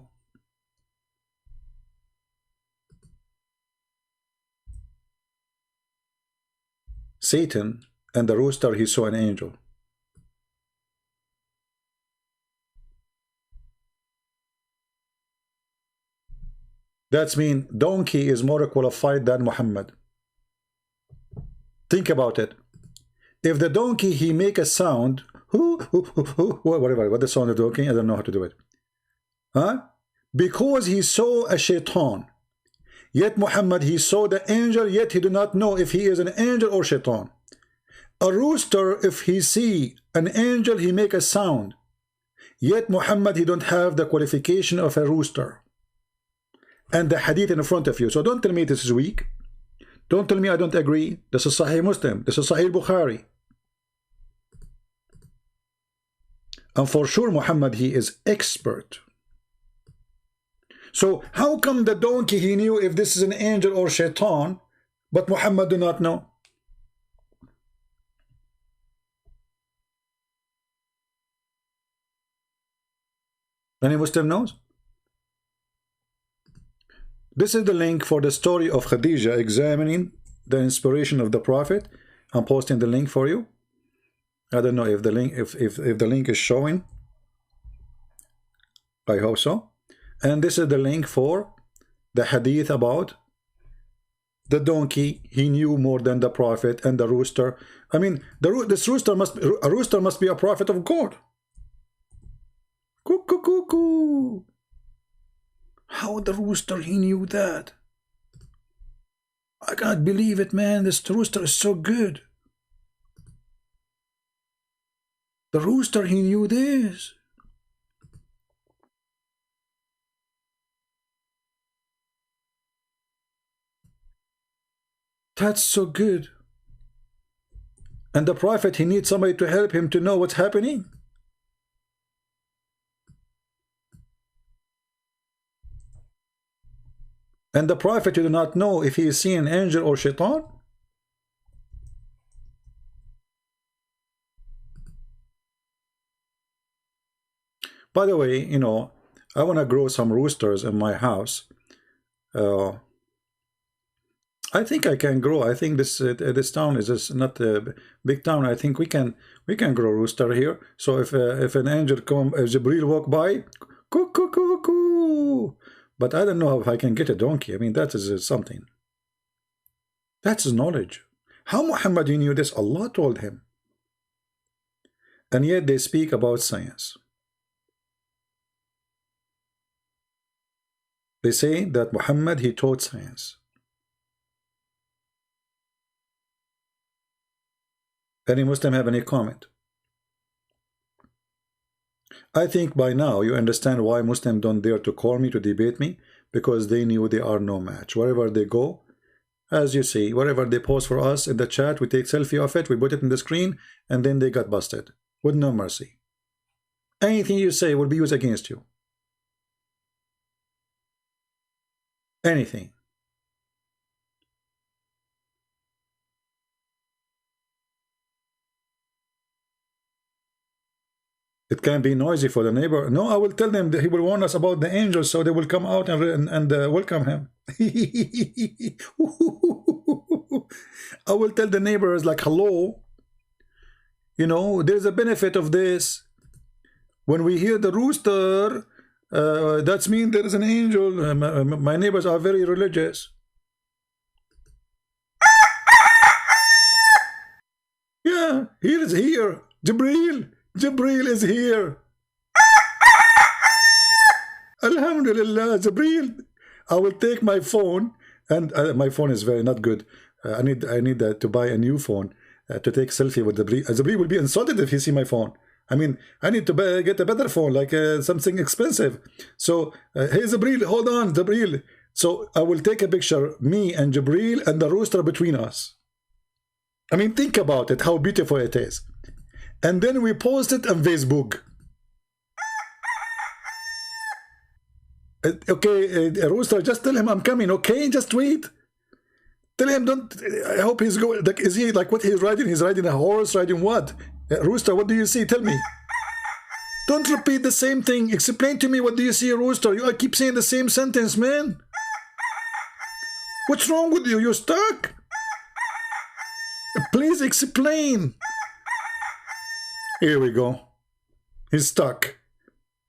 Satan, and the rooster he saw an angel. That's mean donkey is more qualified than Muhammad. Think about it. If the donkey he make a sound, whatever, what the sound of donkey, I don't know how to do it. Huh? Because he saw a shaitan. Yet Muhammad, he saw the angel, yet he do not know if he is an angel or shaitan. A rooster, if he see an angel, he make a sound. Yet Muhammad, he don't have the qualification of a rooster. And the hadith in front of you. So don't tell me this is weak. Don't tell me I don't agree. This is Sahih Muslim. This is Sahih Bukhari. And for sure Muhammad, he is expert. So how come the donkey he knew if this is an angel or shaitan, but Muhammad do not know? Any Muslim knows? This is the link for the story of Khadija examining the inspiration of the Prophet. I'm posting the link for you. I don't know if the link if the link is showing. I hope so. And this is the link for the hadith about the donkey. He knew more than the Prophet, and the rooster. I mean, this rooster must be a prophet of God. Cuckoo, cuckoo. How the rooster he knew that? I can't believe it, man. This rooster is so good. The rooster he knew this. That's so good. And the Prophet, he needs somebody to help him to know what's happening. And the Prophet, you do not know if he is seeing an angel or shaitan. By the way, you know, I want to grow some roosters in my house. I think I can grow. I think this town is just not a big town. I think we can grow rooster here. So if an angel come, if Jibril walk by, cuckoo, cuckoo. But I don't know if I can get a donkey. I mean, that is something. That's his knowledge. How Muhammad knew this? Allah told him. And yet they speak about science. They say that Muhammad, he taught science. Any Muslim have any comment? I think by now you understand why Muslims don't dare to call me to debate me, because they knew they are no match. Wherever they go, as you see, wherever they post for us in the chat, we take selfie of it, we put it in the screen, and then they got busted with no mercy. Anything you say will be used against you. Anything. It can be noisy for the neighbor. No, I will tell them that he will warn us about the angels, so they will come out and welcome him. I will tell the neighbors, like, hello, you know, there's a benefit of this. When we hear the rooster, that means there is an angel. My neighbors are very religious. Yeah, he is here. Jibril is here. Alhamdulillah, Jibril. I will take my phone, and my phone is very not good. I need to buy a new phone to take selfie with Jibril. Jibril will be insulted if he see my phone. I mean, I need to get a better phone, like something expensive. So, hey Jibril, hold on, Jibril. So I will take a picture, me and Jibril, and the rooster between us. I mean, think about it, how beautiful it is. And then we post it on Facebook. Okay, Rooster, just tell him I'm coming, okay? Just wait. Tell him, don't, I hope he's going, like, is he, like, what he's riding? He's riding a horse, riding what? Rooster, what do you see? Tell me. Don't repeat the same thing. Explain to me, what do you see, Rooster? You keep saying the same sentence, man. What's wrong with you? You're stuck? Please explain. Here we go. He's stuck.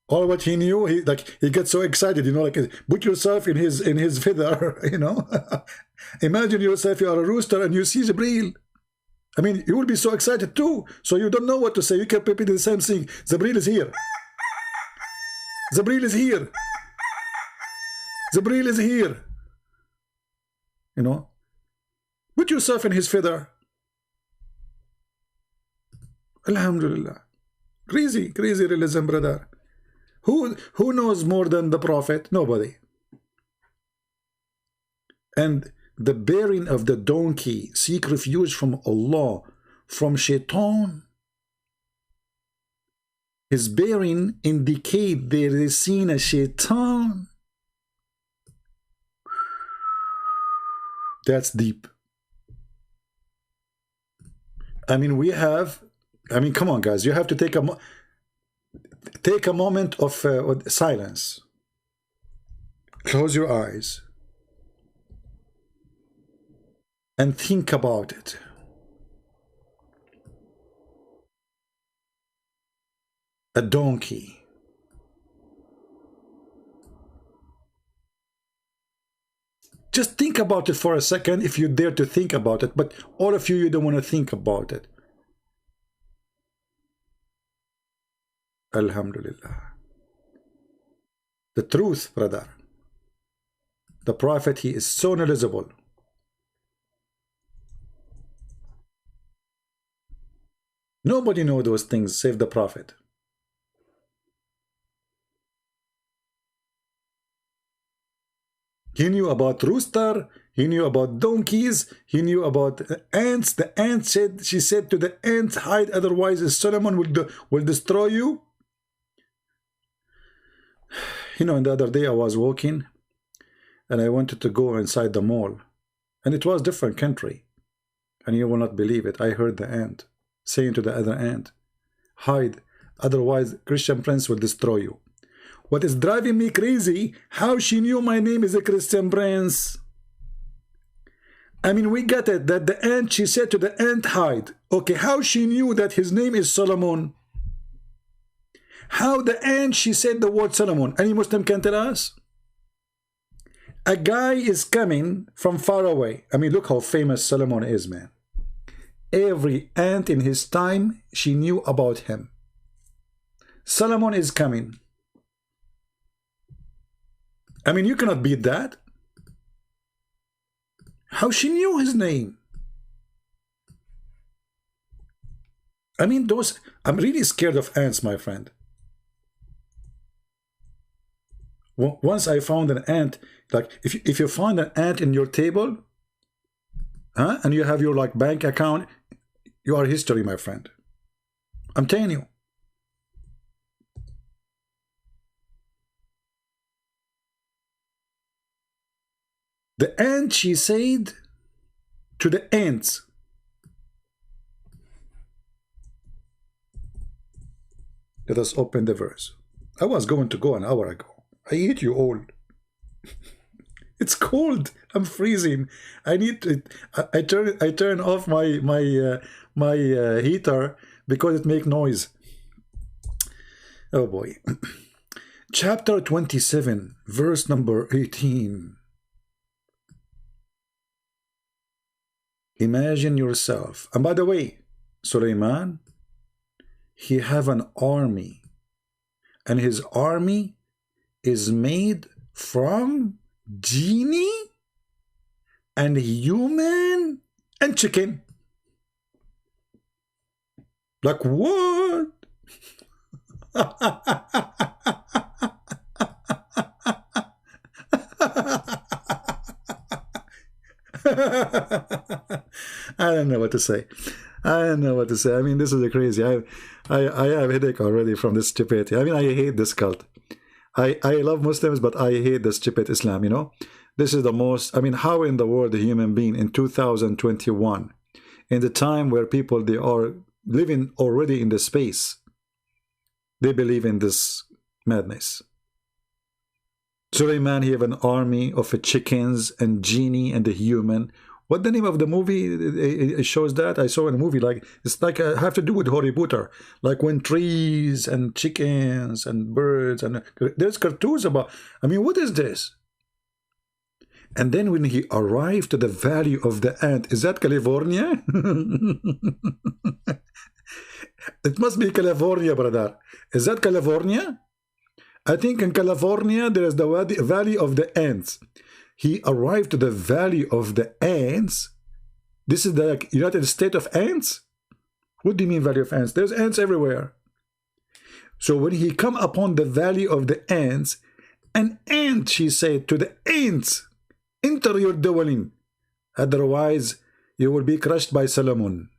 All what he knew, he gets so excited, you know, like, put yourself in his feather, you know. Imagine yourself, you are a rooster and you see Jibril. I mean, you will be so excited too. So you don't know what to say. You keep repeating the same thing. Jibril is here. Jibril is here. Jibril is here. You know. Put yourself in his feather. Alhamdulillah. Crazy realism, brother. Who knows more than the Prophet? Nobody. And the bearing of the donkey, seek refuge from Allah, from shaitan. His bearing indicate there is seen a shaitan. That's deep. I mean, come on, guys. You have to take a moment of silence. Close your eyes and think about it. A donkey. Just think about it for a second, if you dare to think about it. But all of you don't want to think about it. Alhamdulillah. The truth, brother. The Prophet, he is so knowledgeable. Nobody knows those things save the Prophet. He knew about rooster, He knew about donkeys. He knew about ants. The ant said, she said to the ant, hide, otherwise Solomon will destroy you. You know, and the other day I was walking and I wanted to go inside the mall, and it was different country, and you will not believe it. I heard the ant saying to the other ant, hide, otherwise Christian Prince will destroy you. What is driving me crazy, how she knew my name is a Christian Prince. I mean, we got it, that the ant, she said to the ant, hide. Okay, how she knew that his name is Solomon? How the ant, she said the word Solomon? Any Muslim can tell us? A guy is coming from far away. I mean, look how famous Solomon is, man. Every ant in his time, she knew about him. Solomon is coming. I mean, you cannot beat that. How she knew his name? I mean, I'm really scared of ants, my friend. Once I found an ant, like if you find an ant in your table, and you have your like bank account, you are history, my friend. I'm telling you. The ant, she said to the ants, let us open the verse. I was going to go an hour ago. I hate you all. It's cold. I'm freezing. I need to. I turn off my heater because it makes noise. Oh boy. Chapter 27, verse number 18. Imagine yourself. And by the way, Suleiman, he have an army, and his army is made from genie and human and chicken. Like what? I don't know what to say. I don't know what to say. I mean, this is crazy. I have a headache already from this stupidity. I mean, I hate this cult. I love Muslims, but I hate the stupid Islam, you know. This is the most, I mean, how in the world a human being in 2021, in the time where people, they are living already in the space, they believe in this madness. Suleiman, he have an army of chickens and genie and the human. What the name of the movie? It shows that. I saw in a movie, like, it's like have to do with Harry Potter, like when trees and chickens and birds, and there's cartoons about, I mean, what is this? And then when he arrived to the valley of the ant, is that California? It must be California, brother. Is that California? I think in California there is the valley of the ants. He arrived to the valley of the ants. This is the United States of ants? What do you mean valley of ants? There's ants everywhere. So when he come upon the valley of the ants, an ant, she said to the ants, enter your dwelling, otherwise you will be crushed by Solomon.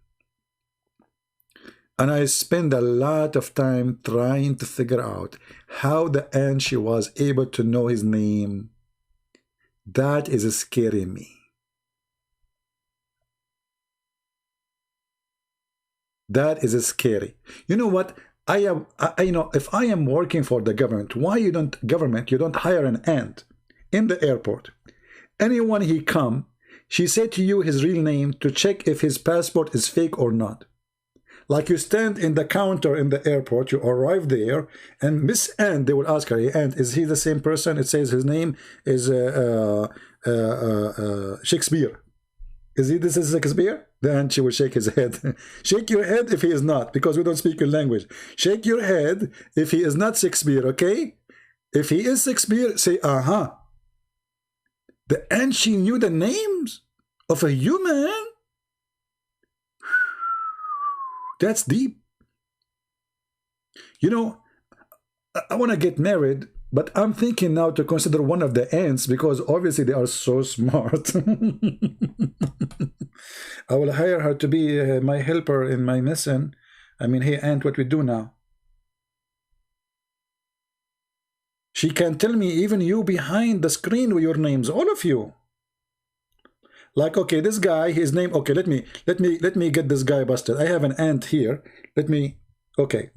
And I spent a lot of time trying to figure out how the ant, she was able to know his name. That is scaring me. That is scary. You know what? You know, if I am working for the government, why you don't hire an ant in the airport? Anyone he come, she said to you his real name to check if his passport is fake or not. Like you stand in the counter in the airport, you arrive there, and Miss Ant, they will ask her, hey, Ant, is he the same person? It says his name is Shakespeare. This is Shakespeare? Then she will shake his head. Shake your head if he is not, because we don't speak your language. Shake your head if he is not Shakespeare, okay? If he is Shakespeare, say, uh-huh. The Ant, she knew the names of a human. That's deep. You know, I want to get married, But I'm thinking now to consider one of the ants because obviously they are so smart. I will hire her to be my helper in my mission. I mean, hey, ant, what we do now? She can tell me even you behind the screen with your names, all of you. Like, okay, this guy, his name. Okay, let me get this guy busted. I have an ant here. Okay.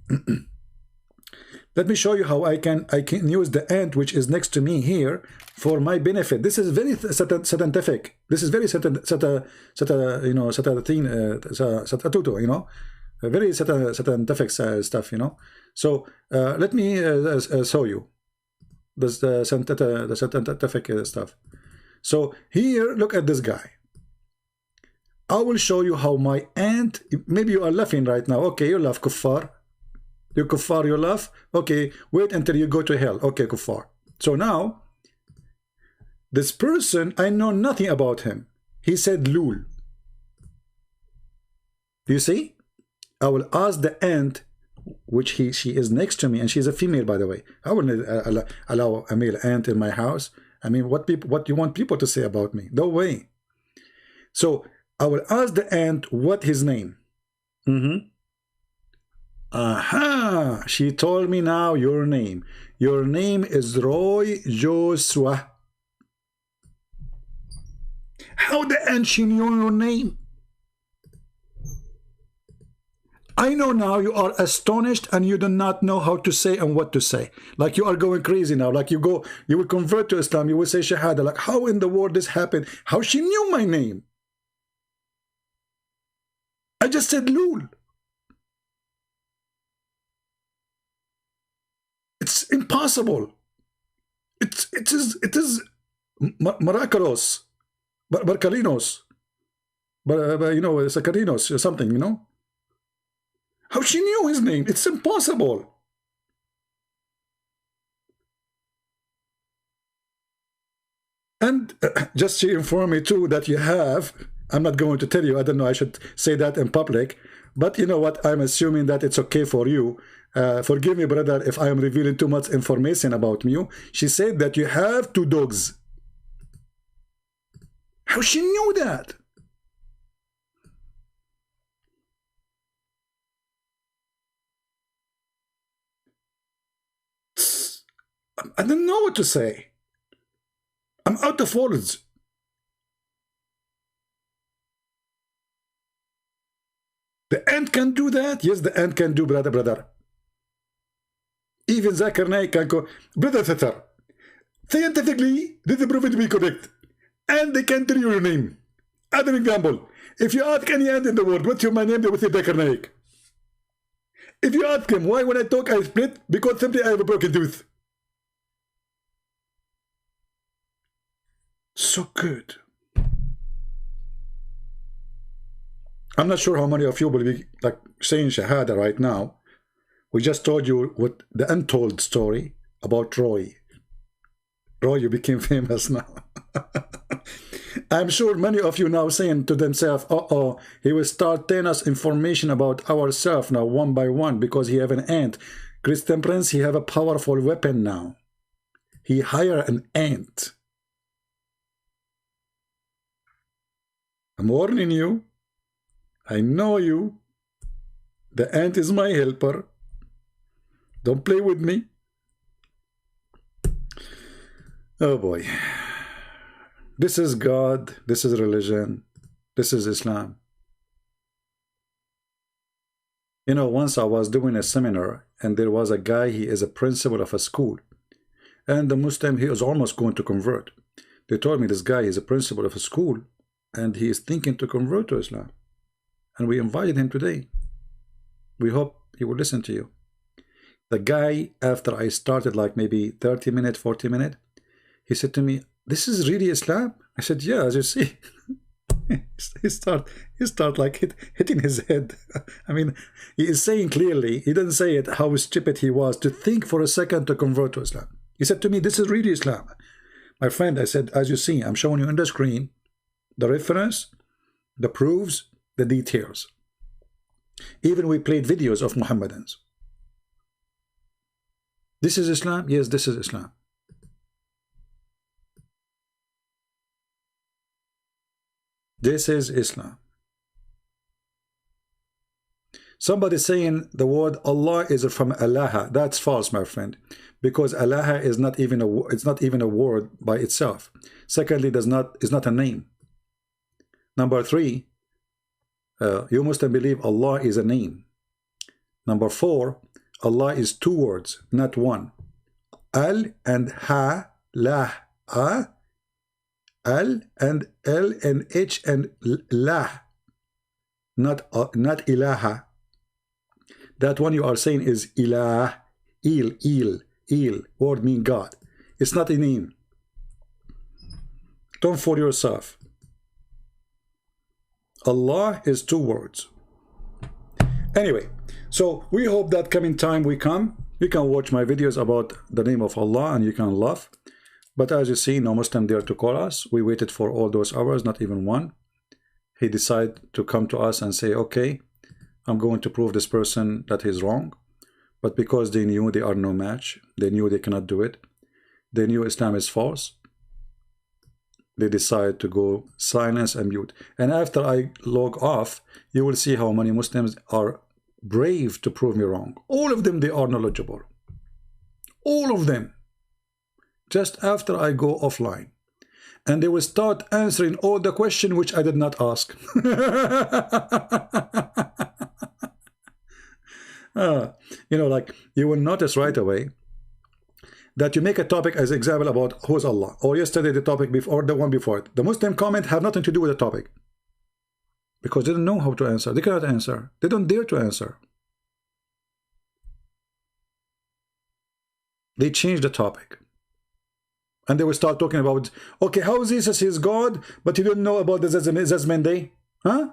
Let me show you how I can use the ant which is next to me here for my benefit. This is very scientific. This is very very scientific stuff, So let me show you this the scientific stuff. So here, look at this guy. I will show you how my ant. Maybe you are laughing right now. Okay, you laugh, kuffar. You kuffar, you laugh. Okay, wait until you go to hell. Okay, kuffar. So now, this person, I know nothing about him. He said lul. Do you see? I will ask the ant, which she is next to me, and she's a female, by the way. I wouldn't allow a male ant in my house. I mean, what do you want people to say about me? No way. So I will ask the ant what his name. Aha! She told me now your name. Your name is Roy Joshua. How the ant she knew your name? I know now you are astonished and you do not know how to say and what to say. Like you are going crazy now. Like you will convert to Islam. You will say Shahada. Like how in the world this happened? How she knew my name? I just said Lul. It's impossible. It is miraculous. Barcalinos. Sacarinos or something, How she knew his name? It's impossible. And just to inform me too that you have, I'm not going to tell you, I don't know, I should say that in public, but you know what, I'm assuming that it's okay for you. Forgive me, brother, if I am revealing too much information about you. She said that you have 2 dogs. How she knew that? I don't know what to say. I'm out of words. The ant can do that? Yes, the ant can do, brother. Even Zakir Naik can go, brother Tatar. Scientifically, did the Prophet be correct? And they can tell you your name. As an example, if you ask any ant in the world, what's my name, they will say Zakir Naik. If you ask him, why when I talk I split? Because simply I have a broken tooth. So good. I'm not sure how many of you will be like saying Shahada right now. We just told you what the untold story about Roy. Roy, you became famous now. I'm sure many of you now saying to themselves, uh-oh, he will start telling us information about ourselves now one by one because he have an ant. Christian Prince, he have a powerful weapon now. He hire an ant. I'm warning you. I know you. The ant is my helper. Don't play with me. Oh boy. This is God. This is religion. This is Islam. Once I was doing a seminar and there was a guy, he is a principal of a school. And the Muslim, he was almost going to convert. They told me this guy is a principal of a school and he is thinking to convert to Islam. And we invited him today. We hope he will listen to you. The guy, after I started like maybe 30 minutes, 40 minutes, he said to me, this is really Islam? I said, yeah, as you see. he start like hitting his head. I mean, he is saying clearly, he didn't say it, how stupid he was to think for a second to convert to Islam. He said to me, this is really Islam. My friend, I said, as you see, I'm showing you on the screen, the reference, the proofs, the details. Even we played videos of Muhammadans. This is Islam? Yes, this is Islam. This is Islam. Somebody saying the word Allah is from Allah. That's false, my friend, because Allah is not even a word by itself. Secondly, is not a name. Number three, you must believe Allah is a name. Number four, Allah is two words, not one. Al and ha, lah, a. Al and L and H and lah, not ilaha. That one you are saying is ilah, il, word mean God. It's not a name. Don't fool yourself. Allah is two words. Anyway, so we hope that coming time we come, you can watch my videos about the name of Allah and you can laugh. But as you see, no Muslim there to call us. We waited for all those hours, not even one. He decided to come to us and say, okay, I'm going to prove this person that he's wrong. But because they knew they are no match, they knew they cannot do it, they knew Islam is false, they decided to go silence and mute. And after I log off, you will see how many Muslims are brave to prove me wrong. All of them, they are knowledgeable. All of them. Just after I go offline, and they will start answering all the questions which I did not ask. You know, like you will notice right away that you make a topic as example about who's Allah, or yesterday the topic before, or the one before it. The Muslim comment have nothing to do with the topic because they don't know how to answer. They cannot answer. They don't dare to answer. They change the topic. And they will start talking about, okay, how is Jesus is God, but you don't know about the Judgment Day? Huh?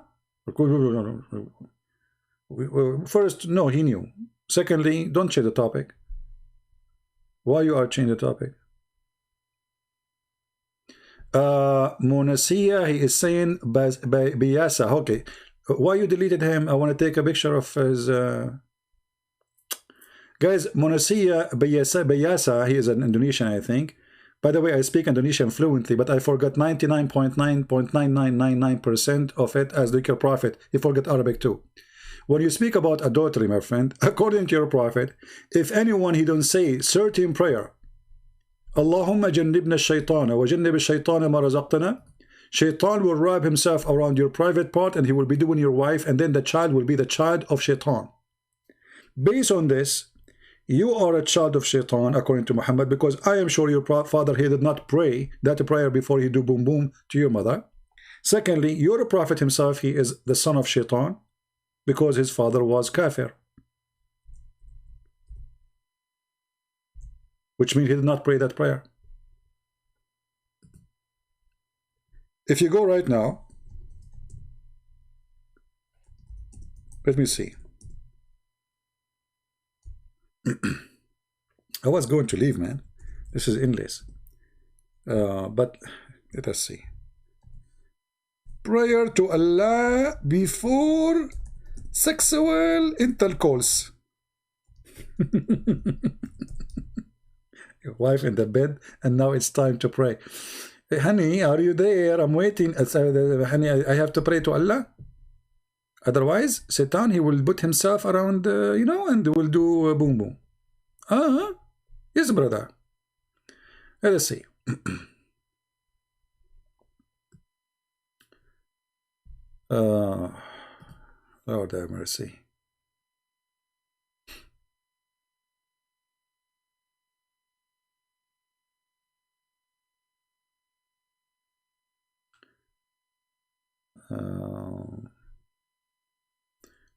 First, no, he knew. Secondly, don't change the topic. Why you are changing the topic? Monasiya, he is saying Biyasa. Okay. Why you deleted him? I want to take a picture of his... Guys, Monasiya Biyasa, he is an Indonesian, I think. By the way, I speak Indonesian fluently, but I forgot 99.99999% of it as like your prophet. You forget Arabic too. When you speak about adultery, my friend, according to your prophet, if anyone he don't say certain prayer, Allahumma jannibna shaytana wa jannib shaytana ma razaqtana, Shaitan will wrap himself around your private part and he will be doing your wife, and then the child will be the child of Shaitan. Based on this, you are a child of Shaitan according to Muhammad, because I am sure your father, he did not pray that prayer before he do boom boom to your mother. Secondly, your prophet himself, he is the son of Shaitan because his father was kafir, which means he did not pray that prayer. If you go right now, let me see. I was going to leave, man. This is endless. But let us see. Prayer to Allah before sexual intercourse. Your wife in the bed, and now it's time to pray. Hey, honey, are you there? I'm waiting. Honey, I have to pray to Allah. Otherwise, Satan, he will put himself around, you know, and will do boom boom. Yes, brother. Let us see. Lord have mercy.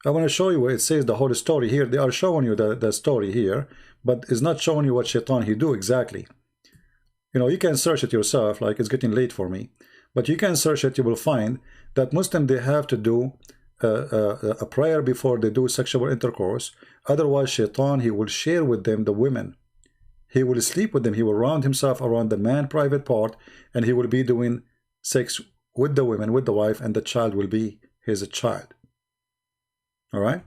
I want to show you where it says the whole story here. They are showing you the story here, but it's not showing you what Shaitan he do exactly. You know, you can search it yourself, like it's getting late for me, but you can search it. You will find that Muslim, they have to do a prayer before they do sexual intercourse. Otherwise, Shaitan, he will share with them the women. He will sleep with them. He will round himself around the man private part, and he will be doing sex with the women, with the wife, and the child will be his child. All right,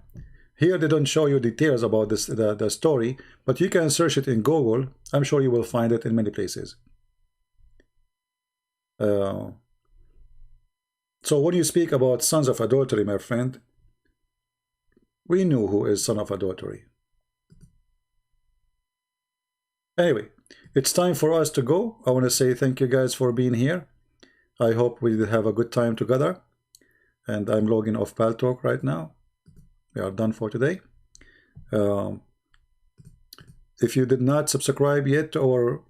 Here they don't show you details about this the story, but you can search it in Google. I'm sure you will find it in many places. So when you speak about sons of adultery, my friend, we knew who is son of adultery. Anyway, it's time for us to go. I want to say thank you guys for being here. I hope we have a good time together. And I'm logging off Paltalk right now. We are done for today. If you did not subscribe yet to our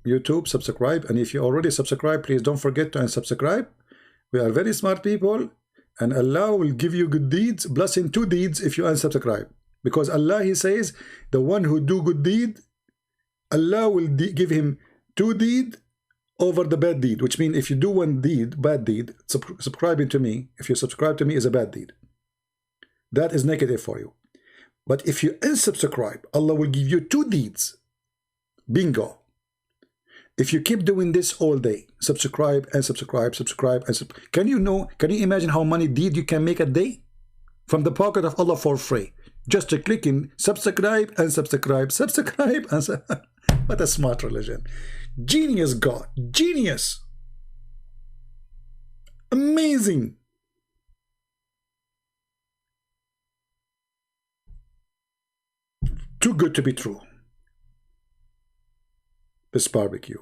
YouTube, subscribe. And if you already subscribed, please don't forget to unsubscribe. We are very smart people. And Allah will give you good deeds, blessing 2 deeds if you unsubscribe. Because Allah, He says, the one who do good deed, Allah will give him 2 deed over the bad deed. Which means if you do 1 deed, bad deed, subscribing to me, if you subscribe to me is a bad deed. That is negative for you. But if you unsubscribe, Allah will give you 2 deeds. Bingo. If you keep doing this all day, subscribe and subscribe, subscribe and subscribe. Can you imagine how many deeds you can make a day? From the pocket of Allah for free. Just to click in subscribe and subscribe, subscribe and what a smart religion. Genius God. Genius. Amazing. Too good to be true. This barbecue.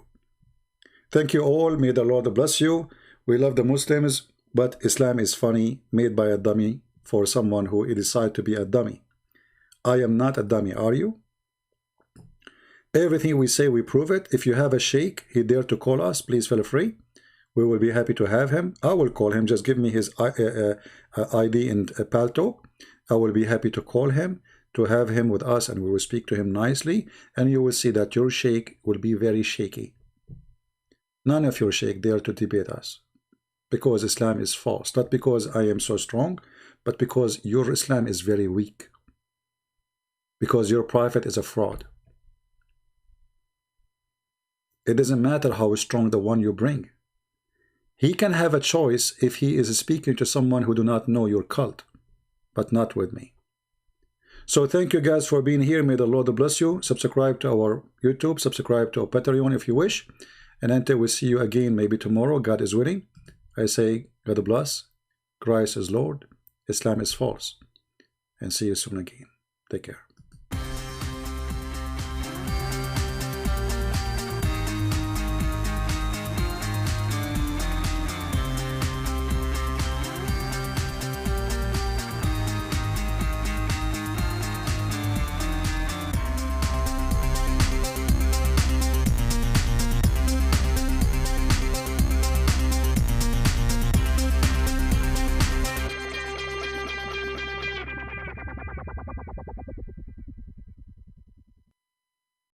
Thank you all. May the Lord bless you. We love the Muslims, but Islam is funny, made by a dummy for someone who decide to be a dummy. I am not a dummy, are you? Everything we say, we prove it. If you have a sheikh, he dare to call us, please feel free. We will be happy to have him. I will call him. Just give me his ID and Paltalk. I will be happy to call him, to have him with us, and we will speak to him nicely, and you will see that your sheikh will be very shaky. None of your sheikh dare to debate us, because Islam is false. Not because I am so strong, but because your Islam is very weak. Because your prophet is a fraud. It doesn't matter how strong the one you bring. He can have a choice if he is speaking to someone who do not know your cult, but not with me. So thank you guys for being here. May the Lord bless you. Subscribe to our YouTube, subscribe to our Patreon if you wish. And until we see you again, maybe tomorrow, God is willing, I say, God bless. Christ is Lord. Islam is false. And see you soon again. Take care.